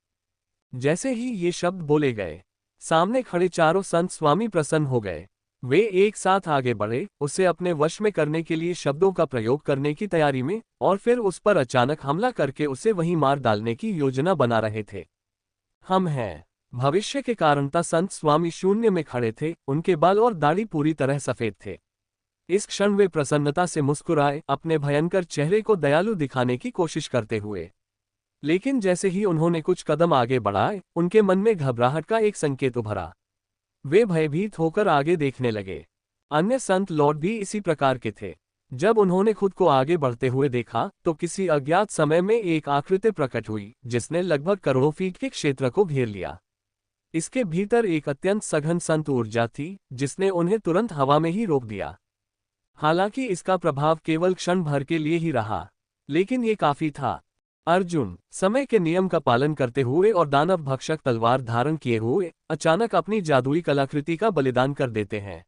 जैसे ही ये शब्द बोले गए, सामने खड़े चारों संत स्वामी प्रसन्न हो गए। वे एक साथ आगे बढ़े, उसे अपने वश में करने के लिए शब्दों का प्रयोग करने की तैयारी में, और फिर उस पर अचानक हमला करके उसे वहीं मार डालने की योजना बना रहे थे। हम हैं भविष्य के कारणता संत स्वामी शून्य में खड़े थे, उनके बाल और दाढ़ी पूरी तरह सफेद थे। इस क्षण वे प्रसन्नता से मुस्कुराए, अपने भयंकर चेहरे को दयालु दिखाने की कोशिश करते हुए। लेकिन जैसे ही उन्होंने कुछ कदम आगे बढ़ाए, उनके मन में घबराहट का एक संकेत उभरा। वे भयभीत होकर आगे देखने लगे। अन्य संत लॉर्ड भी इसी प्रकार के थे। जब उन्होंने खुद को आगे बढ़ते हुए देखा, तो किसी अज्ञात समय में एक आकृति प्रकट हुई, जिसने लगभग करोड़ों फीट के क्षेत्र को घेर लिया। इसके भीतर एक अत्यंत सघन संत ऊर्जा थी, जिसने उन्हें तुरंत हवा में ही रोक दिया। हालांकि इसका प्रभाव केवल क्षण भर के लिए ही रहा, लेकिन ये काफी था। अर्जुन समय के नियम का पालन करते हुए और दानव भक्षक तलवार धारण किए हुए अचानक अपनी जादुई कलाकृति का बलिदान कर देते हैं।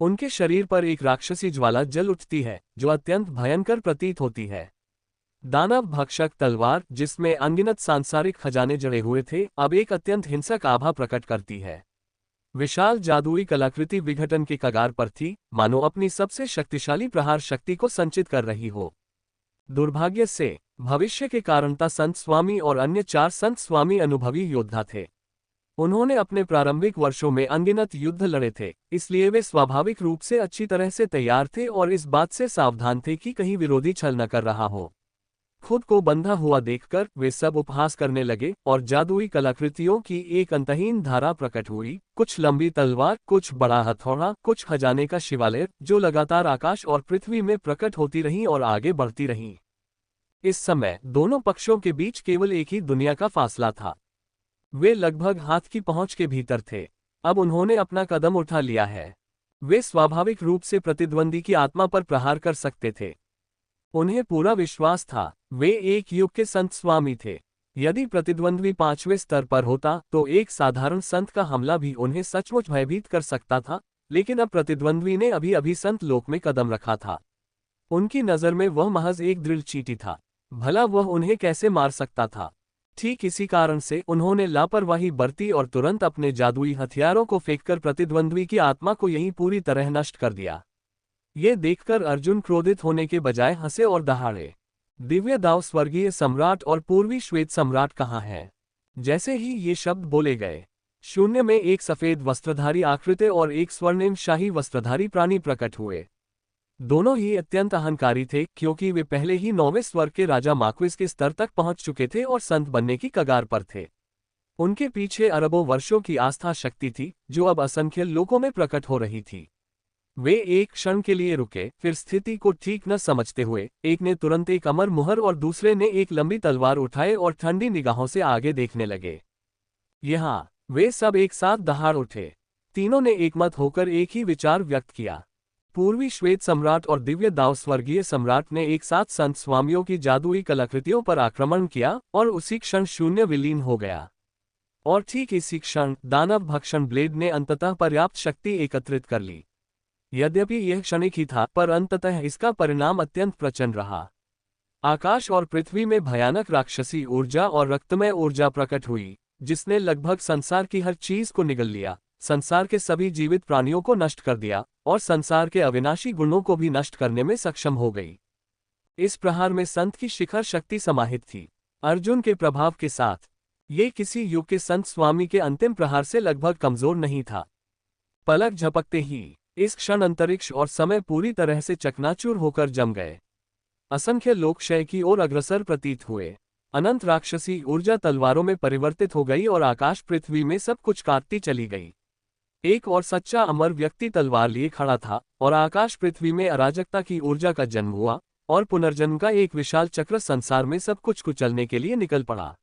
उनके शरीर पर एक राक्षसी ज्वाला जल उठती है, जो अत्यंत भयंकर प्रतीत होती है। दानव भक्षक तलवार, जिसमें अनगिनत सांसारिक खजाने जड़े हुए थे, अब एक अत्यंत हिंसक आभा प्रकट करती है। विशाल जादुई कलाकृति विघटन के कगार पर थी, मानो अपनी सबसे शक्तिशाली प्रहार शक्ति को संचित कर रही हो। दुर्भाग्य से भविष्य के कारणता संत स्वामी और अन्य 4 संत स्वामी अनुभवी योद्धा थे। उन्होंने अपने प्रारंभिक वर्षों में अनगिनत युद्ध लड़े थे, इसलिए वे स्वाभाविक रूप से अच्छी तरह से तैयार थे और इस बात से सावधान थे कि कहीं विरोधी छल न कर रहा हो। खुद को बंधा हुआ देखकर वे सब उपहास करने लगे और जादुई कलाकृतियों की एक अंतहीन धारा प्रकट हुई। कुछ लंबी तलवार, कुछ बड़ा हथौड़ा, कुछ खजाने का शिवालय, जो लगातार आकाश और पृथ्वी में प्रकट होती रहीं और आगे बढ़ती रहीं। इस समय दोनों पक्षों के बीच केवल एक ही दुनिया का फासला था। वे लगभग हाथ की पहुंच के भीतर थे। अब उन्होंने अपना कदम उठा लिया है। वे स्वाभाविक रूप से प्रतिद्वंदी की आत्मा पर प्रहार कर सकते थे। उन्हें पूरा विश्वास था, वे एक युग के संत स्वामी थे। यदि प्रतिद्वंद्वी 5वें स्तर पर होता तो एक साधारण संत का हमला भी उन्हें सचमुच भयभीत कर सकता था, लेकिन अब प्रतिद्वंद्वी ने अभी अभी संत लोक में कदम रखा था। उनकी नज़र में वह महज एक दृढ़ चींटी था। भला वह उन्हें कैसे मार सकता था? ठीक इसी कारण से उन्होंने लापरवाही बरती और तुरंत अपने जादुई हथियारों को फेंककर प्रतिद्वंद्वी की आत्मा को यहीं पूरी तरह नष्ट कर दिया। ये देखकर अर्जुन क्रोधित होने के बजाय हंसे और दहाड़े। दिव्य दाव स्वर्गीय सम्राट और पूर्वी श्वेत सम्राट कहाँ हैं? जैसे ही ये शब्द बोले गए, शून्य में एक सफेद वस्त्रधारी आकृति और एक स्वर्णिम शाही वस्त्रधारी प्राणी प्रकट हुए। दोनों ही अत्यंत अहंकारी थे, क्योंकि वे पहले ही 9वें स्वर्ग के राजा माक्विस के स्तर तक पहुंच चुके थे और संत बनने की कगार पर थे। उनके पीछे अरबों वर्षों की आस्था शक्ति थी, जो अब असंख्य लोकों में प्रकट हो रही थी। वे एक क्षण के लिए रुके, फिर स्थिति को ठीक न समझते हुए एक ने तुरंत एक अमर मुहर और दूसरे ने एक लंबी तलवार उठाए और ठंडी निगाहों से आगे देखने लगे। यहाँ वे सब एक साथ दहाड़ उठे। तीनों ने एकमत होकर एक ही विचार व्यक्त किया। पूर्वी श्वेत सम्राट और दिव्य दाव स्वर्गीय सम्राट ने एक साथ संत स्वामियों की जादुई कलाकृतियों पर आक्रमण किया और उसी क्षण शून्य विलीन हो गया। और ठीक इसी क्षण दानव भक्षण ब्लेड ने अंततः पर्याप्त शक्ति एकत्रित कर ली। यद्यपि यह क्षणिक ही था, पर अंततः इसका परिणाम अत्यंत प्रचंड रहा। आकाश और पृथ्वी में भयानक राक्षसी ऊर्जा और रक्तमय ऊर्जा प्रकट हुई, जिसने लगभग संसार की हर चीज को निगल लिया संसार के सभी जीवित प्राणियों को नष्ट कर दिया और संसार के अविनाशी गुणों को भी नष्ट करने में सक्षम हो गई। इस प्रहार में संत की शिखर शक्ति समाहित थी। अर्जुन के प्रभाव के साथ ये किसी युग के संत स्वामी के अंतिम प्रहार से लगभग कमजोर नहीं था। पलक झपकते ही इस क्षण अंतरिक्ष और समय पूरी तरह से चकनाचूर होकर जम गए। असंख्य लोक क्षय की ओर अग्रसर प्रतीत हुए। अनंत राक्षसी ऊर्जा तलवारों में परिवर्तित हो गई और आकाश पृथ्वी में सब कुछ काटती चली गई। एक और सच्चा अमर व्यक्ति तलवार लिए खड़ा था और आकाश पृथ्वी में अराजकता की ऊर्जा का जन्म हुआ और पुनर्जन्म का एक विशाल चक्र संसार में सब कुछ कुचलने के लिए निकल पड़ा।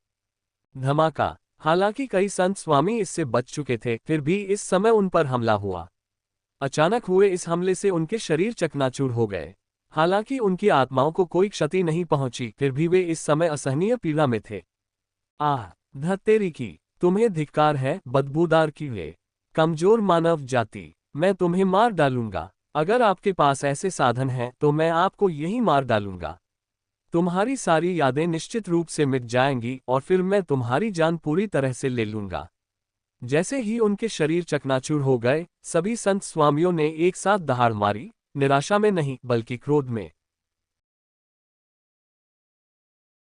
धमाका। हालांकि कई संत स्वामी इससे बच चुके थे, फिर भी इस समय उन पर हमला हुआ। अचानक हुए इस हमले से उनके शरीर चकनाचूर हो गए। हालांकि उनकी आत्माओं को कोई क्षति नहीं पहुंची, फिर भी वे इस समय असहनीय पीड़ा में थे। आह, धत्तेरी की, तुम्हें धिक्कार है बदबूदार कीड़े, कमजोर मानव जाति, मैं तुम्हें मार डालूंगा। अगर आपके पास ऐसे साधन हैं तो मैं आपको यहीं मार डालूंगा। तुम्हारी सारी यादें निश्चित रूप से मिट जाएंगी और फिर मैं तुम्हारी जान पूरी तरह से ले लूंगा। जैसे ही उनके शरीर चकनाचूर हो गए, सभी संत स्वामियों ने एक साथ दहाड़ मारी, निराशा में नहीं बल्कि क्रोध में।